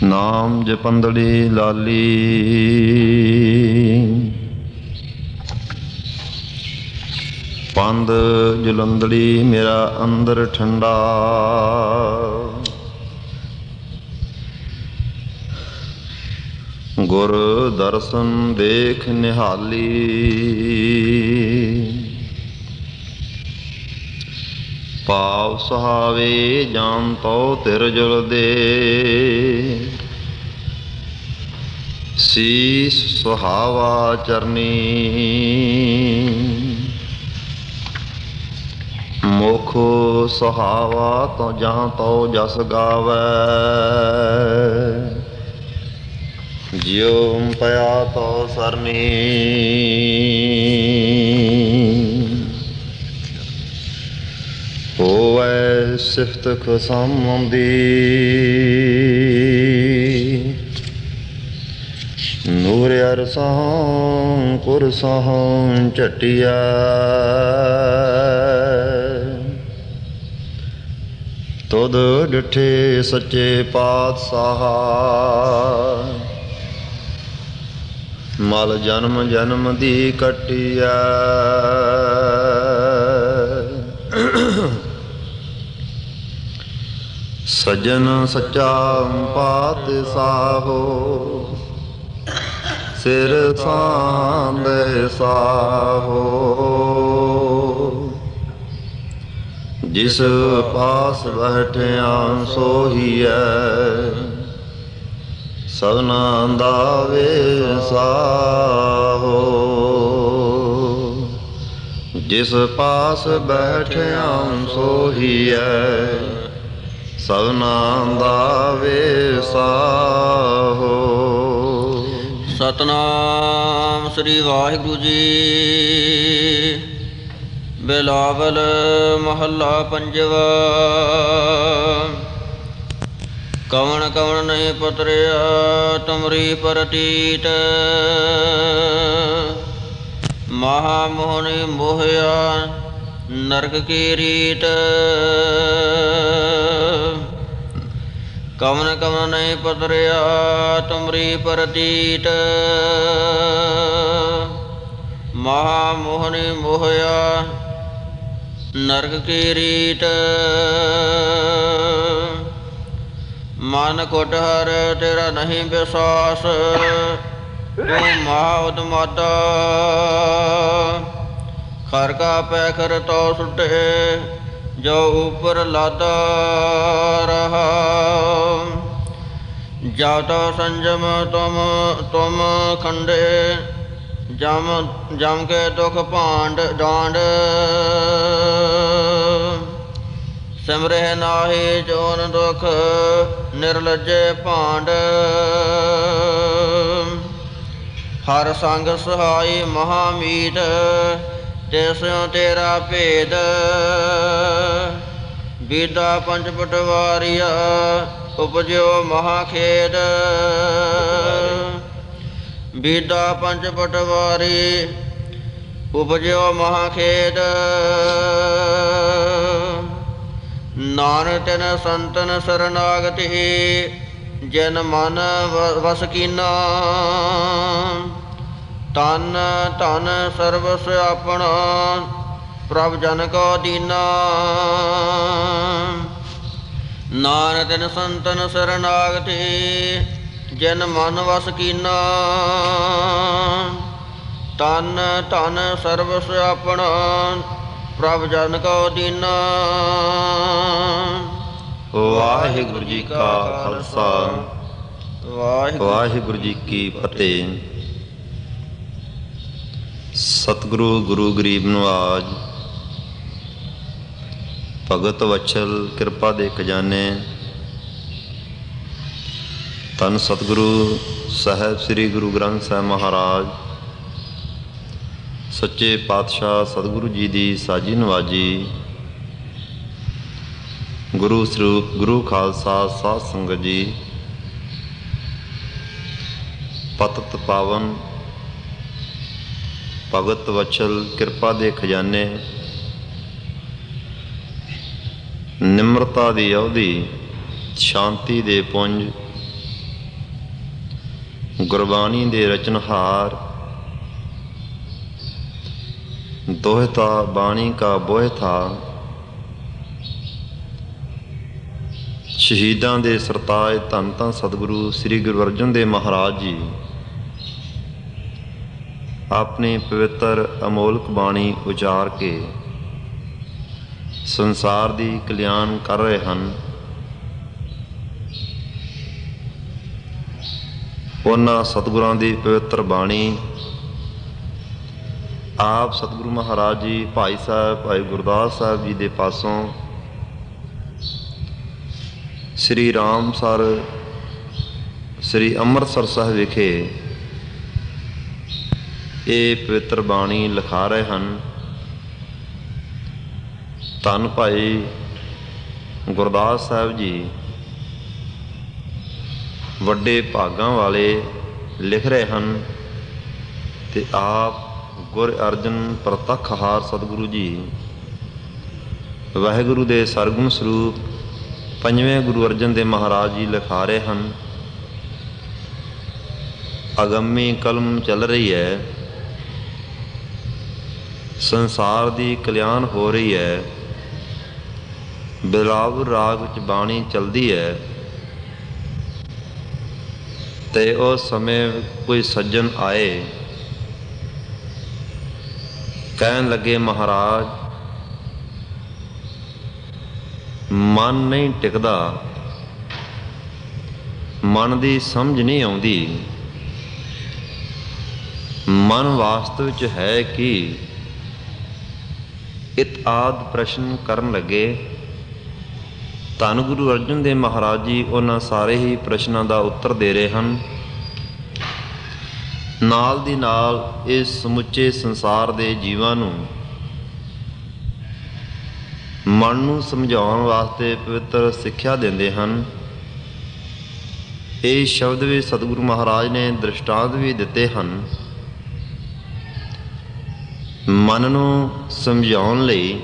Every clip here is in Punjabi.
ਨਾਮ ਜਪੰਦੜੀ ਲਾਲੀ, ਪੰਦ ਜੁਲੰਦੜੀ ਮੇਰਾ ਅੰਦਰ ਠੰਡਾ। ਗੁਰ ਦਰਸ਼ਨ ਦੇਖ ਨਿਹਾਲੀ, ਭਾਵ ਸੁਹਾਵੇ ਜਾਨ ਤੋ ਧਿਰ ਜੁਲਦੇ। ਸੀਸ ਸੁਹਾਵਾ ਚਰਨੀ, ਮੁਖ ਸੁਹਾਵਾ ਤੋ ਜਾਂ ਤੋ ਜਸ ਗਾਵੈ। ਜਿਉ ਪਿਆ ਤੋ ਸਰਨੀ, ਹੋਵੈ ਸਿਫਤ ਖੁਸਮ ਦੀ। ਨੂਰ ਅਰਸਾਂ ਕੁਰਸਾਂ ਝਟਿਆ, ਤੁਧ ਡਿਠੇ ਸੱਚੇ ਪਾਤਸ਼ਾਹ। ਮਲ ਜਨਮ ਜਨਮ ਦੀ ਕੱਟਿਆ, ਸੱਜਣ ਸੱਚਾ ਪਾਤਸ਼ਾਹੋ। ਸਿਰ ਸਾਂਦੇ ਸਾਹੋ, ਜਿਸ ਪਾਸ ਬੈਠਿਆ ਸੋਹੀਐ। ਸਭਨਾ ਦਾ ਸਾਹੋ, ਜਿਸ ਪਾਸ ਬੈਠਿਆ ਸੋਹੀਐ। ਸਭਨਾ ਦਾ ਸਾਹੋ। ਸਤਨਾਮ ਸ੍ਰੀ ਵਾਹਿਗੁਰੂ ਜੀ। ਬਿਲਾਵਲ ਮਹੱਲਾ ਪੰਜਵਾ। ਕਵਣ ਕਵਣ ਨਹੀਂ ਪਤਰਿਆ ਤੁਮਰੀ ਪ੍ਰਤੀਤ। ਮਹਾ ਮੋਹਣੀ ਮੋਹਿਆ ਨਰਕ ਕੀ ਰੀਤ। ਕਵਣ ਕਵਣ ਨਹੀਂ ਪਤਰਿਆ ਤੁਮਰੀ ਪ੍ਰਤੀਤ। ਮਹਾ ਮੋਹਣੀ ਮੋਹਿਆ ਨਰਕ ਕੀ ਰੀਤ। ਮਨ ਕੁਟਹਰ ਤੇਰਾ ਨਹੀਂ ਵਿਸ਼ਵਾਸ। ਤੂੰ ਮਹਾ ਉਤਮਾਦਾ ਖਰ ਕਾ ਪੈਖਰ ਤੋ ਸੁਟੇ। ਜੋ ਉਪਰ ਲਾਦਾ ਰਹਾ। ਜਾ ਤੋ ਸੰਜਮ ਤੁਮ ਖੰਡੇ। ਜਮ ਕੇ ਦੁਖ ਭਾਂਡ ਡਾਂਡ। ਸਿਮਰਹਿ ਨਾਹੀ ਜੋਨ ਦੁਖ ਨਿਰਲਜੇ ਭਾਂਡ। ਹਰ ਸੰਗ ਸਹਾਈ ਮਹਾਮੀਤ। ਤਿਸਿਉ ਤੇਰਾ ਭੇਦ। ਬੀਦਾ ਪੰਜ ਪਟਵਾਰੀਆ ਉਪਜਿਓ ਮਹਾ ਖੇਦ। ਬੀਦਾ ਪੰਜ ਪਟਵਾਰੀ ਉਪਜਿਓ ਮਹਾ ਖੇਦ। ਨਾਨਕ ਤਿਨ ਸੰਤਨ ਸਰਨਾਗਤੀ। ਜਿਨ ਮਨ ਵਸ ਕੀਨਾ। ਤਨ ਧਨ ਸਰਵਸ ਆਪਣਾ ਪ੍ਰਭ ਜਨ ਕੋ ਦੀਨਾ। ਨਾਨਕ ਤਿਨ ਸੰਤਨ ਸਰਨਾਗਤੀ। ਜਿਨ ਮਨ ਵਸ ਕੀਨਾ। ਤਨ ਧਨ ਸਰਵਸ ਆਪਣਾ ਪ੍ਰਭ ਜਨ ਕੋ ਦੀਨਾ। ਵਾਹਿਗੁਰੂ ਜੀ ਕਾ ਖਾਲਸਾ, ਵਾਹਿਗੁਰੂ ਜੀ ਕੀ ਫਤਿਹ। ਸਤਿਗੁਰੂ ਗੁਰੂ ਗਰੀਬ ਨਿਵਾਜ, ਭਗਤ ਵਛਲ ਕਿਰਪਾ ਦੇ ਖਜ਼ਾਨੇ। ਧੰਨ ਸਤਿਗੁਰੂ ਸਾਹਿਬ ਸ੍ਰੀ ਗੁਰੂ ਗ੍ਰੰਥ ਸਾਹਿਬ ਮਹਾਰਾਜ ਸੱਚੇ ਪਾਤਸ਼ਾਹ ਸਤਿਗੁਰੂ ਜੀ ਦੀ ਸਾਜੀ ਨਵਾਜੀ। ਗੁਰੂ ਸਰੂਪ ਗੁਰੂ ਖਾਲਸਾ ਸਾਧ ਸੰਗਤ ਜੀ। ਪਤਿਤ ਪਾਵਨ ਭਗਤ ਵਛਲ ਕਿਰਪਾ ਦੇ ਖਜ਼ਾਨੇ। ਨਿਮਰਤਾ ਦੀ ਅਵਧੀ, ਸ਼ਾਂਤੀ ਦੇ ਪੁੰਜ, ਗੁਰਬਾਣੀ ਦੇ ਰਚਨਹਾਰ, ਦੋਹਤਾ ਬਾਣੀ ਕਾ ਬੋਹਿਥਾ, ਸ਼ਹੀਦਾਂ ਦੇ ਸਰਤਾਜ ਧੰਨ ਧੰਨ ਸਤਿਗੁਰੂ ਸ੍ਰੀ ਗੁਰੂ ਅਰਜਨ ਦੇਵ ਮਹਾਰਾਜ ਜੀ ਆਪਣੀ ਪਵਿੱਤਰ ਅਮੋਲਕ ਬਾਣੀ ਉਚਾਰ ਕੇ ਸੰਸਾਰ ਦੀ ਕਲਿਆਣ ਕਰ ਰਹੇ ਹਨ। ਉਹਨਾਂ ਸਤਿਗੁਰਾਂ ਦੀ ਪਵਿੱਤਰ ਬਾਣੀ ਆਪ ਸਤਿਗੁਰੂ ਮਹਾਰਾਜ ਜੀ ਭਾਈ ਸਾਹਿਬ ਭਾਈ ਗੁਰਦਾਸ ਸਾਹਿਬ ਜੀ ਦੇ ਪਾਸੋਂ ਸ੍ਰੀ ਰਾਮਸਰ ਸ੍ਰੀ ਅੰਮ੍ਰਿਤਸਰ ਸਾਹਿਬ ਵਿਖੇ ਇਹ ਪਵਿੱਤਰ ਬਾਣੀ ਲਿਖਾ ਰਹੇ ਹਨ। ਧੰਨ ਭਾਈ ਗੁਰਦਾਸ ਸਾਹਿਬ ਜੀ ਵੱਡੇ ਭਾਗਾਂ ਵਾਲੇ ਲਿਖ ਰਹੇ ਹਨ ਤੇ ਆਪ ਗੁਰ ਅਰਜਨ ਪ੍ਰਤੱਖਹਾਰ ਸਤਿਗੁਰੂ ਜੀ ਵਾਹਿਗੁਰੂ ਦੇ ਸਰਗੁਣ ਸਰੂਪ ਪੰਜਵੇਂ ਗੁਰੂ ਅਰਜਨ ਦੇਵ ਮਹਾਰਾਜ ਜੀ ਲਿਖਾ ਰਹੇ ਹਨ। ਅਗੰਮੀ ਕਲਮ ਚੱਲ ਰਹੀ ਹੈ, ਸੰਸਾਰ ਦੀ ਕਲਿਆਣ ਹੋ ਰਹੀ ਹੈ। ਬਿਲਾਵਰ ਰਾਗ ਵਿੱਚ ਬਾਣੀ ਚਲਦੀ ਹੈ ਤੇ ਉਸ ਸਮੇਂ ਕੋਈ ਸੱਜਣ ਆਏ, ਕਹਿਣ ਲੱਗੇ ਮਹਾਰਾਜ ਮਨ ਨਹੀਂ ਟਿਕਦਾ, ਮਨ ਦੀ ਸਮਝ ਨਹੀਂ ਆਉਂਦੀ, ਮਨ ਵਾਸਤਵ ਵਿੱਚ ਹੈ ਕਿ ਇਤ ਆਦਿ ਪ੍ਰਸ਼ਨ ਕਰਨ ਲੱਗੇ। ਧੰਨ ਗੁਰੂ ਅਰਜਨ ਦੇਵ ਮਹਾਰਾਜ ਜੀ ਉਹਨਾਂ ਸਾਰੇ ਹੀ ਪ੍ਰਸ਼ਨਾਂ ਦਾ ਉੱਤਰ ਦੇ ਰਹੇ ਹਨ। ਨਾਲ ਦੀ ਨਾਲ ਇਸ ਸਮੁੱਚੇ ਸੰਸਾਰ ਦੇ ਜੀਵਾਂ ਨੂੰ ਮਨ ਨੂੰ ਸਮਝਾਉਣ ਵਾਸਤੇ ਪਵਿੱਤਰ ਸਿੱਖਿਆ ਦਿੰਦੇ ਹਨ। ਇਹ ਸ਼ਬਦ ਵੀ ਸਤਿਗੁਰੂ ਮਹਾਰਾਜ ਨੇ ਦ੍ਰਿਸ਼ਟਾਂਤ ਵੀ ਦਿੱਤੇ ਹਨ। ਮਨ ਨੂੰ ਸਮਝਾਉਣ ਲਈ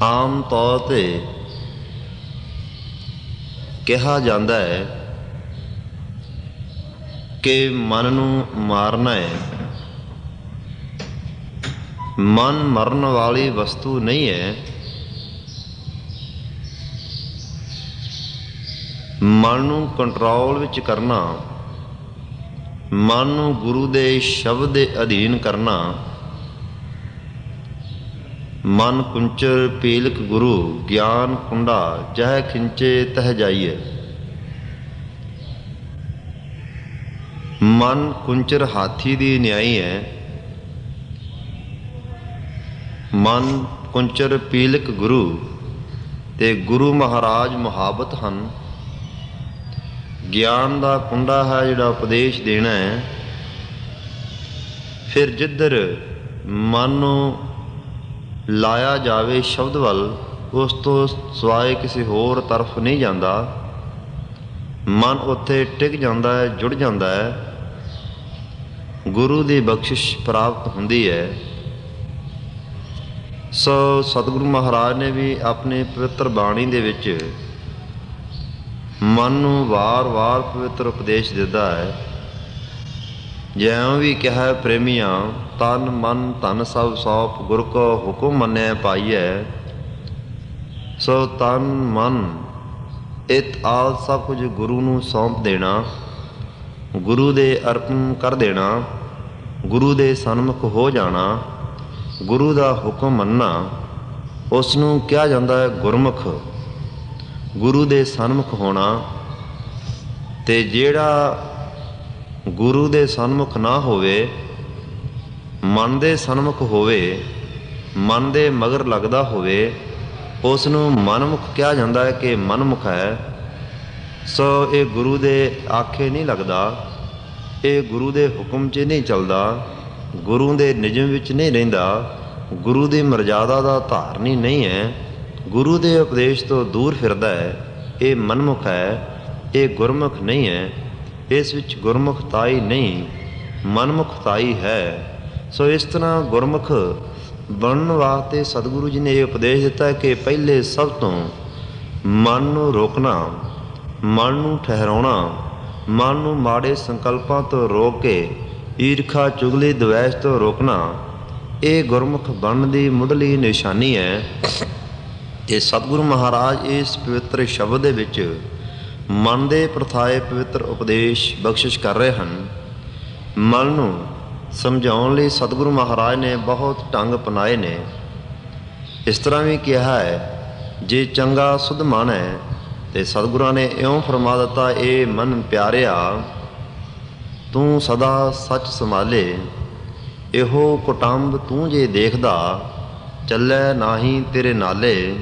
ਆਮ ਤੌਰ 'ਤੇ ਕਿਹਾ ਜਾਂਦਾ ਹੈ ਕਿ ਮਨ ਨੂੰ ਮਾਰਨਾ ਹੈ। ਮਨ ਮਰਨ ਵਾਲੀ ਵਸਤੂ ਨਹੀਂ ਹੈ। ਮਨ ਨੂੰ ਕੰਟਰੋਲ ਵਿੱਚ ਕਰਨਾ, ਮਨ ਨੂੰ ਗੁਰੂ ਦੇ ਸ਼ਬਦ ਦੇ ਅਧੀਨ ਕਰਨਾ। ਮਨ ਕੁੰਚਰ ਪੀਲਕ ਗੁਰੂ ਗਿਆਨ ਕੁੰਡਾ ਜਹ ਖਿੰਚੇ ਤਹ ਜਾਈਏ। ਮਨ ਕੁੰਚਰ ਹਾਥੀ ਦੀ ਨਿਆਈ ਹੈ, ਮਨ ਕੁੰਚਰ ਪੀਲਕ ਗੁਰੂ ਤੇ ਗੁਰੂ ਮਹਾਰਾਜ ਮੁਹਾਬਤ ਹਨ। ਗਿਆਨ ਦਾ ਕੁੰਡਾ ਹੈ ਜਿਹੜਾ ਉਪਦੇਸ਼ ਦੇਣਾ ਹੈ। ਫਿਰ ਜਿੱਧਰ ਮਨ ਨੂੰ ਲਾਇਆ ਜਾਵੇ ਸ਼ਬਦ ਵੱਲ, ਉਸ ਤੋਂ ਸਿਵਾਏ ਕਿਸੇ ਹੋਰ ਤਰਫ ਨਹੀਂ ਜਾਂਦਾ। ਮਨ ਉੱਥੇ ਟਿਕ ਜਾਂਦਾ ਹੈ, ਜੁੜ ਜਾਂਦਾ ਹੈ, ਗੁਰੂ ਦੀ ਬਖਸ਼ਿਸ਼ ਪ੍ਰਾਪਤ ਹੁੰਦੀ ਹੈ। ਸੋ ਸਤਿਗੁਰੂ ਮਹਾਰਾਜ ਨੇ ਵੀ ਆਪਣੀ ਪਵਿੱਤਰ ਬਾਣੀ ਦੇ ਵਿੱਚ ਮਨ ਨੂੰ ਵਾਰ-ਵਾਰ ਪਵਿੱਤਰ ਉਪਦੇਸ਼ ਦਿੰਦਾ ਹੈ। ਜਿਉਂ ਵੀ ਕਿਹਾ ਪ੍ਰੇਮੀਆਂ ਤਨ ਮਨ ਧਨ ਸਭ ਸੌਂਪ ਗੁਰ ਕੋ ਹੁਕਮ ਮੰਨਿਆ ਪਾਈਐ। ਸੋ ਤਨ ਮਨ ਇਤ ਆਦਿ ਸਭ ਕੁਝ ਗੁਰੂ ਨੂੰ ਸੌਂਪ ਦੇਣਾ, ਗੁਰੂ ਦੇ ਅਰਪਣ ਕਰ ਦੇਣਾ, ਗੁਰੂ ਦੇ ਸਨਮੁਖ ਹੋ ਜਾਣਾ, ਗੁਰੂ ਦਾ ਹੁਕਮ ਮੰਨਣਾ। ਉਸ ਨੂੰ ਕਿਹਾ ਜਾਂਦਾ ਹੈ ਗੁਰਮੁਖ, ਗੁਰੂ ਦੇ ਸਨਮੁਖ ਹੋਣਾ। ਤੇ ਜਿਹੜਾ ਗੁਰੂ ਦੇ ਸਨਮੁਖ ਨਾ ਹੋਵੇ, ਮਨ ਦੇ ਸਨਮੁਖ ਹੋਵੇ, ਮਨ ਦੇ ਮਗਰ ਲੱਗਦਾ ਹੋਵੇ, ਉਸ ਨੂੰ ਮਨਮੁਖ ਕਿਹਾ ਜਾਂਦਾ ਹੈ ਕਿ ਮਨਮੁਖ ਹੈ। ਸੋ ਇਹ ਗੁਰੂ ਦੇ ਆਖੇ ਨਹੀਂ ਲੱਗਦਾ, ਇਹ ਗੁਰੂ ਦੇ ਹੁਕਮ 'ਚ ਨਹੀਂ ਚੱਲਦਾ, ਗੁਰੂ ਦੇ ਨਿਯਮ ਵਿੱਚ ਨਹੀਂ ਰਹਿੰਦਾ, ਗੁਰੂ ਦੀ ਮਰਜ਼ਾਦਾ ਦਾ ਧਾਰਨੀ ਨਹੀਂ ਹੈ, ਗੁਰੂ ਦੇ ਉਪਦੇਸ਼ ਤੋਂ ਦੂਰ ਫਿਰਦਾ ਹੈ। ਇਹ ਮਨਮੁਖ ਹੈ, ਇਹ ਗੁਰਮੁਖ ਨਹੀਂ ਹੈ। ਇਸ ਵਿੱਚ ਗੁਰਮੁਖਤਾਈ ਨਹੀਂ, ਮਨਮੁਖਤਾਈ ਹੈ। ਸੋ ਇਸ ਤਰ੍ਹਾਂ ਗੁਰਮੁਖ ਬਣਨ ਵਾਸਤੇ ਸਤਿਗੁਰੂ ਜੀ ਨੇ ਇਹ ਉਪਦੇਸ਼ ਦਿੱਤਾ ਕਿ ਪਹਿਲੇ ਸਭ ਤੋਂ ਮਨ ਨੂੰ ਰੋਕਣਾ, ਮਨ ਨੂੰ ਠਹਿਰਾਉਣਾ, ਮਨ ਨੂੰ ਮਾੜੇ ਸੰਕਲਪਾਂ ਤੋਂ ਰੋਕ ਕੇ ਈਰਖਾ ਚੁਗਲੀ ਦਵੈਸ਼ ਤੋਂ ਰੋਕਣਾ, ਇਹ ਗੁਰਮੁਖ ਬਣਨ ਦੀ ਮੁੱਢਲੀ ਨਿਸ਼ਾਨੀ ਹੈ। ਤੇ ਸਤਿਗੁਰੂ ਮਹਾਰਾਜ ਇਸ ਪਵਿੱਤਰ ਸ਼ਬਦ ਦੇ ਵਿੱਚ ਮਨ ਦੇ ਪ੍ਰਥਾਏ ਪਵਿੱਤਰ ਉਪਦੇਸ਼ ਬਖਸ਼ਿਸ਼ ਕਰ ਰਹੇ ਹਨ। ਮਨ ਨੂੰ ਸਮਝਾਉਣ ਲਈ ਸਤਿਗੁਰੂ ਮਹਾਰਾਜ ਨੇ ਬਹੁਤ ਢੰਗ ਅਪਣਾਏ ਨੇ। ਇਸ ਤਰ੍ਹਾਂ ਵੀ ਕਿਹਾ ਹੈ, ਜੇ ਚੰਗਾ ਸੁਧ ਮਨ ਹੈ ਤੇ ਸਤਿਗੁਰਾਂ ਨੇ ਇਉਂ ਫਰਮਾ ਦਿੱਤਾ, ਇਹ ਮਨ ਪਿਆਰਿਆ ਤੂੰ ਸਦਾ ਸੱਚ ਸੰਭਾਲੇ, ਇਹੋ ਕੁਟੰਬ ਤੂੰ ਜੇ ਦੇਖਦਾ, ਚੱਲੈ ਨਾਹੀਂ ਤੇਰੇ ਨਾਲੇ,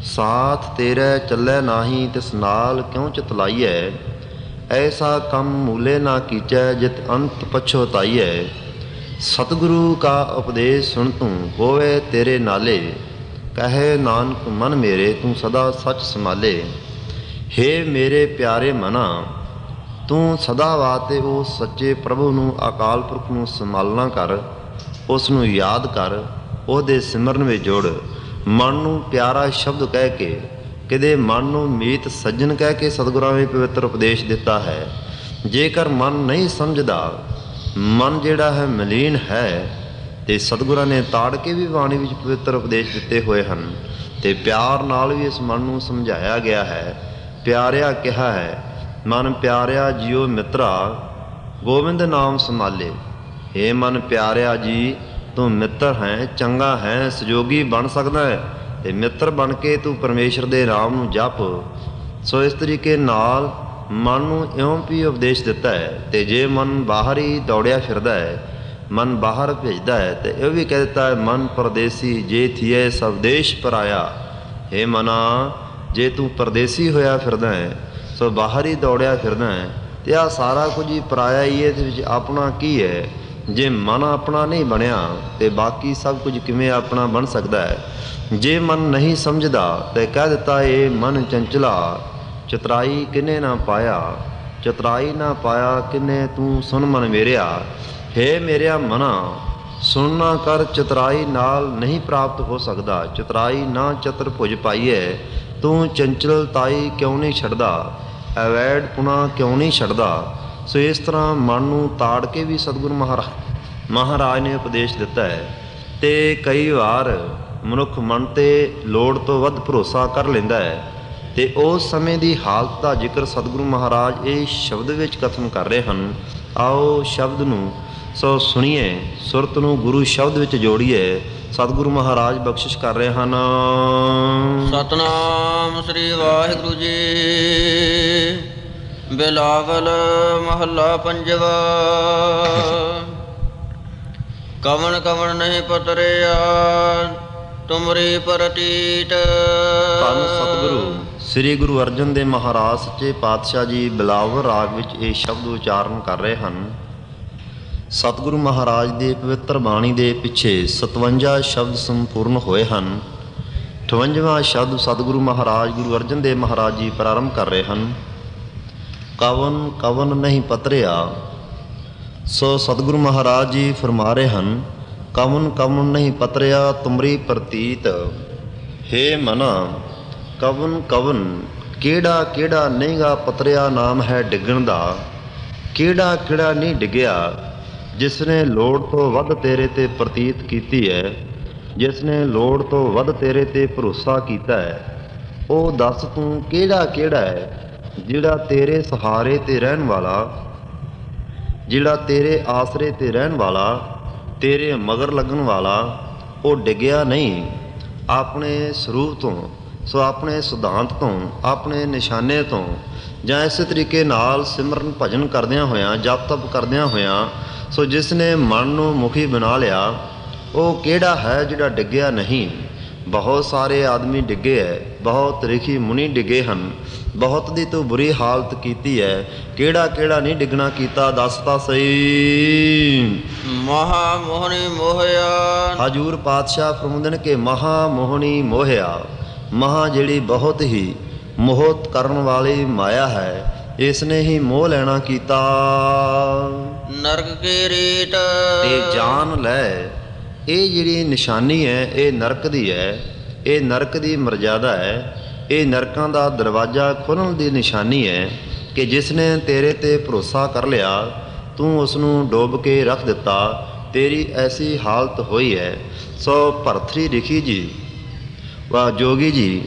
ਸਾਥ ਤੇਰੇ ਚੱਲੈ ਨਾਹੀਂ ਤਿਸ ਨਾਲ ਕਿਉਂ ਚਤਲਾਈਐ, ਐਸਾ ਕੰਮ ਮੂਲੇ ਨਾ ਕੀਚੈ ਜਿਤ ਅੰਤ ਪਛੋਤਾਈਐ, ਸਤਿਗੁਰੂ ਕਾ ਉਪਦੇਸ਼ ਸੁਣ ਤੂੰ ਹੋਵੇ ਤੇਰੇ ਨਾਲੇ, ਕਹੇ ਨਾਨਕ ਮਨ ਮੇਰੇ ਤੂੰ ਸਦਾ ਸੱਚ ਸੰਭਾਲੇ। ਹੇ ਮੇਰੇ ਪਿਆਰੇ ਮਨਾ, ਤੂੰ ਸਦਾ ਵਾਸਤੇ ਉਸ ਸੱਚੇ ਪ੍ਰਭੂ ਨੂੰ, ਅਕਾਲ ਪੁਰਖ ਨੂੰ ਸੰਭਾਲਣਾ ਕਰ, ਉਸ ਨੂੰ ਯਾਦ ਕਰ, ਉਹਦੇ ਸਿਮਰਨ ਵਿੱਚ ਜੁੜ। ਮਨ ਨੂੰ ਪਿਆਰਾ ਸ਼ਬਦ ਕਹਿ ਕੇ, ਕਿਤੇ ਮਨ ਨੂੰ ਮੀਤ ਸੱਜਣ ਕਹਿ ਕੇ ਸਤਿਗੁਰਾਂ ਨੇ ਪਵਿੱਤਰ ਉਪਦੇਸ਼ ਦਿੱਤਾ ਹੈ। ਜੇਕਰ ਮਨ ਨਹੀਂ ਸਮਝਦਾ, ਮਨ ਜਿਹੜਾ ਹੈ ਮਲੀਨ ਹੈ, ਤੇ ਸਤਿਗੁਰਾਂ ਨੇ ਤਾੜ ਕੇ ਵੀ ਬਾਣੀ ਵਿੱਚ ਪਵਿੱਤਰ ਉਪਦੇਸ਼ ਦਿੱਤੇ ਹੋਏ ਹਨ, ਤੇ ਪਿਆਰ ਨਾਲ ਵੀ ਇਸ ਮਨ ਨੂੰ ਸਮਝਾਇਆ ਗਿਆ ਹੈ। ਪਿਆਰਿਆ ਕਿਹਾ ਹੈ, ਮਨ ਪਿਆਰਿਆ ਜੀਓ ਮਿੱਤਰਾ, ਗੋਬਿੰਦ ਨਾਮ ਸੰਭਾਲੇ। ਹੇ ਮਨ ਪਿਆਰਿਆ ਜੀ, ਤੂੰ ਮਿੱਤਰ ਹੈ, ਚੰਗਾ ਹੈ, ਸਹਿਯੋਗੀ ਬਣ ਸਕਦਾ ਹੈ, ਤੇ ਮਿੱਤਰ ਬਣ ਕੇ ਤੂੰ ਪਰਮੇਸ਼ਰ ਦੇ ਨਾਮ ਨੂੰ ਜਪ। ਸੋ ਇਸ ਤਰੀਕੇ ਨਾਲ ਮਨ ਨੂੰ ਇਉਂ ਵੀ ਉਪਦੇਸ਼ ਦਿੱਤਾ ਹੈ। ਤੇ ਜੇ ਮਨ ਬਾਹਰ ਹੀ ਦੌੜਿਆ ਫਿਰਦਾ ਹੈ, ਮਨ ਬਾਹਰ ਭੇਜਦਾ ਹੈ, ਤੇ ਇਹ ਵੀ ਕਹਿ ਦਿੱਤਾ ਹੈ, ਮਨ ਪਰਦੇਸੀ ਜੇ ਥੀਏ ਸਵਦੇਸ਼ ਪਰਾਇਆ। ਹੇ ਮਨਾ, ਜੇ ਤੂੰ ਪਰਦੇਸੀ ਹੋਇਆ ਫਿਰਦਾ ਹੈ, ਸੋ ਬਾਹਰ ਹੀ ਦੌੜਿਆ ਫਿਰਦਾ ਹੈ, ਤੇ ਆਹ ਸਾਰਾ ਕੁਝ ਹੀ ਪਰਾਇਆ ਹੀ ਹੈ, ਇਹਦੇ ਵਿੱਚ ਆਪਣਾ ਕੀ ਹੈ। ਜੇ ਮਨ ਆਪਣਾ ਨਹੀਂ ਬਣਿਆ ਤੇ ਬਾਕੀ ਸਭ ਕੁਝ ਕਿਵੇਂ ਆਪਣਾ ਬਣ ਸਕਦਾ ਹੈ। ਜੇ ਮਨ ਨਹੀਂ ਸਮਝਦਾ ਤੇ ਕਹਿ ਦਿੱਤਾ, ਇਹ ਮਨ ਚੰਚਲਾ, ਚਤਰਾਈ ਕਿਨੇ ਨਾ ਪਾਇਆ, ਚਤਰਾਈ ਨਾ ਪਾਇਆ ਕਿਨੇ ਤੂੰ ਸੁਣ ਮਨ ਮੇਰਿਆ। ਹੇ ਮੇਰਿਆ ਮਨਾ, ਸੁਣਨਾ ਕਰ, ਚਤਰਾਈ ਨਾਲ ਨਹੀਂ ਪ੍ਰਾਪਤ ਹੋ ਸਕਦਾ, ਚਤਰਾਈ ਨਾ ਚਤਰ ਭੁਜ ਪਾਈਏ, ਤੂੰ ਚੰਚਲਤਾਈ ਕਿਉਂ ਨਹੀਂ ਛੱਡਦਾ, ਅਵੈਡ ਪੁਣਾ ਕਿਉਂ ਨਹੀਂ ਛੱਡਦਾ। ਸੋ ਇਸ ਤਰ੍ਹਾਂ ਮਨ ਨੂੰ ਤਾੜ ਕੇ ਵੀ ਸਤਿਗੁਰੂ ਮਹਾਰਾਜ ਨੇ ਉਪਦੇਸ਼ ਦਿੱਤਾ ਹੈ। ਤੇ ਕਈ ਵਾਰ ਮਨੁੱਖ ਮਨ 'ਤੇ ਲੋੜ ਤੋਂ ਵੱਧ ਭਰੋਸਾ ਕਰ ਲੈਂਦਾ ਹੈ, ਤੇ ਉਸ ਸਮੇਂ ਦੀ ਹਾਲਤ ਦਾ ਜ਼ਿਕਰ ਸਤਿਗੁਰੂ ਮਹਾਰਾਜ ਇਹ ਸ਼ਬਦ ਵਿੱਚ ਕਥਨ ਕਰ ਰਹੇ ਹਨ। ਆਓ ਸ਼ਬਦ ਨੂੰ ਸੋ ਸੁਣੀਏ, ਸੁਰਤ ਨੂੰ ਗੁਰੂ ਸ਼ਬਦ ਵਿੱਚ ਜੋੜੀਏ। ਸਤਿਗੁਰੂ ਮਹਾਰਾਜ ਬਖਸ਼ਿਸ਼ ਕਰ ਰਹੇ ਹਨ। ਸਤਨਾਮ ਸ੍ਰੀ ਵਾਹਿਗੁਰੂ ਜੀ। ਬਿਲਾਵਲ ਮਹੱਲਾ ਪੰਜਵਾ। ਕਵਣ ਕਵਣ ਨਹੀਂ ਪਤਰਿਆ ਤੁਮਰੀ ਪ੍ਰਤੀਤ। ਧੰਨ ਸਤਿਗੁਰੂ ਸ੍ਰੀ ਗੁਰੂ ਅਰਜਨ ਦੇਵ ਮਹਾਰਾਜ ਸੱਚੇ ਪਾਤਸ਼ਾਹ ਜੀ ਬਿਲਾਵਲ ਰਾਗ ਵਿੱਚ ਇਹ ਸ਼ਬਦ ਉਚਾਰਨ ਕਰ ਰਹੇ ਹਨ। ਸਤਿਗੁਰੂ ਮਹਾਰਾਜ ਦੇ ਪਵਿੱਤਰ ਬਾਣੀ ਦੇ ਪਿੱਛੇ 57 ਸ਼ਬਦ ਸੰਪੂਰਨ ਹੋਏ ਹਨ। 58ਵਾਂ ਸ਼ਬਦ ਸਤਿਗੁਰੂ ਮਹਾਰਾਜ ਗੁਰੂ ਅਰਜਨ ਦੇਵ ਮਹਾਰਾਜ ਜੀ ਪ੍ਰਾਰੰਭ ਕਰ ਰਹੇ ਹਨ। ਕਵਨ ਕਵਨ ਨਹੀਂ ਪਤਰਿਆ। ਸੋ ਸਤਿਗੁਰੂ ਮਹਾਰਾਜ ਜੀ ਫਰਮਾ ਰਹੇ ਹਨ, ਕਵਨ ਕਵਨ ਨਹੀਂ ਪਤਰਿਆ ਤੁਮਰੀ ਪ੍ਰਤੀਤ। ਹੇ ਮਨਾ, ਕਵਨ ਕਵਨ ਕਿਹੜਾ ਕਿਹੜਾ ਨਹੀਂਗਾ ਪਤਰਿਆ ਨਾਮ ਹੈ ਡਿੱਗਣ ਦਾ। ਕਿਹੜਾ ਕਿਹੜਾ ਨਹੀਂ ਡਿੱਗਿਆ ਜਿਸ ਨੇ ਲੋੜ ਤੋਂ ਵੱਧ ਤੇਰੇ ਤੇ ਪ੍ਰਤੀਤ ਕੀਤੀ ਹੈ, ਜਿਸ ਨੇ ਲੋੜ ਤੋਂ ਵੱਧ ਤੇਰੇ ਤੇ ਭਰੋਸਾ ਕੀਤਾ ਹੈ। ਉਹ ਦੱਸ ਤੂੰ ਕਿਹੜਾ ਕਿਹੜਾ ਹੈ ਜਿਹੜਾ ਤੇਰੇ ਸਹਾਰੇ ਤੇ ਰਹਿਣ ਵਾਲਾ, ਜਿਹੜਾ ਤੇਰੇ ਆਸਰੇ ਤੇ ਰਹਿਣ ਵਾਲਾ, ਤੇਰੇ ਮਗਰ ਲੱਗਣ ਵਾਲਾ, ਉਹ ਡਿੱਗਿਆ ਨਹੀਂ ਆਪਣੇ ਸਰੂਪ ਤੋਂ, ਸੋ ਆਪਣੇ ਸਿਧਾਂਤ ਤੋਂ, ਆਪਣੇ ਨਿਸ਼ਾਨੇ ਤੋਂ, ਜਾਂ ਇਸੇ ਤਰੀਕੇ ਨਾਲ ਸਿਮਰਨ ਭਜਨ ਕਰਦਿਆਂ ਹੋਇਆਂ, ਜਪ ਤਪ ਕਰਦਿਆਂ ਹੋਇਆਂ, ਸੋ ਜਿਸ ਨੇ ਮਨ ਨੂੰ ਮੁਖੀ ਬਣਾ ਲਿਆ, ਉਹ ਕਿਹੜਾ ਹੈ ਜਿਹੜਾ ਡਿੱਗਿਆ ਨਹੀਂ। ਬਹੁਤ ਸਾਰੇ ਆਦਮੀ ਡਿੱਗੇ ਹੈ, ਬਹੁਤ ਰਿਸ਼ੀ ਮੁਨੀ ਡਿੱਗੇ ਹਨ, ਬਹੁਤ ਦੀ ਤੂੰ ਬੁਰੀ ਹਾਲਤ ਕੀਤੀ ਹੈ। ਕਿਹੜਾ ਕਿਹੜਾ ਨਹੀਂ ਡਿੱਗਣਾ ਕੀਤਾ, ਦੱਸ ਤਾਂ ਸਹੀ। ਮਹਾ ਮੋਹਣੀ ਮੋਹਿਆ। ਹਜੂਰ ਪਾਤਸ਼ਾਹ ਫਰਮਾਉਂਦੇ ਨੇ ਕਿ ਮਹਾ ਮੋਹਣੀ ਮੋਹਿਆ। ਮਹਾ ਜਿਹੜੀ ਬਹੁਤ ਹੀ ਮੋਹਤ ਕਰਨ ਵਾਲੀ ਮਾਇਆ ਹੈ, ਇਸ ਨੇ ਹੀ ਮੋਹ ਲੈਣਾ ਕੀਤਾ। ਨਰਕ ਕੀ ਰੀਤ। ਤੇ ਜਾਨ ਲੈ, ਇਹ ਜਿਹੜੀ ਨਿਸ਼ਾਨੀ ਹੈ ਇਹ ਨਰਕ ਦੀ ਹੈ, ਇਹ ਨਰਕ ਦੀ ਮਰਜ਼ਾਦਾ ਹੈ, ਇਹ ਨਰਕਾਂ ਦਾ ਦਰਵਾਜ਼ਾ ਖੋਲ੍ਹਣ ਦੀ ਨਿਸ਼ਾਨੀ ਹੈ। ਕਿ ਜਿਸ ਨੇ ਤੇਰੇ ਤੇ ਭਰੋਸਾ ਕਰ ਲਿਆ ਤੂੰ ਉਸ ਨੂੰ ਡੋਬ ਕੇ ਰੱਖ ਦਿੱਤਾ, ਤੇਰੀ ਐਸੀ ਹਾਲਤ ਹੋਈ ਹੈ। ਸੋ ਭਰਤਰੀ ਰਿਖੀ ਜੀ ਵਾ ਜੋਗੀ ਜੀ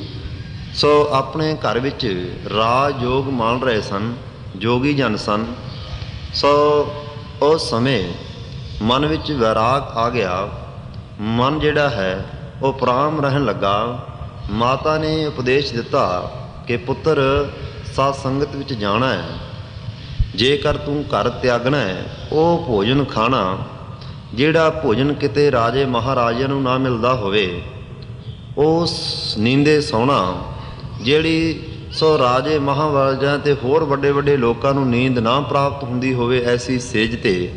ਸੋ ਆਪਣੇ ਘਰ ਵਿੱਚ ਰਾਜ ਯੋਗ ਮਾਣ ਰਹੇ ਸਨ, ਜੋਗੀ ਜਨ ਸਨ। ਸੋ ਉਸ ਸਮੇਂ ਮਨ ਵਿੱਚ ਵੈਰਾਗ ਆ ਗਿਆ, ਮਨ ਜਿਹੜਾ ਹੈ ਉਹ ਪ੍ਰਾਮ ਰਹਿਣ ਲੱਗਾ। ਮਾਤਾ ਨੇ ਉਪਦੇਸ਼ ਦਿੱਤਾ ਕਿ ਪੁੱਤਰ ਸਤ ਸੰਗਤ ਵਿੱਚ ਜਾਣਾ ਹੈ, ਜੇਕਰ ਤੂੰ ਘਰ ਤਿਆਗਣਾ ਹੈ ਉਹ ਭੋਜਨ ਖਾਣਾ ਜਿਹੜਾ ਭੋਜਨ ਕਿਤੇ ਰਾਜੇ ਮਹਾਰਾਜਿਆਂ ਨੂੰ ਨਾ ਮਿਲਦਾ ਹੋਵੇ, ਉਸ ਨੀਂਦੇ ਸੌਣਾ ਜਿਹੜੀ ਸੋ ਰਾਜੇ ਮਹਾਰਾਜਿਆਂ ਤੇ ਹੋਰ ਵੱਡੇ ਵੱਡੇ ਲੋਕਾਂ ਨੂੰ ਨੀਂਦ ਨਾ ਪ੍ਰਾਪਤ ਹੁੰਦੀ ਹੋਵੇ ਐਸੀ ਸੇਜ ਤੇ,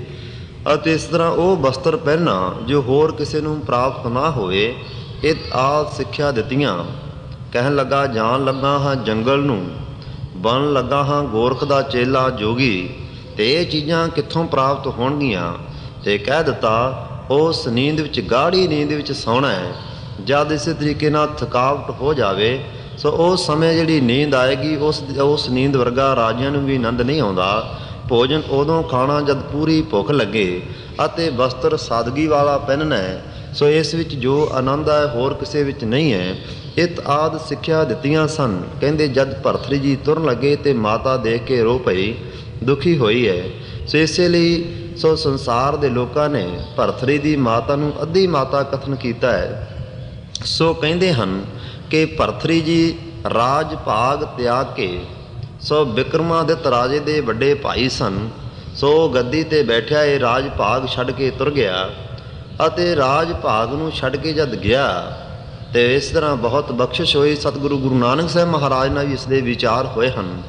ਅਤੇ ਇਸ ਤਰ੍ਹਾਂ ਉਹ ਬਸਤਰ ਪਹਿਨਣਾ ਜੋ ਹੋਰ ਕਿਸੇ ਨੂੰ ਪ੍ਰਾਪਤ ਨਾ ਹੋਵੇ। ਇਹ ਆਦਿ ਸਿੱਖਿਆ ਦਿੱਤੀਆਂ। ਕਹਿਣ ਲੱਗਾ ਜਾਣ ਲੱਗਾ ਹਾਂ ਜੰਗਲ ਨੂੰ, ਬਣ ਲੱਗਾ ਹਾਂ ਗੋਰਖ ਦਾ ਚੇਲਾ ਜੋਗੀ, ਤੇ ਇਹ ਚੀਜ਼ਾਂ ਕਿੱਥੋਂ ਪ੍ਰਾਪਤ ਹੋਣਗੀਆਂ। ਤੇ ਕਹਿ ਦਿੱਤਾ ਉਸ ਨੀਂਦ ਵਿੱਚ, ਗਾੜੀ ਨੀਂਦ ਵਿੱਚ ਸੌਣਾ ਹੈ। ਜਦ ਇਸੇ ਤਰੀਕੇ ਨਾਲ ਥਕਾਵਟ ਹੋ ਜਾਵੇ ਸੋ ਉਸ ਸਮੇਂ ਜਿਹੜੀ ਨੀਂਦ ਆਏਗੀ ਉਸ ਨੀਂਦ ਵਰਗਾ ਰਾਜਿਆਂ ਨੂੰ ਵੀ ਆਨੰਦ ਨਹੀਂ ਆਉਂਦਾ। ਭੋਜਨ ਉਦੋਂ ਖਾਣਾ ਜਦ ਪੂਰੀ ਭੁੱਖ ਲੱਗੇ, ਅਤੇ ਵਸਤਰ ਸਾਦਗੀ ਵਾਲਾ ਪਹਿਨਣਾ ਹੈ। ਸੋ ਇਸ ਵਿੱਚ ਜੋ ਆਨੰਦ ਹੈ ਹੋਰ ਕਿਸੇ ਵਿੱਚ ਨਹੀਂ ਹੈ। ਇਤ ਆਦਿ ਸਿੱਖਿਆ ਦਿੱਤੀਆਂ ਸਨ। ਕਹਿੰਦੇ ਜਦ ਭਰਤਰੀ ਜੀ ਤੁਰਨ ਲੱਗੇ ਤੇ ਮਾਤਾ ਦੇਖ ਕੇ ਰੋ ਪਈ, ਦੁਖੀ ਹੋਈ ਹੈ। ਸੋ ਇਸੇ ਲਈ ਸੋ ਸੰਸਾਰ ਦੇ ਲੋਕਾਂ ਨੇ ਭਰਤਰੀ ਦੀ ਮਾਤਾ ਨੂੰ ਅੱਧੀ ਮਾਤਾ ਕਥਨ ਕੀਤਾ ਹੈ। ਸੋ ਕਹਿੰਦੇ ਹਨ ਕਿ ਭਰਤਰੀ ਜੀ ਰਾਜ ਭਾਗ ਤਿਆਗ ਕੇ ਸੋ ਬਿਕਰਮਾਦਿੱਤ ਰਾਜੇ ਦੇ ਵੱਡੇ ਭਾਈ ਸਨ। ਸੋ ਗੱਦੀ ਤੇ ਬੈਠਿਆ ਇਹ ਰਾਜ ਭਾਗ ਛੱਡ ਕੇ ਤੁਰ ਗਿਆ, ਅਤੇ ਰਾਜ ਭਾਗ ਨੂੰ ਛੱਡ ਕੇ ਜਦ ਗਿਆ ਤੇ ਇਸ ਤਰ੍ਹਾਂ ਬਹੁਤ ਬਖਸ਼ਿਸ਼ ਹੋਈ। ਸਤਿਗੁਰੂ ਗੁਰੂ ਨਾਨਕ ਸਾਹਿਬ ਮਹਾਰਾਜ ਨਾਲ ਵੀ ਇਸ ਦੇ ਵਿਚਾਰ ਹੋਏ ਹਨ।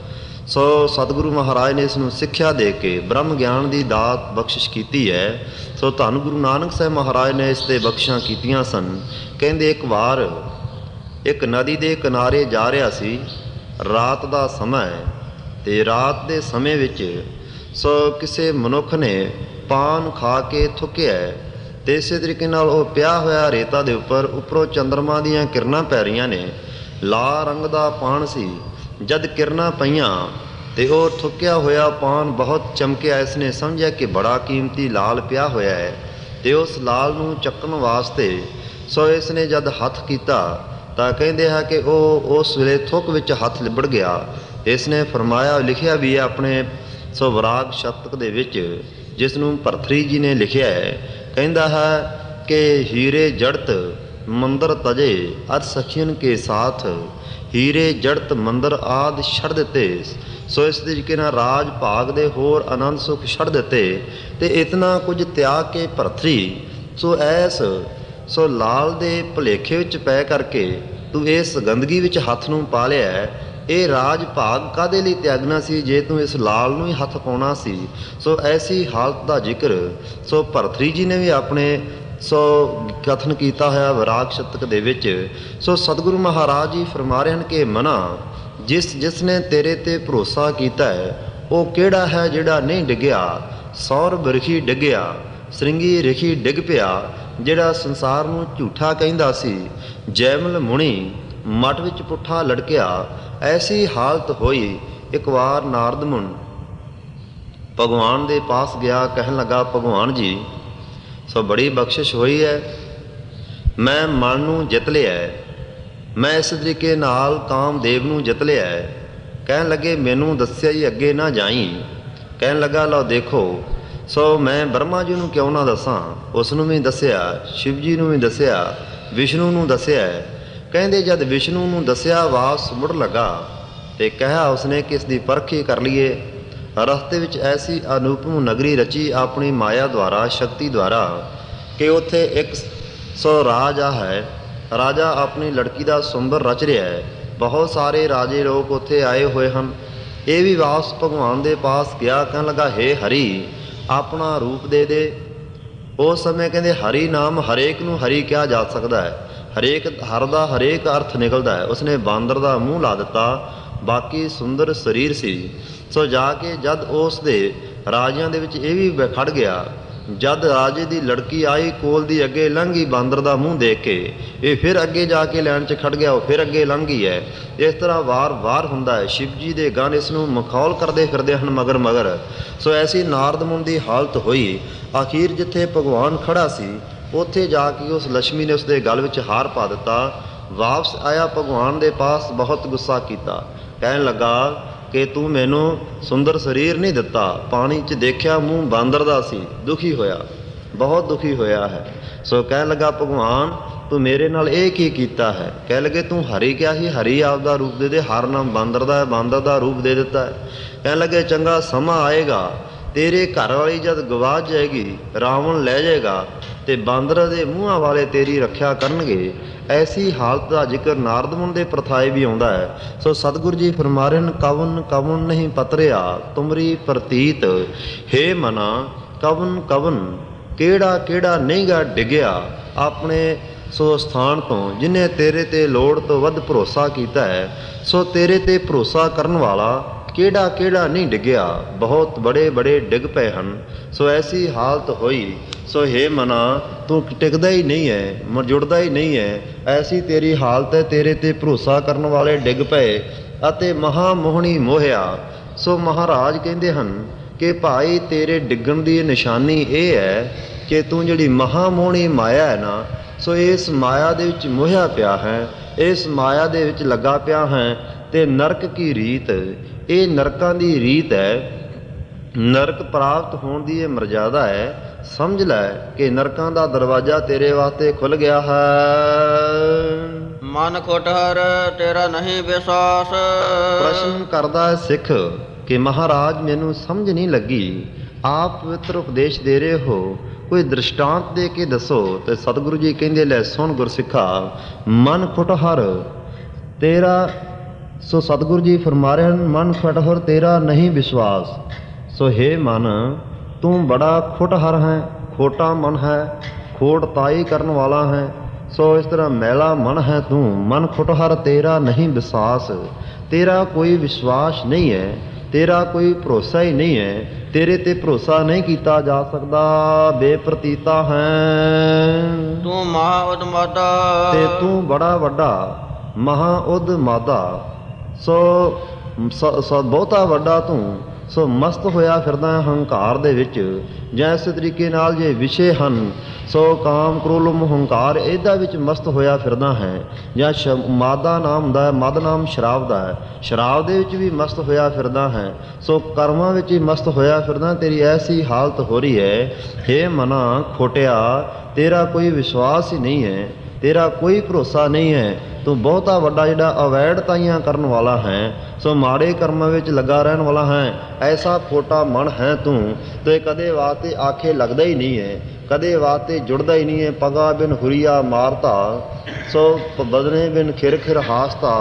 ਸੋ ਸਤਿਗੁਰੂ ਮਹਾਰਾਜ ਨੇ ਇਸ ਨੂੰ ਸਿੱਖਿਆ ਦੇ ਕੇ ਬ੍ਰਹਮ ਗਿਆਨ ਦੀ ਦਾਤ ਬਖਸ਼ਿਸ਼ ਕੀਤੀ ਹੈ। ਸੋ ਧੰਨ ਗੁਰੂ ਨਾਨਕ ਸਾਹਿਬ ਮਹਾਰਾਜ ਨੇ ਇਸ 'ਤੇ ਬਖਸ਼ਿਸ਼ਾਂ ਕੀਤੀਆਂ ਸਨ। ਕਹਿੰਦੇ ਇੱਕ ਵਾਰ ਇੱਕ ਨਦੀ ਦੇ ਕਿਨਾਰੇ ਜਾ ਰਿਹਾ ਸੀ, ਰਾਤ ਦਾ ਸਮਾਂ ਹੈ, ਤੇ ਰਾਤ ਦੇ ਸਮੇਂ ਵਿੱਚ ਸੋ ਕਿਸੇ ਮਨੁੱਖ ਨੇ ਪਾਨ ਖਾ ਕੇ ਥੁੱਕਿਆ, ਤੇ ਇਸੇ ਤਰੀਕੇ ਨਾਲ ਉਹ ਪਿਆ ਹੋਇਆ ਰੇਤਾ ਦੇ ਉੱਪਰੋਂ ਚੰਦਰਮਾ ਦੀਆਂ ਕਿਰਨਾਂ ਪੈ ਰਹੀਆਂ ਨੇ। ਲਾਲ ਰੰਗ ਦਾ ਪਾਨ ਸੀ। ਜਦ ਕਿਰਨਾਂ ਪਈਆਂ ਤੇ ਉਹ ਥੁੱਕਿਆ ਹੋਇਆ ਪਾਨ ਬਹੁਤ ਚਮਕਿਆ। ਇਸ ਨੇ ਸਮਝਿਆ ਕਿ ਬੜਾ ਕੀਮਤੀ ਲਾਲ ਪਿਆ ਹੋਇਆ ਹੈ, ਤੇ ਉਸ ਲਾਲ ਨੂੰ ਚੱਕਣ ਵਾਸਤੇ ਸੋ ਇਸ ਨੇ ਜਦ ਹੱਥ ਕੀਤਾ ਤਾਂ ਕਹਿੰਦੇ ਹੈ ਕਿ ਉਹ ਉਸ ਵੇਲੇ ਥੁੱਕ ਵਿੱਚ ਹੱਥ ਲਿਬੜ ਗਿਆ। ਇਸ ਨੇ ਫਰਮਾਇਆ, ਲਿਖਿਆ ਵੀ ਹੈ ਆਪਣੇ ਸੋ ਵਿਰਾਗ ਸ਼ਤਕ ਦੇ ਵਿੱਚ, ਜਿਸ ਨੂੰ ਭਰਤਰੀ ਜੀ ਨੇ ਲਿਖਿਆ ਹੈ। ਕਹਿੰਦਾ ਹੈ ਕਿ ਹੀਰੇ ਜੜਤ ਮੰਦਰ ਤਜੇ ਅਰ ਸਖੀਨ ਕੇ ਸਾਥ, ਹੀਰੇ ਜੜਤ ਮੰਦਰ ਆਦਿ ਛੱਡ ਦਿੱਤੇ। ਸੋ ਇਸ ਤਰੀਕੇ ਨਾਲ ਰਾਜ ਭਾਗ ਦੇ ਹੋਰ ਆਨੰਦ ਸੁਖ ਛੱਡ ਦਿੱਤੇ, ਤੇ ਇਤਨਾ ਕੁਝ ਤਿਆਗ ਕੇ ਭਰਤਰੀ ਸੋ ਲਾਲ ਦੇ ਭੁਲੇਖੇ ਵਿੱਚ ਪੈ ਕਰਕੇ ਤੂੰ ਇਸ ਗੰਦਗੀ ਵਿੱਚ ਹੱਥ ਨੂੰ ਪਾ ਲਿਆ ਹੈ। ਇਹ ਰਾਜ ਭਾਗ ਕਾਹਦੇ ਲਈ ਤਿਆਗਣਾ ਸੀ ਜੇ ਤੂੰ ਇਸ ਲਾਲ ਨੂੰ ਹੀ ਹੱਥ ਪਾਉਣਾ ਸੀ। ਸੋ ਐਸੀ ਹਾਲਤ ਦਾ ਜ਼ਿਕਰ ਸੋ ਭਰਤਰੀ ਜੀ ਨੇ ਵੀ ਆਪਣੇ ਸੋ ਕਥਨ ਕੀਤਾ ਹੋਇਆ ਵਿਰਾਗ ਸ਼ਤਕ ਦੇ ਵਿੱਚ। ਸੋ ਸਤਿਗੁਰੂ ਮਹਾਰਾਜ ਜੀ ਫਰਮਾ ਰਹੇ ਹਨ ਕਿ ਮਨਾ, ਜਿਸ ਨੇ ਤੇਰੇ ਤੇ ਭਰੋਸਾ ਕੀਤਾ ਹੈ ਉਹ ਕਿਹੜਾ ਹੈ ਜਿਹੜਾ ਨਹੀਂ ਡਿੱਗਿਆ। ਸੌਰਭ ਰਿਖੀ ਡਿੱਗਿਆ, ਸ੍ਰਿੰਗੀ ਰਿਖੀ ਡਿੱਗ ਪਿਆ ਜਿਹੜਾ ਸੰਸਾਰ ਨੂੰ ਝੂਠਾ ਕਹਿੰਦਾ ਸੀ। ਜੈਮਲ ਮੁਨੀ ਮਠ ਵਿੱਚ ਪੁੱਠਾ ਲਟਕਿਆ, ਐਸੀ ਹਾਲਤ ਹੋਈ। ਇੱਕ ਵਾਰ ਨਾਰਦ ਮੁਨ ਭਗਵਾਨ ਦੇ ਪਾਸ ਗਿਆ, ਕਹਿਣ ਲੱਗਾ ਭਗਵਾਨ ਜੀ ਸੋ ਬੜੀ ਬਖਸ਼ਿਸ਼ ਹੋਈ ਹੈ, ਮੈਂ ਮਨ ਨੂੰ ਜਿੱਤ ਲਿਆ ਹੈ, ਮੈਂ ਇਸ ਤਰੀਕੇ ਨਾਲ ਕਾਮਦੇਵ ਨੂੰ ਜਿੱਤ ਲਿਆ ਹੈ। ਕਹਿਣ ਲੱਗੇ ਮੈਨੂੰ ਦੱਸਿਆ ਜੀ ਅੱਗੇ ਨਾ ਜਾਈ। ਕਹਿਣ ਲੱਗਾ ਲਓ ਦੇਖੋ, ਸੋ ਮੈਂ ਬ੍ਰਹਮਾ ਜੀ ਨੂੰ ਕਿਉਂ ਨਾ ਦੱਸਾਂ, ਉਸ ਨੂੰ ਵੀ ਦੱਸਿਆ, ਸ਼ਿਵ ਜੀ ਨੂੰ ਵੀ ਦੱਸਿਆ, ਵਿਸ਼ਨੂੰ ਨੂੰ ਦੱਸਿਆ। ਕਹਿੰਦੇ ਜਦ ਵਿਸ਼ਨੂੰ ਨੂੰ ਦੱਸਿਆ ਵਾਪਸ ਮੁੜ ਲੱਗਾ ਤੇ ਕਿਹਾ ਉਸਨੇ ਕਿ ਇਸ ਦੀ ਪਰਖ ਹੀ ਕਰ ਲਈਏ। ਰਸਤੇ ਵਿੱਚ ਐਸੀ ਅਨੂਪਮ ਨਗਰੀ ਰਚੀ ਆਪਣੀ ਮਾਇਆ ਦੁਆਰਾ, ਸ਼ਕਤੀ ਦੁਆਰਾ, ਕਿ ਉੱਥੇ ਇੱਕ ਸੋ ਰਾਜਾ ਹੈ, ਰਾਜਾ ਆਪਣੀ ਲੜਕੀ ਦਾ ਸੁੰਦਰ ਰਚ ਰਿਹਾ ਹੈ। ਬਹੁਤ ਸਾਰੇ ਰਾਜੇ ਲੋਕ ਉੱਥੇ ਆਏ ਹੋਏ ਹਨ। ਇਹ ਵੀ ਵਾਪਸ ਭਗਵਾਨ ਦੇ ਪਾਸ ਗਿਆ, ਕਹਿਣ ਲੱਗਾ ਹੇ ਹਰੀ ਆਪਣਾ ਰੂਪ ਦੇ ਦੇ। ਉਸ ਸਮੇਂ ਕਹਿੰਦੇ ਹਰੀ ਨਾਮ ਹਰੇਕ ਨੂੰ ਹਰੀ ਕਿਹਾ ਜਾ ਸਕਦਾ ਹੈ, ਹਰੇਕ ਹਰ ਦਾ ਹਰੇਕ ਅਰਥ ਨਿਕਲਦਾ ਹੈ। ਉਸਨੇ ਬਾਂਦਰ ਦਾ ਮੂੰਹ ਲਾ ਦਿੱਤਾ, ਬਾਕੀ ਸੁੰਦਰ ਸਰੀਰ ਸੀ। ਸੋ ਜਾ ਕੇ ਜਦ ਉਸ ਦੇ ਰਾਜਿਆਂ ਦੇ ਵਿੱਚ ਇਹ ਵੀ ਖੜ ਗਿਆ ਜਦ ਰਾਜੇ ਦੀ ਲੜਕੀ ਆਈ ਕੋਲ ਦੀ ਅੱਗੇ ਲੰਘੀ ਬਾਂਦਰ ਦਾ ਮੂੰਹ ਦੇਖ ਕੇ, ਇਹ ਫਿਰ ਅੱਗੇ ਜਾ ਕੇ ਲੈਣ 'ਚ ਖੜ ਗਿਆ, ਉਹ ਫਿਰ ਅੱਗੇ ਲੰਘੀ ਹੈ। ਇਸ ਤਰ੍ਹਾਂ ਵਾਰ-ਵਾਰ ਹੁੰਦਾ ਹੈ। ਸ਼ਿਵ ਜੀ ਦੇ ਗਣ ਇਸ ਨੂੰ ਮਖੌਲ ਕਰਦੇ ਫਿਰਦੇ ਹਨ ਮਗਰ ਮਗਰ। ਸੋ ਐਸੀ ਨਾਰਦ ਮੁਨੀ ਦੀ ਹਾਲਤ ਹੋਈ। ਆਖੀਰ ਜਿੱਥੇ ਭਗਵਾਨ ਖੜਾ ਸੀ ਉੱਥੇ ਜਾ ਕੇ ਉਸ ਲక్ష్ਮੀ ਨੇ ਉਸਦੇ ਗਲ ਵਿੱਚ ਹਾਰ ਪਾ ਦਿੱਤਾ। ਵਾਪਸ ਆਇਆ ਭਗਵਾਨ ਦੇ ਪਾਸ, ਬਹੁਤ ਗੁੱਸਾ ਕੀਤਾ, ਕਹਿਣ ਲੱਗਾ ਕਿ ਤੂੰ ਮੈਨੂੰ ਸੁੰਦਰ ਸਰੀਰ ਨਹੀਂ ਦਿੱਤਾ। ਪਾਣੀ 'ਚ ਦੇਖਿਆ ਮੂੰਹ ਬਾਂਦਰ ਦਾ ਸੀ, ਦੁਖੀ ਹੋਇਆ, ਬਹੁਤ ਦੁਖੀ ਹੋਇਆ ਹੈ। ਸੋ ਕਹਿਣ ਲੱਗਾ ਭਗਵਾਨ ਤੂੰ ਮੇਰੇ ਨਾਲ ਇਹ ਕੀ ਕੀਤਾ ਹੈ? ਕਹਿ ਲਗੇ ਤੂੰ ਹਰੀ ਕਿਹਾ ਸੀ, ਹਰੀ ਆਪਦਾ ਰੂਪ ਦੇ ਦੇ, ਹਰ ਨਾਮ ਬਾਂਦਰ ਦਾ ਹੈ, ਬਾਂਦਰ ਦਾ ਰੂਪ ਦੇ ਦਿੱਤਾ ਹੈ। ਕਹਿਣ ਲੱਗੇ ਚੰਗਾ ਸਮਾਂ ਆਏਗਾ, ਤੇਰੇ ਘਰ ਵਾਲੀ ਜਦ ਗਵਾਚ ਜਾਏਗੀ, ਰਾਵਣ ਲੈ ਜਾਏਗਾ ਤੇ ਬਾਂਦਰ ਦੇ ਮੂੰਹਾਂ ਵਾਲੇ ਤੇਰੀ ਰੱਖਿਆ ਕਰਨਗੇ। ਐਸੀ ਹਾਲਤ ਦਾ ਜ਼ਿਕਰ ਨਾਰਦ ਮੁਨੀ ਦੇ ਪ੍ਰਥਾਏ ਵੀ ਆਉਂਦਾ ਹੈ। ਸੋ ਸਤਿਗੁਰੂ ਜੀ ਫਰਮਾ ਰਹੇ ਹਨ, ਕਵਨ ਕਵਨ ਨਹੀਂ ਪਤਰਿਆ ਤੁਮਰੀ ਪ੍ਰਤੀਤ, ਹੇ ਮਨਾ ਕਵਨ ਕਵਨ ਕਿਹੜਾ ਕਿਹੜਾ ਨਹੀਂ ਗਾ ਡਿੱਗਿਆ ਆਪਣੇ ਸੋ ਸਥਾਨ ਤੋਂ, ਜਿਹਨੇ ਤੇਰੇ ਤੇ ਲੋੜ ਤੋਂ ਵੱਧ ਭਰੋਸਾ ਕੀਤਾ ਹੈ। ਸੋ ਤੇਰੇ ਤੇ ਭਰੋਸਾ ਕਰਨ ਵਾਲਾ ਕਿਹੜਾ ਕਿਹੜਾ ਨਹੀਂ ਡਿੱਗਿਆ, ਬਹੁਤ ਬੜੇ ਬੜੇ ਡਿੱਗ ਪਏ ਹਨ। ਸੋ ਐਸੀ ਹਾਲਤ ਹੋਈ। ਸੋ ਹੇ ਮਨਾ ਤੂੰ ਟਿਕਦਾ ਹੀ ਨਹੀਂ ਹੈ, ਜੁੜਦਾ ਹੀ ਨਹੀਂ ਹੈ। ਐਸੀ ਤੇਰੀ ਹਾਲਤ ਹੈ, ਤੇਰੇ ਤੇ ਭਰੋਸਾ ਕਰਨ ਵਾਲੇ ਡਿੱਗ ਪਏ ਅਤੇ ਮਹਾਮੋਹਣੀ ਮੋਹਿਆ। ਸੋ ਮਹਾਰਾਜ ਕਹਿੰਦੇ ਹਨ ਕਿ ਭਾਈ ਤੇਰੇ ਡਿੱਗਣ ਦੀ ਨਿਸ਼ਾਨੀ ਇਹ ਹੈ ਕਿ ਤੂੰ ਜਿਹੜੀ ਮਹਾਮੋਹਣੀ ਮਾਇਆ ਹੈ ਨਾ, ਸੋ ਇਸ ਮਾਇਆ ਦੇ ਵਿੱਚ ਮੋਹਿਆ ਪਿਆ ਹੈ, ਇਸ ਮਾਇਆ ਦੇ ਵਿੱਚ ਲੱਗਾ ਪਿਆ ਹੈ। ਤੇ ਨਰਕ ਕੀ ਰੀਤ, ਇਹ ਨਰਕਾਂ ਦੀ ਰੀਤ ਹੈ। ਨਰਕ ਪ੍ਰਾਪਤ ਹੋਣ ਦੀ ਇਹ ਮਰਜ਼ਾਦਾ ਹੈ। ਸਮਝ ਲੈ ਕਿ ਨਰਕਾਂ ਦਾ ਦਰਵਾਜ਼ਾ ਤੇਰੇ ਵਾਸਤੇ ਖੁੱਲ ਗਿਆ ਹੈ। ਮਨ ਖੁਟਹਰ ਤੇਰਾ ਨਹੀਂ ਵਿਸ਼ਵਾਸ। ਪ੍ਰਸ਼ਨ ਕਰਦਾ ਹੈ ਸਿੱਖ ਕਿ ਮਹਾਰਾਜ ਮੈਨੂੰ ਸਮਝ ਨਹੀਂ ਲੱਗੀ, ਆਪ ਪਵਿੱਤਰ ਉਪਦੇਸ਼ ਦੇ ਰਹੇ ਹੋ, ਕੋਈ ਦ੍ਰਿਸ਼ਟਾਂਤ ਦੇ ਕੇ ਦੱਸੋ। ਤੇ ਸਤਿਗੁਰੂ ਜੀ ਕਹਿੰਦੇ ਲੈ ਸੁਣ ਗੁਰਸਿੱਖਾ, ਮਨ ਖੁਟਹਰ ਤੇਰਾ, ਸੋ ਸਤਿਗੁਰੂ ਜੀ ਫਰਮਾ ਰਹੇ ਹਨ ਮਨ ਖੁਟਹਰ ਤੇਰਾ ਨਹੀਂ ਵਿਸ਼ਵਾਸ। ਸੋ ਹੇ ਮਨ ਤੂੰ ਬੜਾ ਖੁਟਹਰ ਹੈ, ਖੋਟਾ ਮਨ ਹੈ, ਖੋਟ ਤਾਈ ਕਰਨ ਵਾਲਾ ਹੈ। ਸੋ ਇਸ ਤਰ੍ਹਾਂ ਮੈਲਾ ਮਨ ਹੈ ਤੂੰ, ਮਨ ਖੁਟਹਰ ਤੇਰਾ ਨਹੀਂ ਵਿਸ਼ਵਾਸ, ਤੇਰਾ ਕੋਈ ਵਿਸ਼ਵਾਸ ਨਹੀਂ ਹੈ, ਤੇਰਾ ਕੋਈ ਭਰੋਸਾ ਹੀ ਨਹੀਂ ਹੈ, ਤੇਰੇ ਤੇ ਭਰੋਸਾ ਨਹੀਂ ਕੀਤਾ ਜਾ ਸਕਦਾ, ਬੇਪ੍ਰਤੀਤਾ ਹੈ ਤੂੰ ਮਹਾ ਉਦਮਾਦਾ ਤੇ ਤੂੰ ਬੜਾ ਵੱਡਾ ਮਹਾ ਉਦਮਾਦਾ। ਸੋ ਬਹੁਤਾ ਵੱਡਾ ਤੂੰ, ਸੋ ਮਸਤ ਹੋਇਆ ਫਿਰਦਾ ਹੰਕਾਰ ਦੇ ਵਿੱਚ। ਜਾਂ ਇਸੇ ਤਰੀਕੇ ਨਾਲ ਜੇ ਵਿਸ਼ੇ ਹਨ, ਸੋ ਕਾਮ ਕ੍ਰੋਲਮ ਹੰਕਾਰ, ਇਹਦਾ ਵਿੱਚ ਮਸਤ ਹੋਇਆ ਫਿਰਦਾ ਹੈ। ਜਾਂ ਮਾਦਾ ਨਾਮ ਹੁੰਦਾ ਹੈ, ਮਦ ਨਾਮ ਸ਼ਰਾਬ ਦਾ ਹੈ, ਸ਼ਰਾਬ ਦੇ ਵਿੱਚ ਵੀ ਮਸਤ ਹੋਇਆ ਫਿਰਦਾ ਹੈ। ਸੋ ਕਰਮਾਂ ਵਿੱਚ ਹੀ ਮਸਤ ਹੋਇਆ ਫਿਰਦਾ। ਤੇਰੀ ਐਸੀ ਹਾਲਤ ਹੋ ਰਹੀ ਹੈ, ਹੇ ਮਨਾ ਖੋਟਿਆ ਤੇਰਾ ਕੋਈ ਵਿਸ਼ਵਾਸ ਹੀ ਨਹੀਂ ਹੈ, ਤੇਰਾ ਕੋਈ ਭਰੋਸਾ ਨਹੀਂ ਹੈ। ਤੂੰ ਬਹੁਤਾ ਵੱਡਾ ਜਿਹੜਾ ਅਵੈੜ ਤਾਈਆਂ ਕਰਨ ਵਾਲਾ ਹੈ, ਸੋ ਮਾੜੇ ਕਰਮਾਂ ਵਿੱਚ ਲੱਗਾ ਰਹਿਣ ਵਾਲਾ ਹੈ। ਐਸਾ ਖੋਟਾ ਮਨ ਹੈ ਤੂੰ, ਤੇ ਕਦੇ ਵਾਸਤੇ ਆਖੇ ਲੱਗਦਾ ਹੀ ਨਹੀਂ ਹੈ, ਕਦੇ ਵਾਸਤੇ ਜੁੜਦਾ ਹੀ ਨਹੀਂ ਹੈ। ਪਗਾ ਬਿਨ ਹੁਰੀਆ ਮਾਰਤਾ, ਸੋ ਬਦਨੇ ਬਿਨ ਖਿਰ ਖਿਰ ਹਾਸਤਾ,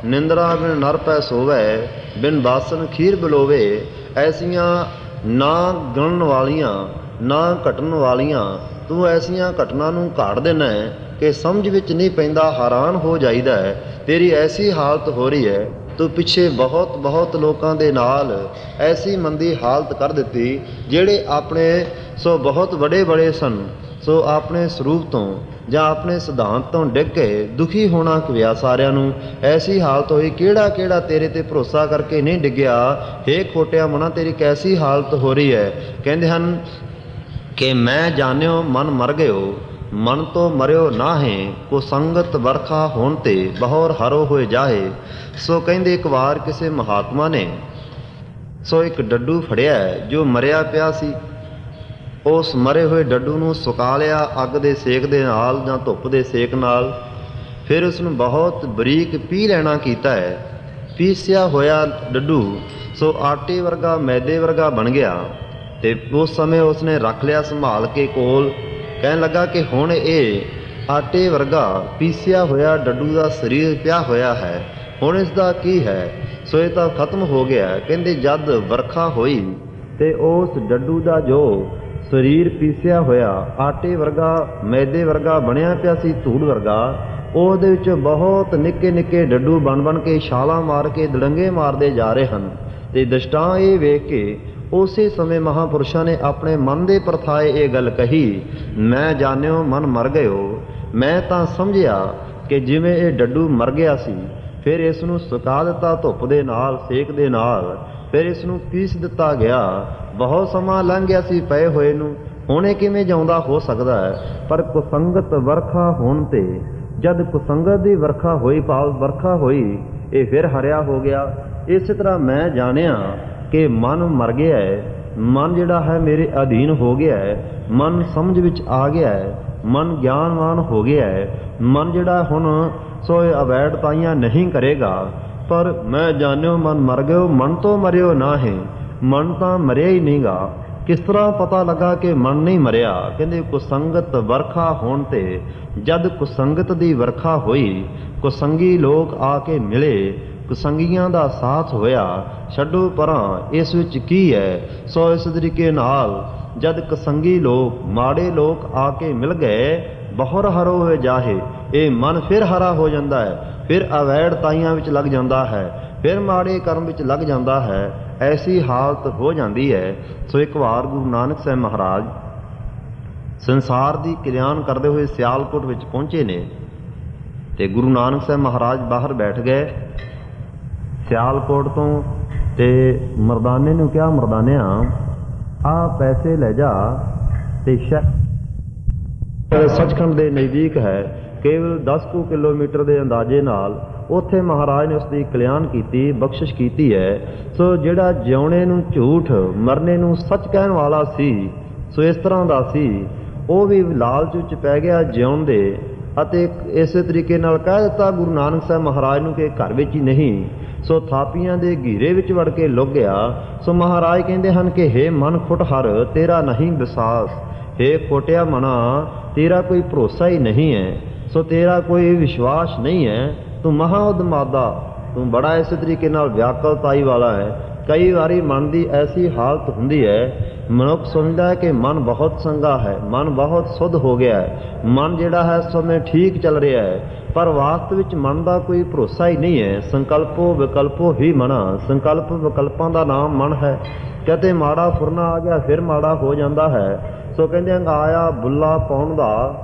ਨਿੰਦਰਾ ਬਿਨ ਨਰ ਪੈ ਸੋਵੈ, ਬਿਨ ਬਾਸਨ ਖੀਰ ਬਲੋਵੇ। ਐਸੀਆਂ ਨਾ ਗਣਨ ਵਾਲੀਆਂ ਨਾ ਘਟਣ ਵਾਲੀਆਂ ਤੂੰ ਐਸੀਆਂ ਘਟਨਾ ਨੂੰ ਘਾੜ ਦੇਣਾ ਹੈ ਕਿ ਸਮਝ ਵਿੱਚ ਨਹੀਂ ਪੈਂਦਾ, ਹੈਰਾਨ ਹੋ ਜਾਈਦਾ ਹੈ। ਤੇਰੀ ਐਸੀ ਹਾਲਤ ਹੋ ਰਹੀ ਹੈ, ਤੂੰ ਪਿੱਛੇ ਬਹੁਤ ਬਹੁਤ ਲੋਕਾਂ ਦੇ ਨਾਲ ਐਸੀ ਮੰਦੀ ਹਾਲਤ ਕਰ ਦਿੱਤੀ, ਜਿਹੜੇ ਆਪਣੇ ਸੋ ਬਹੁਤ ਵੱਡੇ ਵੱਡੇ ਸਨ, ਸੋ ਆਪਣੇ ਸਰੂਪ ਤੋਂ ਜਾਂ ਆਪਣੇ ਸਿਧਾਂਤ ਤੋਂ ਡਿੱਗ ਕੇ ਦੁਖੀ ਹੋਣਾ ਪਿਆ ਸਾਰਿਆਂ ਨੂੰ। ਐਸੀ ਹਾਲਤ ਹੋਈ, ਕਿਹੜਾ ਕਿਹੜਾ ਤੇਰੇ ਤੇ ਭਰੋਸਾ ਕਰਕੇ ਨਹੀਂ ਡਿੱਗਿਆ। ਹੇ ਖੋਟਿਆ ਮਨਾ ਤੇਰੀ ਕੈਸੀ ਹਾਲਤ ਹੋ ਰਹੀ ਹੈ। ਕਹਿੰਦੇ ਹਨ ਕਿ ਮੈਂ ਜਾਣਿਓ ਮਨ ਮਰ ਗਇਓ, ਮਨ ਤੋਂ ਮਰਿਓ ਨਾਹੇ, ਕੋ ਸੰਗਤ ਵਰਖਾ ਹੋਣ ਤੇ ਬਹੁਰ ਹਰੋ ਹੋਏ ਜਾਹੇ। ਸੋ ਕਹਿੰਦੇ ਇੱਕ ਵਾਰ ਕਿਸੇ ਮਹਾਤਮਾ ਨੇ ਸੋ ਇੱਕ ਡੱਡੂ ਫੜਿਆ ਜੋ ਮਰਿਆ ਪਿਆ ਸੀ। ਉਸ ਮਰੇ ਹੋਏ ਡੱਡੂ ਨੂੰ ਸੁਕਾ ਲਿਆ ਅੱਗ ਦੇ ਸੇਕ ਦੇ ਨਾਲ ਜਾਂ ਧੁੱਪ ਦੇ ਸੇਕ ਨਾਲ। ਫਿਰ ਉਸ ਨੂੰ ਬਹੁਤ ਬਰੀਕ ਪੀਹ ਲੈਣਾ ਕੀਤਾ ਹੈ। ਪੀਸਿਆ ਹੋਇਆ ਡੱਡੂ ਸੋ ਆਟੇ ਵਰਗਾ ਮੈਦੇ ਵਰਗਾ ਬਣ ਗਿਆ। ਤੇ ਉਸ ਸਮੇਂ ਉਸਨੇ ਰੱਖ ਲਿਆ ਸੰਭਾਲ ਕੇ ਕੋਲ। ਕਹਿਣ ਲੱਗਾ ਕਿ ਹੁਣ ਇਹ ਆਟੇ ਵਰਗਾ ਪੀਸਿਆ ਹੋਇਆ ਡੱਡੂ ਦਾ ਸਰੀਰ ਪਿਆ ਹੋਇਆ ਹੈ, ਹੁਣ ਇਸ ਦਾ ਕੀ ਹੈ। ਸੋ ਇਹ ਤਾਂ ਖਤਮ ਹੋ ਗਿਆ। ਕਹਿੰਦੇ ਜਦ ਵਰਖਾ ਹੋਈ ਤੇ ਉਸ ਡੱਡੂ ਦਾ ਜੋ ਸਰੀਰ ਪੀਸਿਆ ਹੋਇਆ ਆਟੇ ਵਰਗਾ ਮੈਦੇ ਵਰਗਾ ਬਣਿਆ ਪਿਆ ਸੀ, ਧੂੜ ਵਰਗਾ, ਉਹਦੇ ਵਿੱਚ ਬਹੁਤ ਨਿੱਕੇ ਨਿੱਕੇ ਡੱਡੂ ਬਣ ਬਣ ਕੇ ਛਾਲਾਂ ਮਾਰ ਕੇ ਦੜੰਗੇ ਮਾਰਦੇ ਜਾ ਰਹੇ ਹਨ। ਤੇ ਦਸ਼ਟਾਂ ਇਹ ਵੇਖ ਕੇ ਉਸੇ ਸਮੇਂ ਮਹਾਂਪੁਰਸ਼ਾਂ ਨੇ ਆਪਣੇ ਮਨ ਦੇ ਪ੍ਰਥਾਏ ਇਹ ਗੱਲ ਕਹੀ, ਮੈਂ ਜਾਣਿਓ ਮਨ ਮਰ ਗਇਓ। ਮੈਂ ਤਾਂ ਸਮਝਿਆ ਕਿ ਜਿਵੇਂ ਇਹ ਡੱਡੂ ਮਰ ਗਿਆ ਸੀ, ਫਿਰ ਇਸ ਨੂੰ ਸੁਕਾ ਦਿੱਤਾ ਧੁੱਪ ਦੇ ਨਾਲ, ਸੇਕ ਦੇ ਨਾਲ, ਫਿਰ ਇਸ ਨੂੰ ਪੀਸ ਦਿੱਤਾ ਗਿਆ। ਬਹੁਤ ਸਮਾਂ ਲੰਘ ਗਿਆ ਸੀ ਪਏ ਹੋਏ ਨੂੰ, ਹੁਣ ਇਹ ਕਿਵੇਂ ਜਿਉਂਦਾ ਹੋ ਸਕਦਾ ਹੈ? ਪਰ ਕੁਸੰਗਤ ਵਰਖਾ ਹੋਣ ਤੇ, ਜਦ ਕੁਸੰਗਤ ਦੀ ਵਰਖਾ ਹੋਈ, ਭਾਵ ਵਰਖਾ ਹੋਈ, ਇਹ ਫਿਰ ਹਰਿਆ ਹੋ ਗਿਆ। ਇਸੇ ਤਰ੍ਹਾਂ ਮੈਂ ਜਾਣਿਆ ਕਿ ਮਨ ਮਰ ਗਿਆ ਹੈ, ਮਨ ਜਿਹੜਾ ਹੈ ਮੇਰੇ ਅਧੀਨ ਹੋ ਗਿਆ ਹੈ, ਮਨ ਸਮਝ ਵਿੱਚ ਆ ਗਿਆ ਹੈ, ਮਨ ਗਿਆਨਵਾਨ ਹੋ ਗਿਆ ਹੈ, ਮਨ ਜਿਹੜਾ ਹੁਣ ਸੋ ਇਹ ਅਵੈੜ ਤਾਈਆਂ ਨਹੀਂ ਕਰੇਗਾ। ਪਰ ਮੈਂ ਜਾਣਿਓ ਮਨ ਮਰ ਗਿਓ, ਮਨ ਤੋਂ ਮਰਿਓ ਨਾ ਹੈ, ਮਨ ਤਾਂ ਮਰਿਆ ਹੀ ਨਹੀਂਗਾ। ਕਿਸ ਤਰ੍ਹਾਂ ਪਤਾ ਲੱਗਾ ਕਿ ਮਨ ਨਹੀਂ ਮਰਿਆ? ਕਹਿੰਦੇ ਕੁਸੰਗਤ ਵਰਖਾ ਹੋਣ ਤੇ, ਜਦ ਕੁਸੰਗਤ ਦੀ ਵਰਖਾ ਹੋਈ, ਕੁਸੰਗੀ ਲੋਕ ਆ ਕੇ ਮਿਲੇ, ਕੁਸੰਗੀਆਂ ਦਾ ਸਾਥ ਹੋਇਆ, ਛੱਡੋ ਪਰਾਂ ਇਸ ਵਿੱਚ ਕੀ ਹੈ। ਸੋ ਇਸ ਤਰੀਕੇ ਨਾਲ ਜਦ ਕੁਸੰਗੀ ਲੋਕ, ਮਾੜੇ ਲੋਕ ਆ ਕੇ ਮਿਲ ਗਏ, ਬਹੁਰ ਹਰੋ ਹੋਏ ਜਾਹੇ, ਇਹ ਮਨ ਫਿਰ ਹਰਾ ਹੋ ਜਾਂਦਾ ਹੈ, ਫਿਰ ਅਵੈੜ ਤਾਈਆਂ ਵਿੱਚ ਲੱਗ ਜਾਂਦਾ ਹੈ, ਫਿਰ ਮਾੜੇ ਕਰਮ ਵਿੱਚ ਲੱਗ ਜਾਂਦਾ ਹੈ। ਐਸੀ ਹਾਲਤ ਹੋ ਜਾਂਦੀ ਹੈ। ਸੋ ਇੱਕ ਵਾਰ ਗੁਰੂ ਨਾਨਕ ਸਾਹਿਬ ਮਹਾਰਾਜ ਸੰਸਾਰ ਦੀ ਕਲਿਆਣ ਕਰਦੇ ਹੋਏ ਸਿਆਲਕੋਟ ਵਿੱਚ ਪਹੁੰਚੇ ਨੇ, ਤੇ ਗੁਰੂ ਨਾਨਕ ਸਾਹਿਬ ਮਹਾਰਾਜ ਬਾਹਰ ਬੈਠ ਗਏ ਸਿਆਲਕੋਟ ਤੋਂ, ਤੇ ਮਰਦਾਨੇ ਨੂੰ ਕਿਹਾ, ਮਰਦਾਨਿਆਂ ਆ ਪੈਸੇ ਲੈ ਜਾ, ਤੇ ਸੱਚਖੰਡ ਦੇ ਨਜ਼ਦੀਕ ਹੈ, ਕੇਵਲ 10 ਕਿਲੋਮੀਟਰ ਦੇ ਅੰਦਾਜ਼ੇ ਨਾਲ ਉੱਥੇ ਮਹਾਰਾਜ ਨੇ ਉਸ ਦੀ ਕਲਿਆਣ ਕੀਤੀ, ਬਖਸ਼ਿਸ਼ ਕੀਤੀ ਹੈ। ਸੋ ਜਿਹੜਾ ਜਿਉਣੇ ਨੂੰ ਝੂਠ, ਮਰਨੇ ਨੂੰ ਸੱਚ ਕਹਿਣ ਵਾਲਾ ਸੀ, ਸੋ ਇਸ ਤਰ੍ਹਾਂ ਦਾ ਸੀ, ਉਹ ਵੀ ਲਾਲਚ ਵਿੱਚ ਪੈ ਗਿਆ ਜਿਉਣ ਦੇ, ਅਤੇ ਇਸੇ ਤਰੀਕੇ ਨਾਲ ਕਹਿ ਦਿੱਤਾ ਗੁਰੂ ਨਾਨਕ ਸਾਹਿਬ ਮਹਾਰਾਜ ਨੂੰ ਕਿ ਘਰ ਵਿੱਚ ਹੀ ਨਹੀਂ, ਸੋ ਥਾਪੀਆਂ ਦੇ ਘੀਰੇ ਵਿੱਚ ਵੜ ਕੇ ਲੁਕ ਗਿਆ। ਸੋ ਮਹਾਰਾਜ ਕਹਿੰਦੇ ਹਨ ਕਿ ਹੇ ਮਨ ਖੁੱਟ ਹਰ, ਤੇਰਾ ਨਹੀਂ ਵਿਸਾਸ, ਹੇ ਖੋਟਿਆ ਮਨਾ, ਤੇਰਾ ਕੋਈ ਭਰੋਸਾ ਹੀ ਨਹੀਂ ਹੈ, ਸੋ ਤੇਰਾ ਕੋਈ ਵਿਸ਼ਵਾਸ ਨਹੀਂ ਹੈ, ਤੂੰ ਮਹਾ ਉਦਮਾਦਾ, ਤੂੰ ਬੜਾ ਇਸੇ ਤਰੀਕੇ ਨਾਲ ਵਿਆਕਲਤਾਈ ਵਾਲਾ ਹੈ। ਕਈ ਵਾਰੀ ਮਨ ਦੀ ਐਸੀ ਹਾਲਤ ਹੁੰਦੀ ਹੈ, ਮਨੁੱਖ ਸਮਝਦਾ ਹੈ ਕਿ ਮਨ ਬਹੁਤ ਚੰਗਾ ਹੈ, ਮਨ ਬਹੁਤ ਸੁੱਧ ਹੋ ਗਿਆ ਹੈ, ਮਨ ਜਿਹੜਾ ਹੈ ਇਸ ਸਮੇਂ ਠੀਕ ਚੱਲ ਰਿਹਾ ਹੈ, ਪਰ ਵਾਸਤਵ ਵਿੱਚ ਮਨ ਦਾ ਕੋਈ ਭਰੋਸਾ ਹੀ ਨਹੀਂ ਹੈ। ਸੰਕਲਪੋ ਵਿਕਲਪੋ ਹੀ ਮਨਾ, ਸੰਕਲਪ ਵਿਕਲਪਾਂ ਦਾ ਨਾਮ ਮਨ ਹੈ। ਕਦੇ ਮਾੜਾ ਫੁਰਨਾ ਆ ਗਿਆ, ਫਿਰ ਮਾੜਾ ਹੋ ਜਾਂਦਾ ਹੈ। ਸੋ ਕਹਿੰਦੇ ਆਇਆ ਬੁੱਲਾ ਪਾਉਣ ਦਾ,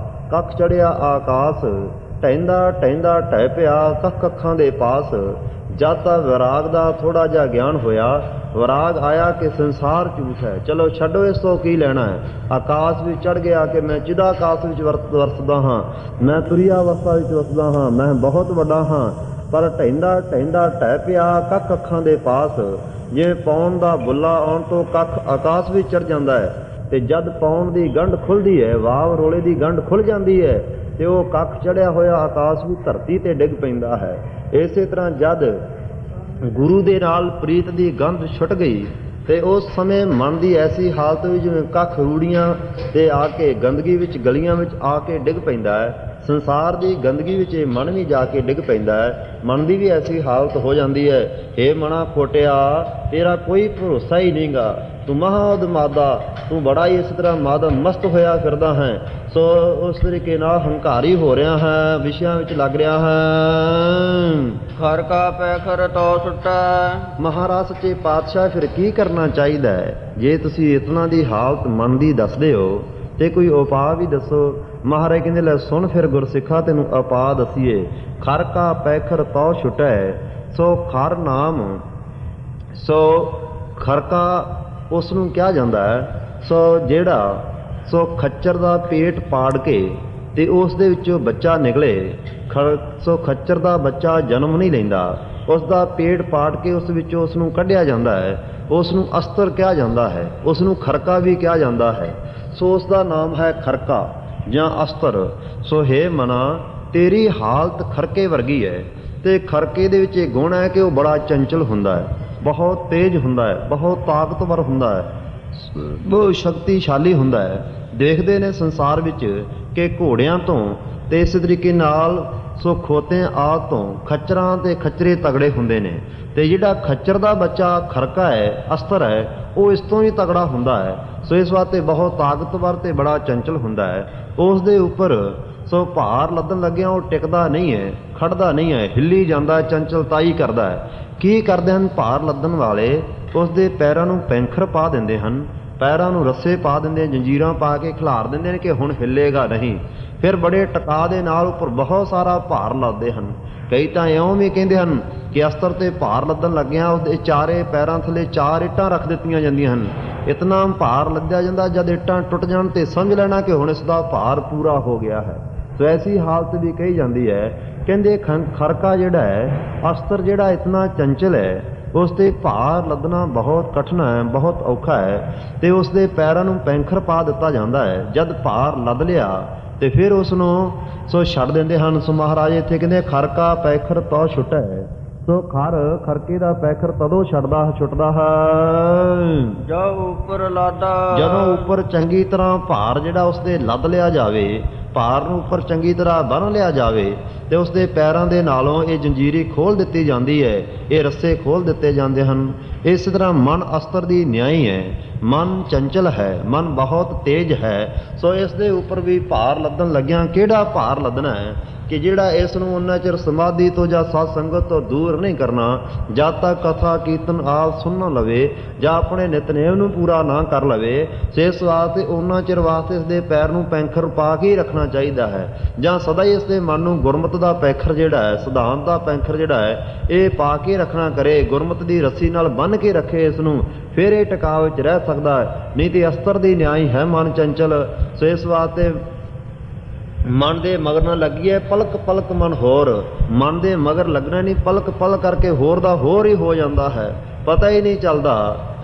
ਕੱਖ ਚੜਿਆ ਆਕਾਸ, ਟਹਿੰਦਾ ਟਹਿੰਦਾ ਟਹਿ ਪਿਆ ਕੱਖ ਅੱਖਾਂ ਦੇ ਪਾਸ। ਜਦ ਤਾਂ ਵਿਰਾਗ ਦਾ ਥੋੜਾ ਜਿਹਾ ਗਿਆਨ ਹੋਇਆ, ਵਿਰਾਗ ਆਇਆ ਕਿ ਸੰਸਾਰ ਝੂਠ ਹੈ, ਚਲੋ ਛੱਡੋ ਇਸ ਤੋਂ ਕੀ ਲੈਣਾ ਹੈ। ਆਕਾਸ਼ ਵਿੱਚ ਚੜ ਗਿਆ ਕਿ ਮੈਂ ਚਿਦਾ ਆਕਾਸ਼ ਵਿੱਚ ਵਰਸਦਾ ਹਾਂ, ਮੈਂ ਤੁਰੀਆ ਅਵਸਥਾ ਵਿੱਚ ਵਸਦਾ ਹਾਂ, ਮੈਂ ਬਹੁਤ ਵੱਡਾ ਹਾਂ। ਪਰ ਟਹਿੰਦਾ ਟਹਿੰਦਾ ਟਹਿ ਪਿਆ ਕੱਖ ਅੱਖਾਂ ਦੇ ਪਾਸ। ਜਿਵੇਂ ਪਾਉਣ ਦਾ ਬੁੱਲਾ ਆਉਣ ਤੋਂ ਕੱਖ ਆਕਾਸ਼ ਵਿੱਚ ਚੜ ਜਾਂਦਾ ਹੈ, ਤੇ ਜਦ ਪਾਉਣ ਦੀ ਗੰਢ ਖੁੱਲ੍ਹਦੀ ਹੈ, ਵਾਵ ਰੋਲੇ ਦੀ ਗੰਢ ਖੁੱਲ੍ਹ ਜਾਂਦੀ ਹੈ, ਤੇ ਉਹ ਕੱਖ ਚੜਿਆ ਹੋਇਆ ਆਕਾਸ਼ ਵੀ ਧਰਤੀ ਤੇ ਡਿੱਗ ਪੈਂਦਾ ਹੈ। ਇਸੇ ਤਰ੍ਹਾਂ ਜਦ ਗੁਰੂ ਦੇ ਨਾਲ ਪ੍ਰੀਤ ਦੀ ਗੰਧ ਛੁੱਟ ਗਈ, ਤੇ ਉਸ ਸਮੇਂ ਮਨ ਦੀ ਐਸੀ ਹਾਲਤ ਵੀ ਜਿਵੇਂ ਕੱਖ ਰੂੜੀਆਂ ਤੇ ਆ ਕੇ ਗੰਦਗੀ ਵਿੱਚ, ਗਲੀਆਂ ਵਿੱਚ ਆ ਕੇ ਡਿੱਗ ਪੈਂਦਾ ਹੈ। ਸੰਸਾਰ ਦੀ ਗੰਦਗੀ ਵਿੱਚ ਇਹ ਮਨ ਵੀ ਜਾ ਕੇ ਡਿੱਗ ਪੈਂਦਾ ਹੈ। ਮਨ ਦੀ ਵੀ ਐਸੀ ਹਾਲਤ ਹੋ ਜਾਂਦੀ ਹੈ, ਹੇ ਮਨਾ ਖੋਟਿਆ, ਤੇਰਾ ਕੋਈ ਭਰੋਸਾ ਹੀ ਨਹੀਂਗਾ, ਤੂੰ ਮਹਾ ਉਦਮਾਦਾ, ਤੂੰ ਬੜਾ ਹੀ ਇਸ ਤਰ੍ਹਾਂ ਮਦ ਮਸਤ ਹੋਇਆ ਫਿਰਦਾ ਹੈ। ਸੋ ਉਸ ਤਰੀਕੇ ਨਾਲ ਹੰਕਾਰੀ ਹੋ ਰਿਹਾ ਹੈ, ਵਿਸ਼ਿਆਂ ਵਿੱਚ ਲੱਗ ਰਿਹਾ ਹੈ। ਖਰ ਕਾ ਪੈਖਰ ਤੋ ਸੁੱਟਾ। ਮਹਾਰਾਜ ਸੱਚੇ ਪਾਤਸ਼ਾਹ ਫਿਰ ਕੀ ਕਰਨਾ ਚਾਹੀਦਾ ਹੈ? ਜੇ ਤੁਸੀਂ ਇਤਨਾ ਦੀ ਹਾਲਤ ਮਨ ਦੀ ਦੱਸਦੇ ਹੋ ਤੇ ਕੋਈ ਉਪਾਅ ਵੀ ਦੱਸੋ। ਮਹਾਰਾਜ ਕਹਿੰਦੇ ਲੈ ਸੁਣ ਫਿਰ ਗੁਰਸਿੱਖਾ, ਤੈਨੂੰ ਉਪਾਅ ਦਸੀਏ। ਖਰ ਕਾ ਪੈਖਰ ਤੋ ਛੁਟੈ, ਸੋ ਖਰ ਨਾਮ, ਸੋ ਖਰਕਾ ਉਸ ਨੂੰ ਕਿਹਾ ਜਾਂਦਾ ਹੈ। ਸੋ ਜਿਹੜਾ ਸੋ ਖੱਚਰ ਦਾ ਪੇਟ ਪਾੜ ਕੇ ਤੇ ਉਸ ਦੇ ਵਿੱਚੋਂ ਬੱਚਾ ਨਿਕਲੇ, ਸੋ ਖੱਚਰ ਦਾ ਬੱਚਾ ਜਨਮ ਨਹੀਂ ਲੈਂਦਾ, ਉਸ ਦਾ ਪੇਟ ਪਾੜ ਕੇ ਉਸ ਵਿੱਚੋਂ ਉਸ ਨੂੰ ਕੱਢਿਆ ਜਾਂਦਾ ਹੈ, ਉਸ ਨੂੰ ਅਸਤਰ ਕਿਹਾ ਜਾਂਦਾ ਹੈ, ਉਸ ਨੂੰ ਖਰਕਾ ਵੀ ਕਿਹਾ ਜਾਂਦਾ ਹੈ। ਸੋ ਉਸ ਦਾ ਨਾਮ ਹੈ ਖਰਕਾ ਜਾਂ ਅਸਤਰ। ਸੋ ਹੇ ਮਨਾ, ਤੇਰੀ ਹਾਲਤ ਖਰਕੇ ਵਰਗੀ ਹੈ, ਤੇ ਖਰਕੇ ਦੇ ਵਿੱਚ ਇਹ ਗੁਣ ਹੈ ਕਿ ਉਹ ਬੜਾ ਚੰਚਲ ਹੁੰਦਾ ਹੈ, ਬਹੁਤ ਤੇਜ਼ ਹੁੰਦਾ ਹੈ, ਬਹੁਤ ਤਾਕਤਵਰ ਹੁੰਦਾ ਹੈ, ਬਹੁਤ ਸ਼ਕਤੀਸ਼ਾਲੀ ਹੁੰਦਾ ਹੈ। ਦੇਖਦੇ ਨੇ ਸੰਸਾਰ ਵਿੱਚ ਕਿ ਘੋੜਿਆਂ ਤੋਂ ਤੇ ਇਸ ਤਰੀਕੇ ਨਾਲ ਸੋ ਖੋਤਿਆਂ ਆਦਿ ਤੋਂ ਖੱਚਰਾਂ ਤੇ ਖੱਚਰੇ ਤਗੜੇ ਹੁੰਦੇ ਨੇ, ਤੇ ਜਿਹੜਾ ਖੱਚਰ ਦਾ ਬੱਚਾ ਖਰਕਾ ਹੈ, ਅਸਤਰ ਹੈ, ਉਹ ਇਸ ਤੋਂ ਵੀ ਤਗੜਾ ਹੁੰਦਾ ਹੈ। ਸੋ ਇਸ ਵਾਸਤੇ ਬਹੁਤ ਤਾਕਤਵਰ ਤੇ ਬੜਾ ਚੰਚਲ ਹੁੰਦਾ ਹੈ। ਉਸ ਦੇ ਉੱਪਰ ਸੋ ਭਾਰ ਲੱਦਣ ਲੱਗਿਆ ਉਹ ਟਿਕਦਾ ਨਹੀਂ ਹੈ, ਖੜਦਾ ਨਹੀਂ ਹੈ, ਹਿੱਲੀ ਜਾਂਦਾ, ਚੰਚਲਤਾਈ ਕਰਦਾ ਹੈ। ਕੀ ਕਰਦੇ ਹਨ ਭਾਰ ਲੱਦਣ ਵਾਲੇ? ਉਸ ਦੇ ਪੈਰਾਂ ਨੂੰ ਪੈਂਖਰ ਪਾ ਦਿੰਦੇ ਹਨ, ਪੈਰਾਂ ਨੂੰ ਰੱਸੇ ਪਾ ਦਿੰਦੇ, ਜੰਜੀਰਾਂ ਪਾ ਕੇ ਖਿਲਾਰ ਦਿੰਦੇ ਨੇ ਕਿ ਹੁਣ ਹਿੱਲੇਗਾ ਨਹੀਂ। ਫਿਰ ਬੜੇ ਟਕਾ ਦੇ ਨਾਲ ਉੱਪਰ ਬਹੁਤ ਸਾਰਾ ਭਾਰ ਲਾਦਦੇ ਹਨ। ਕਈ ਤਾਂ ਇਉਂ ਵੀ ਕਹਿੰਦੇ ਹਨ ਕਿ ਅਸਤਰ ਤੇ ਭਾਰ ਲੱਦਣ ਲੱਗਿਆਂ ਉਹਦੇ ਚਾਰੇ ਪੈਰਾਂ ਥੱਲੇ 4 ਇੱਟਾਂ ਰੱਖ ਦਿੱਤੀਆਂ ਜਾਂਦੀਆਂ ਹਨ। ਇਤਨਾ ਭਾਰ ਲੱਦਿਆ ਜਾਂਦਾ, ਜਦ ਇੱਟਾਂ ਟੁੱਟ ਜਾਣ ਤੇ ਸਮਝ ਲੈਣਾ ਕਿ ਹੁਣ ਇਸ ਦਾ ਭਾਰ ਪੂਰਾ ਹੋ ਗਿਆ ਹੈ। ਸੋ ਐਸੀ ਹਾਲਤ ਵੀ ਕਹੀ ਜਾਂਦੀ ਹੈ। ਕਹਿੰਦੇ ਖਰਕਾ ਜਿਹੜਾ ਹੈ, ਅਸਤਰ ਜਿਹੜਾ ਇਤਨਾ ਚੰਚਲ ਹੈ, ਉਸ 'ਤੇ ਭਾਰ ਲੱਦਣਾ ਬਹੁਤ ਕਠਿਨ ਹੈ, ਬਹੁਤ ਔਖਾ ਹੈ। ਅਤੇ ਉਸ ਦੇ ਪੈਰਾਂ ਨੂੰ ਪੈਂਖਰ ਪਾ ਦਿੱਤਾ ਜਾਂਦਾ ਹੈ। ਜਦ ਭਾਰ ਲੱਦ ਲਿਆ ਅਤੇ ਫਿਰ ਉਸ ਨੂੰ ਸੋ ਛੱਡ ਦਿੰਦੇ ਹਨ। ਸੋ ਮਹਾਰਾਜ ਇੱਥੇ ਕਹਿੰਦੇ ਖਰਕਾ ਪੈਖਰ ਤੋ ਛੁੱਟੈ। ਸੋ ਖਰਕੇ ਦਾ ਪੈਖਰ ਤਦੋਂ ਛੁੱਟਦਾ ਹੈ ਜੋ ਉੱਪਰ ਲਾਦਾ, ਜਦੋਂ ਉੱਪਰ ਚੰਗੀ ਤਰ੍ਹਾਂ ਭਾਰ ਜਿਹੜਾ ਉਸ ਦੇ ਲੱਦ ਲਿਆ ਜਾਵੇ, ਭਾਰ ਨੂੰ ਉੱਪਰ ਚੰਗੀ ਤਰ੍ਹਾਂ ਬੰਨ੍ਹ ਲਿਆ ਜਾਵੇ ਅਤੇ ਉਸ ਦੇ ਪੈਰਾਂ ਦੇ ਨਾਲੋਂ ਇਹ ਜੰਜੀਰੀ ਖੋਲ੍ਹ ਦਿੱਤੀ ਜਾਂਦੀ ਹੈ, ਇਹ ਰੱਸੇ ਖੋਲ੍ਹ ਦਿੱਤੇ ਜਾਂਦੇ ਹਨ। ਇਸ ਤਰ੍ਹਾਂ ਮਨ ਅਸਤਰ ਦੀ ਨਿਆਈ ਹੈ। ਮਨ ਚੰਚਲ ਹੈ, ਮਨ ਬਹੁਤ ਤੇਜ਼ ਹੈ। ਸੋ ਇਸ ਦੇ ਉੱਪਰ ਵੀ ਭਾਰ ਲੱਦਣ ਲੱਗਿਆਂ ਕਿਹੜਾ ਭਾਰ ਲੱਦਣਾ ਹੈ ਕਿ ਜਿਹੜਾ ਇਸ ਨੂੰ ਉਨਾ ਚਿਰ ਸਮਾਧੀ ਤੋਂ ਜਾਂ ਸਤ ਸੰਗਤ ਤੋਂ ਦੂਰ ਨਹੀਂ ਕਰਨਾ, ਜਦ ਤੱਕ ਕਥਾ ਕੀਰਤਨ ਆਪ ਸੁਣ ਨਾ ਲਵੇ ਜਾਂ ਆਪਣੇ ਨਿਤਨੇਮ ਨੂੰ ਪੂਰਾ ਨਾ ਕਰ ਲਵੇ। ਸੋ ਇਸ ਵਾਸਤੇ ਉਹਨਾਂ ਚਿਰ ਵਾਸਤੇ ਇਸ ਦੇ ਪੈਰ ਨੂੰ ਪੈਂਖਰ ਪਾ ਕੇ ਹੀ ਰੱਖਣਾ ਚਾਹੀਦਾ ਹੈ, ਜਾਂ ਸਦਾ ਹੀ ਇਸ ਦੇ ਮਨ ਨੂੰ ਗੁਰਮਤਿ ਦਾ ਪੈਂਖਰ ਜਿਹੜਾ ਹੈ, ਸਿਧਾਂਤ ਦਾ ਪੈਂਖਰ ਜਿਹੜਾ ਹੈ, ਇਹ ਪਾ ਕੇ ਰੱਖਣਾ ਕਰੇ, ਗੁਰਮਤਿ ਦੀ ਰੱਸੀ ਨਾਲ ਬੰਨ੍ਹ ਕੇ ਰੱਖੇ ਇਸ ਨੂੰ, ਫਿਰ ਇਹ ਟਿਕਾਅ ਵਿੱਚ ਰਹਿ ਸਕਦਾ ਹੈ। ਨਹੀਂ ਤੇ ਅਸਤਰ ਦੀ ਨਿਆਈ ਹੈ ਮਨ ਚੰਚਲ। ਸੋ ਇਸ ਵਾਸਤੇ ਮਨ ਦੇ ਮਗਰ ਨਾ ਲੱਗੀਏ, ਪਲਕ ਪਲਕ ਮਨ ਹੋਰ। ਮਨ ਦੇ ਮਗਰ ਲੱਗਣਾ ਨਹੀਂ, ਪਲਕ ਪਲਕ ਕਰਕੇ ਹੋਰ ਦਾ ਹੋਰ ਹੀ ਹੋ ਜਾਂਦਾ ਹੈ, ਪਤਾ ਹੀ ਨਹੀਂ ਚੱਲਦਾ।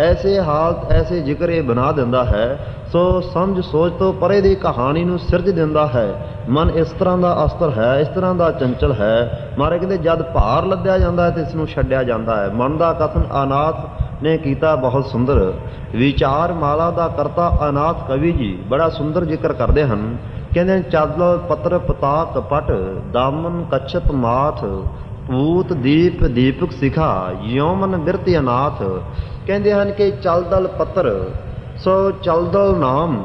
ਐਸੇ ਹਾਲਤ, ਐਸੇ ਜ਼ਿਕਰ ਇਹ ਬਣਾ ਦਿੰਦਾ ਹੈ। ਸੋ ਸਮਝ ਸੋਚ ਤੋਂ ਪਰੇ ਦੀ ਕਹਾਣੀ ਨੂੰ ਸਿਰਜ ਦਿੰਦਾ ਹੈ। ਮਨ ਇਸ ਤਰ੍ਹਾਂ ਦਾ ਅਸਤਰ ਹੈ, ਇਸ ਤਰ੍ਹਾਂ ਦਾ ਚੰਚਲ ਹੈ। ਮਹਾਰਾਜ ਕਹਿੰਦੇ ਜਦ ਭਾਰ ਲੱਦਿਆ ਜਾਂਦਾ ਹੈ ਤੇ ਇਸ ਨੂੰ ਛੱਡਿਆ ਜਾਂਦਾ ਹੈ। ਮਨ ਦਾ ਕਥਨ ਅਨਾਥ ਨੇ ਕੀਤਾ ਬਹੁਤ ਸੁੰਦਰ। ਵਿਚਾਰ ਮਾਲਾ ਦਾ ਕਰਤਾ ਅਨਾਥ ਕਵੀ ਜੀ ਬੜਾ ਸੁੰਦਰ ਜ਼ਿਕਰ ਕਰਦੇ ਹਨ। ਕਹਿੰਦੇ ਚਾਦਲ ਪੱਤਰ ਪਤਾਕ ਪਟ, ਦਾਮਨ ਕੱਛਪ ਮਾਥ, ਪੂਤ ਦੀਪ ਦੀਪਕ ਸਿਖਾ, ਯੋਮਨ ਬਿਰਤ ਅਨਾਥ। ਕਹਿੰਦੇ ਹਨ ਕਿ ਚਲਦਲ ਪੱਤਰ, ਸੋ ਚਲਦਲ ਨਾਮ,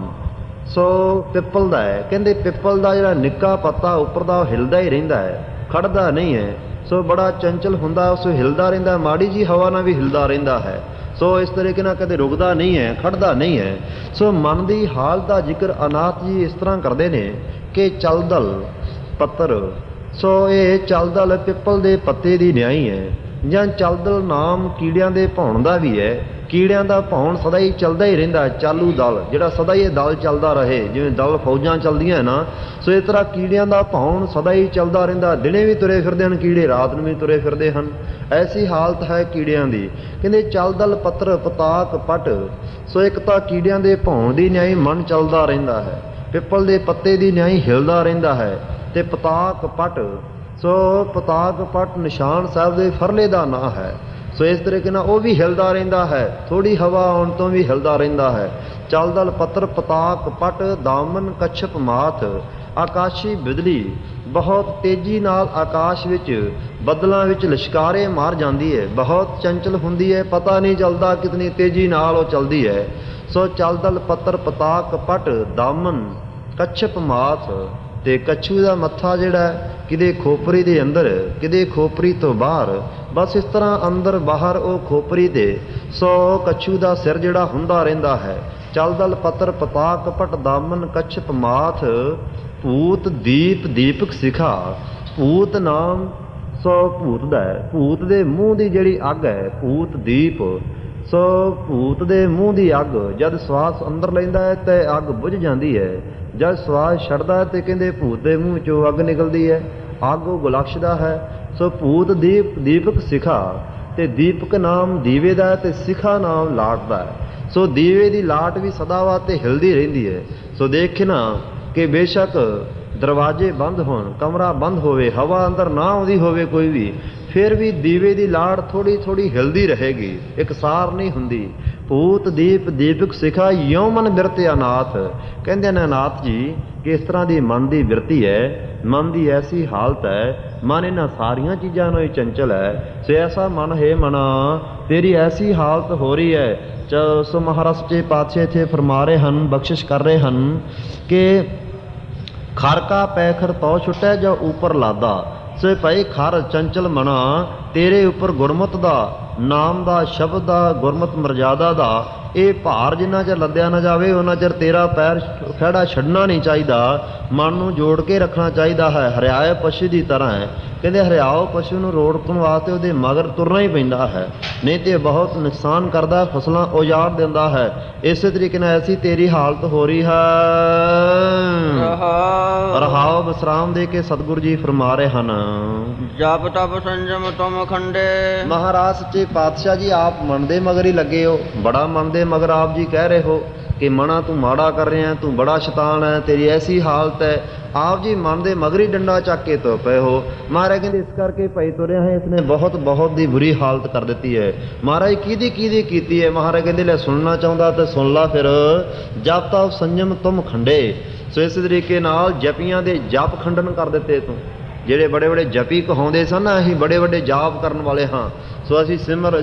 ਸੋ ਪਿੱਪਲ ਦਾ ਹੈ। ਕਹਿੰਦੇ ਪਿੱਪਲ ਦਾ ਜਿਹੜਾ ਨਿੱਕਾ ਪੱਤਾ ਉੱਪਰ ਦਾ ਉਹ ਹਿਲਦਾ ਹੀ ਰਹਿੰਦਾ ਹੈ, ਖੜਦਾ ਨਹੀਂ ਹੈ। ਸੋ ਬੜਾ ਚੰਚਲ ਹੁੰਦਾ, ਉਸ ਹਿਲਦਾ ਰਹਿੰਦਾ, ਮਾੜੀ ਜੀ ਹਵਾ ਨਾਲ ਵੀ ਹਿਲਦਾ ਰਹਿੰਦਾ ਹੈ। ਸੋ ਇਸ ਤਰੀਕੇ ਨਾਲ ਕਦੇ ਰੁਕਦਾ ਨਹੀਂ ਹੈ, ਖੜਦਾ ਨਹੀਂ ਹੈ। ਸੋ ਮਨ ਦੀ ਹਾਲਤ ਦਾ ਜ਼ਿਕਰ ਅਨਾਥ ਜੀ ਇਸ ਤਰ੍ਹਾਂ ਕਰਦੇ ਨੇ ਕਿ ਚਲਦਲ ਪੱਤਰ, ਸੋ ਇਹ ਚਲਦਲ ਪਿੱਪਲ ਦੇ ਪੱਤੇ ਦੀ ਨਿਆਈ ਹੈ। ਜਾਂ ਚਲਦਲ ਨਾਮ ਕੀੜਿਆਂ ਦੇ ਭੌਣ ਦਾ ਵੀ ਹੈ। ਕੀੜਿਆਂ ਦਾ ਭੌਣ ਸਦਾ ਹੀ ਚੱਲਦਾ ਹੀ ਰਹਿੰਦਾ, ਚਾਲੂ ਦਲ, ਜਿਹੜਾ ਸਦਾ ਹੀ ਇਹ ਦਲ ਚੱਲਦਾ ਰਹੇ, ਜਿਵੇਂ ਦਲ ਫੌਜਾਂ ਚੱਲਦੀਆਂ ਨਾ, ਸੋ ਇਸ ਤਰ੍ਹਾਂ ਕੀੜਿਆਂ ਦਾ ਭੌਣ ਸਦਾ ਹੀ ਚੱਲਦਾ ਰਹਿੰਦਾ। ਦਿਨੇ ਵੀ ਤੁਰੇ ਫਿਰਦੇ ਹਨ ਕੀੜੇ, ਰਾਤ ਨੂੰ ਵੀ ਤੁਰੇ ਫਿਰਦੇ ਹਨ। ਐਸੀ ਹਾਲਤ ਹੈ ਕੀੜਿਆਂ ਦੀ। ਕਹਿੰਦੇ ਚਲਦਲ ਪੱਤਰ ਪਤਾਕ ਪਟ। ਸੋ ਇੱਕ ਤਾਂ ਕੀੜਿਆਂ ਦੇ ਭੌਣ ਦੀ ਨਿਆਈ ਮਨ ਚੱਲਦਾ ਰਹਿੰਦਾ ਹੈ, ਪਿੱਪਲ ਦੇ ਪੱਤੇ ਦੀ ਨਿਆਈ ਹਿਲਦਾ ਰਹਿੰਦਾ ਹੈ, ਅਤੇ ਪਤਾਕ ਪਟ, ਸੋ ਪਤਾਕ ਪਟ ਨਿਸ਼ਾਨ ਸਾਹਿਬ ਦੇ ਫਰਲੇ ਦਾ ਨਾਂ ਹੈ। ਸੋ ਇਸ ਤਰੀਕੇ ਨਾਲ ਉਹ ਵੀ ਹਿਲਦਾ ਰਹਿੰਦਾ ਹੈ, ਥੋੜ੍ਹੀ ਹਵਾ ਆਉਣ ਤੋਂ ਵੀ ਹਿਲਦਾ ਰਹਿੰਦਾ ਹੈ। ਚਲਦਲ ਪੱਤਰ ਪਤਾਕ ਪਟ, ਦਾਮਨ ਕੱਛਪ ਮਾਥ। ਆਕਾਸ਼ੀ ਬਿਜਲੀ ਬਹੁਤ ਤੇਜ਼ੀ ਨਾਲ ਆਕਾਸ਼ ਵਿੱਚ ਬੱਦਲਾਂ ਵਿੱਚ ਲਿਸ਼ਕਾਰੇ ਮਾਰ ਜਾਂਦੀ ਹੈ, ਬਹੁਤ ਚੰਚਲ ਹੁੰਦੀ ਹੈ, ਪਤਾ ਨਹੀਂ ਚੱਲਦਾ ਕਿਤਨੀ ਤੇਜ਼ੀ ਨਾਲ ਉਹ ਚੱਲਦੀ ਹੈ। ਸੋ ਚਲਦਲ ਪੱਤਰ ਪਤਾਕ ਪਟ, ਦਾਮਨ ਕੱਛਪ ਮਾਥ। ਅਤੇ ਕੱਛੂ ਦਾ ਮੱਥਾ ਜਿਹੜਾ ਕਿਤੇ ਖੋਪਰੀ ਦੇ ਅੰਦਰ, ਕਿਤੇ ਖੋਪਰੀ ਤੋਂ ਬਾਹਰ, ਬਸ ਇਸ ਤਰ੍ਹਾਂ ਅੰਦਰ ਬਾਹਰ ਉਹ ਖੋਪਰੀ ਦੇ। ਸੋ ਕੱਛੂ ਦਾ ਸਿਰ ਜਿਹੜਾ ਹੁੰਦਾ ਰਹਿੰਦਾ ਹੈ। ਚਲਦਲ ਪੱਤਰ ਪਤਾਕ ਪਟ, ਦਾਮਨ ਕੱਛਪ ਮਾਥ, ਭੂਤ ਦੀਪ ਦੀਪਕ ਸਿਖਾ। ਭੂਤ ਨਾਮ ਸੋ ਭੂਤ ਦਾ ਹੈ, ਭੂਤ ਦੇ ਮੂੰਹ ਦੀ ਜਿਹੜੀ ਅੱਗ ਹੈ, ਭੂਤ ਦੀਪ। ਸੋ ਭੂਤ ਦੇ ਮੂੰਹ ਦੀ ਅੱਗ ਜਦ ਸਵਾਸ ਅੰਦਰ ਲੈਂਦਾ ਹੈ ਤੇ ਅੱਗ ਬੁਝ ਜਾਂਦੀ ਹੈ, ਜਦ ਸਵਾਸ ਛੱਡਦਾ ਹੈ ਤੇ ਕਹਿੰਦੇ ਭੂਤ ਦੇ ਮੂੰਹ 'ਚੋਂ ਅੱਗ ਨਿਕਲਦੀ ਹੈ, ਅੱਗ ਉਹ ਗੁਲਕਸ਼ਦਾ ਹੈ। ਸੋ ਭੂਤ ਦੀਪ ਦੀਪਕ ਸਿਖਾ। ਅਤੇ ਦੀਪਕ ਨਾਮ ਦੀਵੇ ਦਾ ਅਤੇ ਸਿਖਾ ਨਾਮ ਲਾਟ ਦਾ ਹੈ। ਸੋ ਦੀਵੇ ਦੀ ਲਾਟ ਵੀ ਸਦਾ ਵਾਸਤੇ ਹਿਲਦੀ ਰਹਿੰਦੀ ਹੈ। ਸੋ ਦੇਖੇ ਨਾ ਕਿ ਬੇਸ਼ੱਕ ਦਰਵਾਜ਼ੇ ਬੰਦ ਹੋਣ, ਕਮਰਾ ਬੰਦ ਹੋਵੇ, ਹਵਾ ਅੰਦਰ ਨਾ ਆਉਂਦੀ ਹੋਵੇ ਕੋਈ ਵੀ, ਫਿਰ ਵੀ ਦੀਵੇ ਦੀ ਲਾਟ ਥੋੜ੍ਹੀ ਥੋੜ੍ਹੀ ਹਿਲਦੀ ਰਹੇਗੀ, ਇਕਸਾਰ ਨਹੀਂ ਹੁੰਦੀ। ਭੂਤ ਦੀਪ ਦੀਪਕ ਸਿਖਾ, ਯੋਮਨ ਬਿਰਤ ਅਨਾਥ। ਕਹਿੰਦੇ ਨੇ ਅਨਾਥ ਜੀ ਕਿ ਇਸ ਤਰ੍ਹਾਂ ਦੀ ਮਨ ਦੀ ਬਿਰਤੀ ਹੈ, ਮਨ ਦੀ ਐਸੀ ਹਾਲਤ ਹੈ, ਮਨ ਇਹਨਾਂ ਸਾਰੀਆਂ ਚੀਜ਼ਾਂ ਨੂੰ ਹੀ ਚੰਚਲ ਹੈ। ਸੋ ਐਸਾ ਮਨ ਹੈ ਮਨਾ, ਤੇਰੀ ਐਸੀ ਹਾਲਤ ਹੋ ਰਹੀ ਹੈ। ਸੋ ਮਹਾਰਾਜ ਸੱਚੇ ਪਾਤਸ਼ਾਹ ਇੱਥੇ ਫਰਮਾ ਰਹੇ ਹਨ, ਬਖਸ਼ਿਸ਼ ਕਰ ਰਹੇ ਹਨ ਕਿ ਖਰਕਾ ਪੈਖਰ ਤੋ ਛੁੱਟੈ ਜੋ ਉੱਪਰ ਲਾਦਾ। ਸੋ ਭਾਈ ਖਰ ਚੰਚਲ ਮਨਾ, ਤੇਰੇ ਉੱਪਰ ਗੁਰਮਤਿ ਦਾ ਨਾਮ ਦਾ, ਸ਼ਬਦ ਦਾ, ਗੁਰਮਤਿ ਮਰਜ਼ਾਦਾ ਦਾ ਇਹ ਭਾਰ ਜਿੰਨਾ ਚਿਰ ਲੱਦਿਆ ਨਾ ਜਾਵੇ ਉਹਨਾਂ ਚਿਰ ਤੇਰਾ ਪੈਰ ਖਹਿੜਾ ਛੱਡਣਾ ਨਹੀਂ ਚਾਹੀਦਾ। ਮਨ ਨੂੰ ਜੋੜ ਕੇ ਰੱਖਣਾ ਚਾਹੀਦਾ ਹੈ। ਹਰਿਆਏ ਪਸ਼ੂ ਦੀ ਤਰ੍ਹਾਂ ਹੈ। ਕਹਿੰਦੇ ਹਰਿਆਓ ਪਸ਼ੂ ਨੂੰ ਰੋਕਣ ਵਾਸਤੇ ਉਹਦੇ ਮਗਰ ਤੁਰਨਾ ਹੀ ਪੈਂਦਾ ਹੈ, ਨਹੀਂ ਤੇ ਬਹੁਤ ਨੁਕਸਾਨ ਕਰਦਾ, ਫਸਲਾਂ ਉਜਾੜ ਦਿੰਦਾ ਹੈ। ਇਸੇ ਤਰੀਕੇ ਨਾਲ ਐਸੀ ਤੇਰੀ ਹਾਲਤ ਹੋ ਰਹੀ ਹੈ। ਰਹਾਓ ਵਿਸਰਾਮ ਦੇ ਕੇ ਸਤਿਗੁਰੂ ਜੀ ਫਰਮਾ ਰਹੇ ਹਨ। ਜਪ ਤਪ ਸੰਜਮ ਤੁਮ ਖੰਡੇ। ਮਹਾਰਾਜ ਸੱਚੇ ਪਾਤਸ਼ਾਹ ਜੀ ਆਪ ਮਨ ਦੇ ਮਗਰ ਹੀ ਲੱਗੇ ਹੋ, ਬੜਾ ਮਨ ਦੇ ਮਗਰ ਆਪ ਜੀ ਕਹਿ ਰਹੇ ਹੋ ਕਿ ਮਨਾ ਤੂੰ ਮਾੜਾ ਕਰ ਰਿਹਾ, ਤੂੰ ਬੜਾ ਸ਼ੈਤਾਨ ਹੈ, ਤੇਰੀ ਐਸੀ ਹਾਲਤ ਹੈ। ਆਪ ਜੀ ਮਨ ਦੇ ਮਗਰ ਹੀ ਡੰਡਾ ਚੱਕ ਕੇ ਤੁਰ ਪਏ ਹੋ। ਮਹਾਰਾਜ ਕਹਿੰਦੇ ਇਸ ਕਰਕੇ ਪਈ ਤੁਰਿਆ ਹੈ, ਇਸਨੇ ਬਹੁਤ ਬਹੁਤ ਦੀ ਬੁਰੀ ਹਾਲਤ ਕਰ ਦਿੱਤੀ ਹੈ। ਮਹਾਰਾਜ ਕਿਹਦੀ ਕਿਹਦੀ ਕੀਤੀ ਹੈ? ਮਹਾਰਾਜ ਕਹਿੰਦੇ ਲੈ ਸੁਣਨਾ ਚਾਹੁੰਦਾ ਤਾਂ ਸੁਣ ਲਾ ਫਿਰ। ਜਪ ਤਪ ਸੰਜਮ ਤੁਮ ਖੰਡੇ। ਸੋ ਇਸ ਤਰੀਕੇ ਨਾਲ ਜਪੀਆਂ ਦੇ ਜਪ ਖੰਡਨ ਕਰ ਦਿੱਤੇ ਤੂੰ। ਜਿਹੜੇ ਬੜੇ ਬੜੇ ਜਪੀ ਕਹਾਉਂਦੇ ਸਨ ਨਾ, ਅਸੀਂ ਬੜੇ ਵੱਡੇ ਜਾਪ ਕਰਨ ਵਾਲੇ ਹਾਂ, ਸੋ ਅਸੀਂ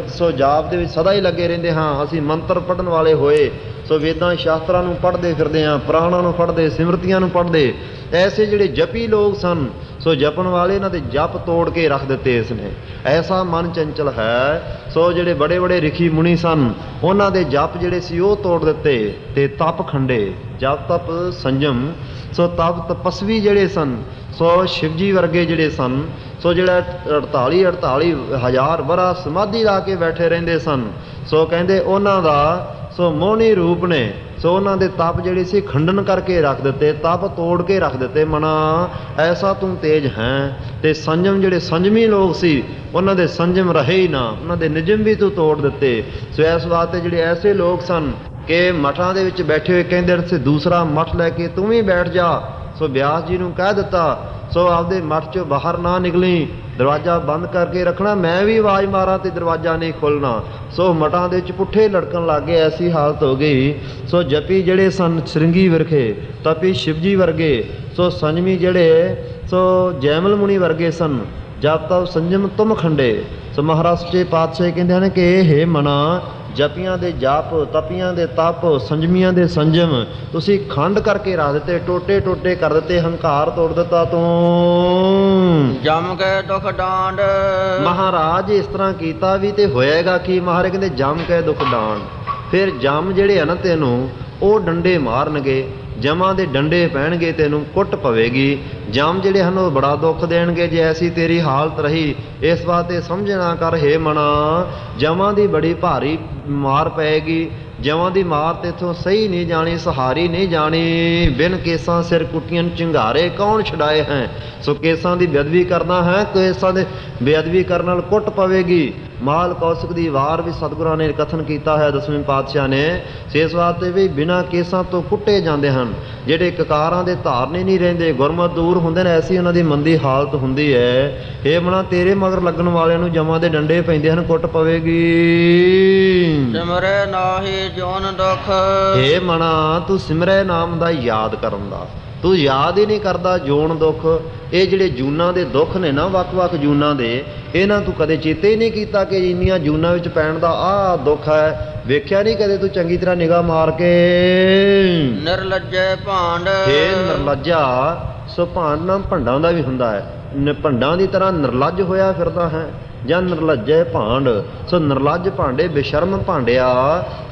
ਸੋ ਜਾਪ ਦੇ ਵਿੱਚ ਸਦਾ ਹੀ ਲੱਗੇ ਰਹਿੰਦੇ ਹਾਂ। ਅਸੀਂ ਮੰਤਰ ਪੜ੍ਹਨ ਵਾਲੇ ਹੋਏ, ਸੋ ਵੇਦਾਂ ਸ਼ਾਸਤਰਾਂ ਨੂੰ ਪੜ੍ਹਦੇ ਫਿਰਦੇ ਹਾਂ, ਪੁਰਾਣਾਂ ਨੂੰ ਪੜ੍ਹਦੇ, ਸਿਮਰਤੀਆਂ ਨੂੰ ਪੜ੍ਹਦੇ। ਐਸੇ ਜਿਹੜੇ ਜਪੀ ਲੋਕ ਸਨ, ਸੋ ਜਪਣ ਵਾਲੇ ਇਹਨਾਂ ਦੇ ਜਪ ਤੋੜ ਕੇ ਰੱਖ ਦਿੱਤੇ ਇਸਨੇ। ਐਸਾ ਮਨ ਚੰਚਲ ਹੈ। ਸੋ ਜਿਹੜੇ ਬੜੇ ਬੜੇ ਰਿਖੀ ਮੁਨੀ ਸਨ, ਉਹਨਾਂ ਦੇ ਜਪ ਜਿਹੜੇ ਸੀ ਉਹ ਤੋੜ ਦਿੱਤੇ ਤੇ ਤਪ ਖੰਡੇ। ਜਪ ਤਪ ਸੰਜਮ, ਸੋ ਤਪ ਤਪਸਵੀ ਜਿਹੜੇ ਸਨ, ਸੋ ਸ਼ਿਵਜੀ ਵਰਗੇ ਜਿਹੜੇ ਸਨ, ਸੋ ਜਿਹੜਾ 48 ਹਜ਼ਾਰ ਵਰਾ ਸਮਾਧੀ ਲਾ ਕੇ ਬੈਠੇ ਰਹਿੰਦੇ ਸਨ, ਸੋ ਕਹਿੰਦੇ ਉਹਨਾਂ ਦਾ ਸੋ ਮੋਹਣੀ ਰੂਪ ਨੇ, ਸੋ ਉਹਨਾਂ ਦੇ ਤਪ ਜਿਹੜੇ ਸੀ ਖੰਡਨ ਕਰਕੇ ਰੱਖ ਦਿੱਤੇ, ਤਪ ਤੋੜ ਕੇ ਰੱਖ ਦਿੱਤੇ। ਮਨਾ ਐਸਾ ਤੂੰ ਤੇਜ ਹੈ। ਤੇ ਸੰਜਮ ਜਿਹੜੇ ਸੰਜਮੀ ਲੋਕ ਸੀ, ਉਹਨਾਂ ਦੇ ਸੰਜਮ ਰਹੇ ਹੀ ਨਾ, ਉਹਨਾਂ ਦੇ ਨਿਯਮ ਵੀ ਤੂੰ ਤੋੜ ਦਿੱਤੇ। ਸੋ ਇਸ ਵਾਸਤੇ ਜਿਹੜੇ ਐਸੇ ਲੋਕ ਸਨ ਕਿ ਮਠਾਂ ਦੇ ਵਿੱਚ ਬੈਠੇ ਹੋਏ ਕਹਿੰਦੇ ਸੀ ਦੂਸਰਾ ਮਠ ਲੈ ਕੇ ਤੂੰ ਵੀ ਬੈਠ ਜਾ। ਸੋ ਬਿਆਸ ਜੀ ਨੂੰ ਕਹਿ ਦਿੱਤਾ, ਸੋ ਆਪਦੇ ਮਠ 'ਚੋਂ ਬਾਹਰ ਨਾ ਨਿਕਲੀ, ਦਰਵਾਜ਼ਾ ਬੰਦ ਕਰਕੇ ਰੱਖਣਾ, ਮੈਂ ਵੀ ਆਵਾਜ਼ ਮਾਰਾਂ ਤੇ ਦਰਵਾਜ਼ਾ ਨਹੀਂ ਖੋਲ੍ਹਣਾ। ਸੋ ਮਠਾਂ ਦੇ ਵਿੱਚ ਪੁੱਠੇ ਲੜਕਣ ਲੱਗ ਗਏ, ਐਸੀ ਹਾਲਤ ਹੋ ਗਈ। ਸੋ ਜਪੀ ਜਿਹੜੇ ਸਨ ਸ਼੍ਰਿੰਗੀ ਵਿਰਖੇ, ਤਪੀ ਸ਼ਿਵਜੀ ਵਰਗੇ, ਸੋ ਸੰਜਮੀ ਜਿਹੜੇ ਸੋ ਜੈਮਲ ਮੁਨੀ ਵਰਗੇ ਸਨ। ਜਪ ਤਪ ਸੰਜਮ ਤੁਮ ਖੰਡੇ। ਸੋ ਮਹਾਰਾਜ ਸੱਚੇ ਪਾਤਸ਼ਾਹ ਕਹਿੰਦੇ ਹਨ ਕਿ ਇਹ ਮਨਾ ਜਪੀਆਂ ਦੇ ਜਪ, ਤਪੀਆਂ ਦੇ ਤਪ, ਸੰਜਮੀਆਂ ਦੇ ਸੰਜਮ ਤੁਸੀਂ ਖੰਡ ਕਰਕੇ ਰੱਖ ਦਿੱਤੇ, ਟੋਟੇ ਟੋਟੇ ਕਰ ਦਿੱਤੇ, ਹੰਕਾਰ ਤੋੜ ਦਿੱਤਾ ਤੂੰ। ਜਮ ਕੇ ਦੁਖ ਡਾਂਡ। ਮਹਾਰਾਜ ਇਸ ਤਰ੍ਹਾਂ ਕੀਤਾ ਵੀ ਤੇ ਹੋਏਗਾ ਕੀ? ਮਹਾਰਾਜ ਕਹਿੰਦੇ ਜਮ ਕੇ ਦੁਖ ਡਾਂਡ। ਫਿਰ ਜਮ ਜਿਹੜੇ ਹਨ ਤੈਨੂੰ ਉਹ ਡੰਡੇ ਮਾਰਨਗੇ, ਜਮਾਂ ਦੇ ਡੰਡੇ ਪੈਣਗੇ, ਤੈਨੂੰ ਕੁੱਟ ਪਵੇਗੀ। ਜਮ ਜਿਹੜੇ ਹਨ ਉਹ ਬੜਾ ਦੁੱਖ ਦੇਣਗੇ ਜੇ ਐਸੀ ਤੇਰੀ ਹਾਲਤ ਰਹੀ। ਇਸ ਵਾਸਤੇ ਸਮਝਣਾ ਕਰ ਹੇ ਮਨਾ, ਜਮਾਂ ਦੀ ਬੜੀ ਭਾਰੀ ਮਾਰ ਪਏਗੀ। ਜਮਾਂ ਦੀ ਮਾਰ ਤੇ ਇੱਥੋਂ ਸਹੀ ਨਹੀਂ ਜਾਣੀ, ਸਹਾਰੀ ਨਹੀਂ ਜਾਣੀ। ਬਿਨ ਕੇਸਾਂ ਸਿਰ ਕੁੱਟੀਆਂ ਚਿੰਗਾਰੇ ਕੌਣ ਛਡਾਏ ਹੈ। ਸੋ ਕੇਸਾਂ ਦੀ ਬੇਅਦਬੀ ਕਰਨਾ ਹੈ, ਕੇਸਾਂ ਦੇ ਬੇਅਦਬੀ ਕਰਨ ਨਾਲ ਕੁੱਟ ਪਵੇਗੀ। ਮਾਲ ਕੌਸ਼ਿਕ ਦੀ ਵਾਰ ਵੀ ਸਤਿਗੁਰਾਂ ਨੇ ਕਥਨ ਕੀਤਾ ਹੈ, ਦਸਵੇਂ ਪਾਤਸ਼ਾਹ ਨੇ। ਇਸ ਵਾਸਤੇ ਵੀ ਬਿਨਾਂ ਕੇਸਾਂ ਤੋਂ ਕੁੱਟੇ ਜਾਂਦੇ ਹਨ। ਜਿਹੜੇ ਕਕਾਰਾਂ ਦੇ ਧਾਰਨੇ ਨਹੀਂ ਰਹਿੰਦੇ, ਗੁਰਮਤਿ ਦੂਰ ਹੁੰਦੇ ਨੇ, ਐਸੀ ਉਹਨਾਂ ਦੀ ਮੰਦੀ ਹਾਲਤ ਹੁੰਦੀ ਹੈ। ਇਹ ਮਨਾ ਤੇਰੇ ਮਗਰ ਲੱਗਣ ਵਾਲਿਆਂ ਨੂੰ ਜਮਾਂ ਦੇ ਡੰਡੇ ਪੈਂਦੇ ਹਨ, ਕੁੱਟ ਪਵੇਗੀ। ਸਿਮਰੇ ਨਾਹੀ ਜੋਨ ਦੁਖ। ਇਹ ਮਨਾ ਤੂੰ ਸਿਮਰੇ ਨਾਮ ਦਾ ਯਾਦ ਕਰਨ ਦਾ, ਤੂੰ ਯਾਦ ਹੀ ਨਹੀਂ ਕਰਦਾ ਜੋਨ ਦੁੱਖ। ਇਹ ਜਿਹੜੇ ਜੂਨਾਂ ਦੇ ਦੁੱਖ ਨੇ ਨਾ, ਵੱਖ-ਵੱਖ ਜੂਨਾਂ ਦੇ, ਇਹਨਾਂ ਤੂੰ ਕਦੇ ਚੇਤੇ ਹੀ ਨਹੀਂ ਕੀਤਾ ਕਿ ਇੰਨੀਆਂ ਜੂਨਾਂ ਵਿੱਚ ਪੈਣ ਦਾ ਆਹ ਦੁੱਖ ਹੈ। ਵੇਖਿਆ ਨਹੀਂ ਕਦੇ ਤੂੰ ਚੰਗੀ ਤਰ੍ਹਾਂ ਨਿਗਾਹ ਮਾਰ ਕੇ। ਨਿਰਲੱਜੇ ਭਾਂਡ। ਇਹ ਨਿਰਲੱਜਾ, ਸੋ ਭਾਂਡ ਨਾਮ ਭੰਡਾਂ ਦਾ ਵੀ ਹੁੰਦਾ ਹੈ। ਭੰਡਾਂ ਦੀ ਤਰ੍ਹਾਂ ਨਿਰਲੱਜ ਹੋਇਆ ਫਿਰਦਾ ਹੈ ਜਾਂ ਨਿਰਲੱਜੇ ਭਾਂਡ। ਸੋ ਨਿਰਲੱਜ ਭਾਂਡੇ, ਬੇਸ਼ਰਮ ਭਾਂਡਿਆ,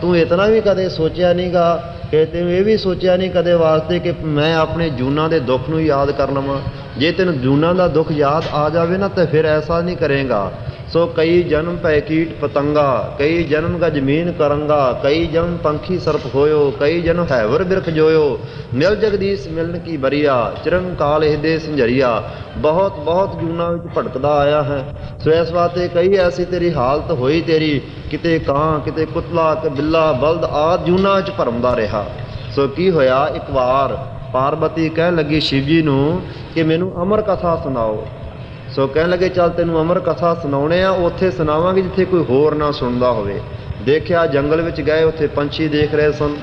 ਤੂੰ ਇਤਨਾ ਵੀ ਕਦੇ ਸੋਚਿਆ ਨਹੀਂਗਾ ਕਿ ਤੈਨੂੰ ਇਹ ਵੀ ਸੋਚਿਆ ਨਹੀਂ ਕਦੇ ਵਾਸਤੇ ਕਿ ਮੈਂ ਆਪਣੇ ਜੂਨਾਂ ਦੇ ਦੁੱਖ ਨੂੰ ਯਾਦ ਕਰ ਲਵਾਂ। ਜੇ ਤੈਨੂੰ ਜੂਨਾਂ ਦਾ ਦੁੱਖ ਯਾਦ ਆ ਜਾਵੇ ਨਾ ਤਾਂ ਫਿਰ ਐਸਾ ਨਹੀਂ ਕਰੇਗਾ। ਸੋ ਕਈ ਜਨਮ ਪੈ ਕੀਟ ਪਤੰਗਾ, ਕਈ ਜਨਮ ਗਾ ਜ਼ਮੀਨ ਕਰੰਗਾ, ਕਈ ਜਨਮ ਪੰਖੀ ਸਰਪ ਹੋਇਓ, ਕਈ ਜਨਮ ਹੈਵਰ ਬਿਰਖ ਜੋਇਓ, ਮਿਲ ਜਗਦੀਸ਼ ਮਿਲਣ ਕੀ ਬਰੀਆ, ਚਿਰੰਕਾਲ ਹਿਰਦੇ ਸੰਝਰੀਆ। ਬਹੁਤ ਬਹੁਤ ਜੂਨਾਂ ਵਿੱਚ ਭਟਕਦਾ ਆਇਆ ਹੈ। ਸੋ ਇਸ ਵਾਸਤੇ ਕਈ ਐਸੀ ਤੇਰੀ ਹਾਲਤ ਹੋਈ ਤੇਰੀ, ਕਿਤੇ ਕਾਂ, ਕਿਤੇ ਕੁੱਤਲਾ, ਕਿ ਬਿੱਲਾ, ਬਲਦ ਆਦਿ ਜੂਨਾਂ ਵਿੱਚ ਭਰਮਦਾ ਰਿਹਾ। ਸੋ ਕੀ ਹੋਇਆ, ਇੱਕ ਵਾਰ ਪਾਰਬਤੀ ਕਹਿਣ ਲੱਗੀ ਸ਼ਿਵ ਜੀ ਨੂੰ ਕਿ ਮੈਨੂੰ ਅਮਰ ਕਥਾ ਸੁਣਾਓ। ਸੋ ਕਹਿਣ ਲੱਗੇ ਚੱਲ ਤੈਨੂੰ ਅਮਰ ਕਥਾ ਸੁਣਾਉਣੇ ਆ, ਉੱਥੇ ਸੁਣਾਵਾਂਗੇ ਜਿੱਥੇ ਕੋਈ ਹੋਰ ਨਾ ਸੁਣਦਾ ਹੋਵੇ। ਦੇਖਿਆ ਜੰਗਲ ਵਿੱਚ ਗਏ, ਉੱਥੇ ਪੰਛੀ ਦੇਖ ਰਹੇ ਸਨ।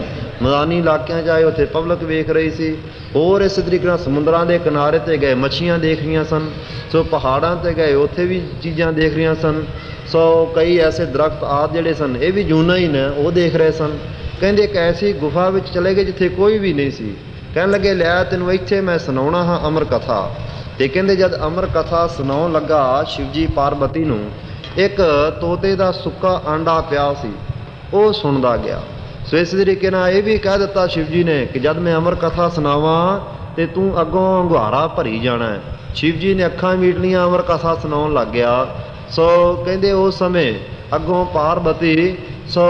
ਮੈਦਾਨੀ ਇਲਾਕਿਆਂ 'ਚ ਆਏ, ਉੱਥੇ ਪਬਲਿਕ ਵੇਖ ਰਹੀ ਸੀ। ਹੋਰ ਇਸ ਤਰੀਕੇ ਨਾਲ ਸਮੁੰਦਰਾਂ ਦੇ ਕਿਨਾਰੇ 'ਤੇ ਗਏ, ਮੱਛੀਆਂ ਦੇਖ ਰਹੀਆਂ ਸਨ। ਸੋ ਪਹਾੜਾਂ 'ਤੇ ਗਏ, ਉੱਥੇ ਵੀ ਚੀਜ਼ਾਂ ਦੇਖ ਰਹੀਆਂ ਸਨ। ਸੋ ਕਈ ਐਸੇ ਦਰਖਤ ਆਦਿ ਜਿਹੜੇ ਸਨ, ਇਹ ਵੀ ਜੂਨਾਂ ਹੀ ਨੇ, ਉਹ ਦੇਖ ਰਹੇ ਸਨ। ਕਹਿੰਦੇ ਇੱਕ ਐਸੀ ਗੁਫਾ ਵਿੱਚ ਚਲੇ ਗਏ ਜਿੱਥੇ ਕੋਈ ਵੀ ਨਹੀਂ ਸੀ। ਕਹਿਣ ਲੱਗੇ ਲੈ ਤੈਨੂੰ ਇੱਥੇ ਮੈਂ ਸੁਣਾਉਣਾ ਹਾਂ ਅਮਰ ਕਥਾ। ਤੇ ਕਹਿੰਦੇ ਜਦ ਅਮਰ ਕਥਾ ਸੁਣਾਉਣ ਲੱਗਾ ਸ਼ਿਵਜੀ ਪਾਰਬਤੀ ਨੂੰ, ਇੱਕ ਤੋਤੇ ਦਾ ਸੁੱਕਾ ਆਂਡਾ ਪਿਆ ਸੀ, ਉਹ ਸੁਣਦਾ ਗਿਆ। ਸੋ ਇਸ ਤਰੀਕੇ ਨਾਲ ਇਹ ਵੀ ਕਹਿ ਦਿੱਤਾ ਸ਼ਿਵ ਜੀ ਨੇ ਕਿ ਜਦ ਮੈਂ ਅਮਰ ਕਥਾ ਸੁਣਾਵਾਂ ਤੇ ਤੂੰ ਅੱਗੋਂ ਅੰਗਾਰਾ ਭਰੀ ਜਾਣਾ ਹੈ। ਸ਼ਿਵ ਜੀ ਨੇ ਅੱਖਾਂ ਮੀਟ ਲੀਆਂ, ਅਮਰ ਕਥਾ ਸੁਣਾਉਣ ਲੱਗ ਗਿਆ। ਸੋ ਕਹਿੰਦੇ ਉਸ ਸਮੇਂ ਅੱਗੋਂ ਪਾਰਬਤੀ ਸੋ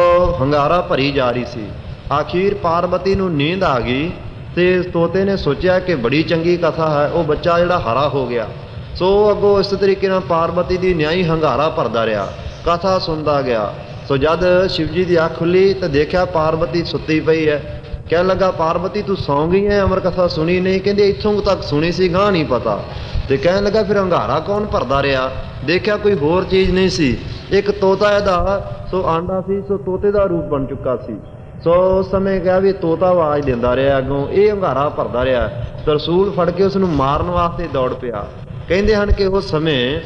ਹੰਗਾਰਾ ਭਰੀ ਜਾ ਰਹੀ ਸੀ। ਆਖੀਰ ਪਾਰਬਤੀ ਨੂੰ ਨੀਂਦ ਆ ਗਈ ਤੇ ਤੋਤੇ ਨੇ ਸੋਚਿਆ ਕਿ ਬੜੀ ਚੰਗੀ ਕਥਾ ਹੈ, ਉਹ ਬੱਚਾ ਜਿਹੜਾ ਹਰਾ ਹੋ ਗਿਆ। ਸੋ ਅੱਗੋਂ ਇਸ ਤਰੀਕੇ ਨਾਲ ਪਾਰਬਤੀ ਦੀ ਨਿਆਈ ਹੰਗਾਰਾ ਭਰਦਾ ਰਿਹਾ, ਕਥਾ ਸੁਣਦਾ ਗਿਆ। ਸੋ ਜਦ ਸ਼ਿਵ ਜੀ ਦੀ ਅੱਖ ਖੁੱਲੀ ਤਾਂ ਦੇਖਿਆ ਪਾਰਬਤੀ ਸੁੱਤੀ ਪਈ ਹੈ। ਕਹਿਣ ਲੱਗਾ, ਪਾਰਬਤੀ ਤੂੰ ਸੌਂ ਗਈ ਹੈ, ਅਮਰ ਕਥਾ ਸੁਣੀ ਨਹੀਂ? ਕਹਿੰਦੇ ਇੱਥੋਂ ਤੱਕ ਸੁਣੀ ਸੀ, ਗਾਂ ਨਹੀਂ ਪਤਾ। ਤੇ ਕਹਿਣ ਲੱਗਾ ਫਿਰ ਹੰਗਾਰਾ ਕੌਣ ਭਰਦਾ ਰਿਹਾ? ਦੇਖਿਆ ਕੋਈ ਹੋਰ ਚੀਜ਼ ਨਹੀਂ ਸੀ, ਇੱਕ ਤੋਤਾ ਇਹਦਾ ਸੋ ਆਂਡਾ ਸੀ, ਸੋ ਤੋਤੇ ਦਾ ਰੂਪ ਬਣ ਚੁੱਕਾ ਸੀ। ਸੋ ਉਸ ਸਮੇਂ ਕਿਹਾ ਵੀ ਤੋਤਾ ਆਵਾਜ਼ ਦਿੰਦਾ ਰਿਹਾ, ਅੱਗੋਂ ਇਹ ਹੰਗਾਰਾ ਭਰਦਾ ਰਿਹਾ। ਤਰਸੂਲ ਫੜ ਕੇ ਉਸ ਨੂੰ ਮਾਰਨ ਵਾਸਤੇ ਦੌੜ ਪਿਆ। ਕਹਿੰਦੇ ਹਨ ਕਿ ਉਸ ਸਮੇਂ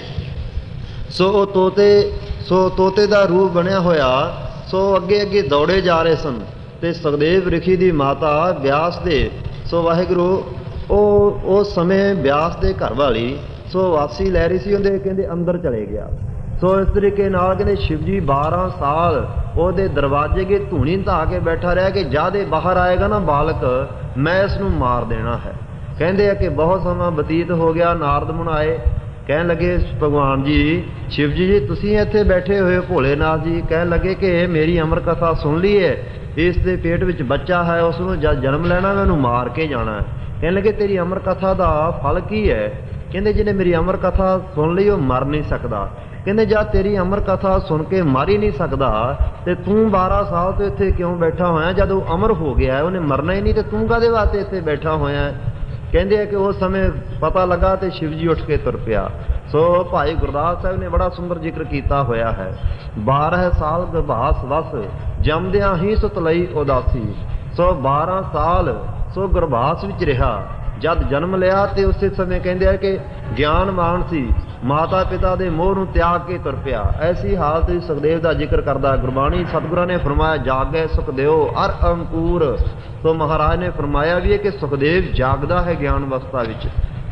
ਸੋ ਉਹ ਤੋਤੇ ਦਾ ਰੂਪ ਬਣਿਆ ਹੋਇਆ ਸੋ ਅੱਗੇ ਅੱਗੇ ਦੌੜੇ ਜਾ ਰਹੇ ਸਨ। ਤੇ ਸੁਖਦੇਵ ਰਿਸ਼ੀ ਦੀ ਮਾਤਾ ਬਿਆਸ ਦੇ ਸੋ ਵਾਹਿਗੁਰੂ ਉਹ ਉਸ ਸਮੇਂ ਬਿਆਸ ਦੇ ਘਰ ਵਾਲੀ ਸੋ ਵਾਸੀ ਲੈ ਰਹੀ ਸੀ, ਉਹਦੇ ਕਹਿੰਦੇ ਅੰਦਰ ਚਲੇ ਗਿਆ। ਸੋ ਇਸ ਤਰੀਕੇ ਨਾਲ ਕਹਿੰਦੇ ਸ਼ਿਵ ਜੀ 12 ਸਾਲ ਉਹਦੇ ਦਰਵਾਜ਼ੇ ਅੱਗੇ ਧੂਣੀ ਧਾ ਕੇ ਬੈਠਾ ਰਿਹਾ ਕਿ ਜਦ ਇਹ ਬਾਹਰ ਆਏਗਾ ਨਾ ਬਾਲਕ, ਮੈਂ ਇਸ ਨੂੰ ਮਾਰ ਦੇਣਾ ਹੈ। ਕਹਿੰਦੇ ਆ ਕਿ ਬਹੁਤ ਸਮਾਂ ਬਤੀਤ ਹੋ ਗਿਆ। ਨਾਰਦ ਮੁਨ ਆਏ, ਕਹਿਣ ਲੱਗੇ ਭਗਵਾਨ ਜੀ ਸ਼ਿਵ ਜੀ ਤੁਸੀਂ ਇੱਥੇ ਬੈਠੇ ਹੋਏ ਭੋਲੇਨਾਥ ਜੀ, ਕਹਿਣ ਲੱਗੇ ਕਿ ਮੇਰੀ ਅਮਰ ਕਥਾ ਸੁਣ ਲਈ ਹੈ, ਇਸ ਦੇ ਪੇਟ ਵਿੱਚ ਬੱਚਾ ਹੈ, ਉਸ ਨੂੰ ਜਦ ਜਨਮ ਲੈਣਾ ਮੈਂ ਉਹਨੂੰ ਮਾਰ ਕੇ ਜਾਣਾ। ਕਹਿਣ ਲੱਗੇ ਤੇਰੀ ਅਮਰ ਕਥਾ ਦਾ ਫਲ ਕੀ ਹੈ? ਕਹਿੰਦੇ ਜਿਹਨੇ ਮੇਰੀ ਅਮਰ ਕਥਾ ਸੁਣ ਲਈ ਉਹ ਮਰ ਨਹੀਂ ਸਕਦਾ। ਕਹਿੰਦੇ ਜਦ ਤੇਰੀ ਅਮਰ ਕਥਾ ਸੁਣ ਕੇ ਮਰ ਹੀ ਨਹੀਂ ਸਕਦਾ ਤੇ ਤੂੰ 12 ਸਾਲ ਤੋਂ ਇੱਥੇ ਕਿਉਂ ਬੈਠਾ ਹੋਇਆ? ਜਦ ਉਹ ਅਮਰ ਹੋ ਗਿਆ, ਉਹਨੇ ਮਰਨਾ ਹੀ ਨਹੀਂ, ਤੇ ਤੂੰ ਕਾਹਦੇ ਵਾਸਤੇ ਇੱਥੇ ਬੈਠਾ ਹੋਇਆ? ਕਹਿੰਦੇ ਆ ਕਿ ਉਸ ਸਮੇਂ ਪਤਾ ਲੱਗਾ ਤੇ ਸ਼ਿਵ ਜੀ ਉੱਠ ਕੇ ਤੁਰ ਪਿਆ। ਸੋ ਭਾਈ ਗੁਰਦਾਸ ਸਾਹਿਬ ਨੇ ਬੜਾ ਸੁੰਦਰ ਜ਼ਿਕਰ ਕੀਤਾ ਹੋਇਆ ਹੈ। 12 ਸਾਲ ਗਰਭਾਸ ਵਸ ਜੰਮਦਿਆਂ ਹੀ ਸੁਤ ਲਈ ਉਦਾਸੀ। ਸੋ 12 ਸਾਲ ਸੋ ਗਰਭਾਸ ਵਿੱਚ ਰਿਹਾ। ਜਦ ਜਨਮ ਲਿਆ ਤੇ ਉਸੇ ਸਮੇਂ ਕਹਿੰਦੇ ਆ ਕਿ ਗਿਆਨਵਾਨ ਸੀ, ਮਾਤਾ ਪਿਤਾ ਦੇ ਮੋਹ ਨੂੰ ਤਿਆਗ ਕੇ ਤੁਰ ਪਿਆ। ਐਸੀ ਹਾਲਤ ਵਿੱਚ ਸੁਖਦੇਵ ਦਾ ਜ਼ਿਕਰ ਕਰਦਾ ਗੁਰਬਾਣੀ। ਸਤਿਗੁਰਾਂ ਨੇ ਫਰਮਾਇਆ ਜਾਗੈ ਸੁਖਦੇਵ ਅਰ ਅੰਕੂਰ। ਸੋ ਮਹਾਰਾਜ ਨੇ ਫਰਮਾਇਆ ਵੀ ਹੈ ਕਿ ਸੁਖਦੇਵ ਜਾਗਦਾ ਹੈ ਗਿਆਨ ਅਵਸਥਾ ਵਿੱਚ।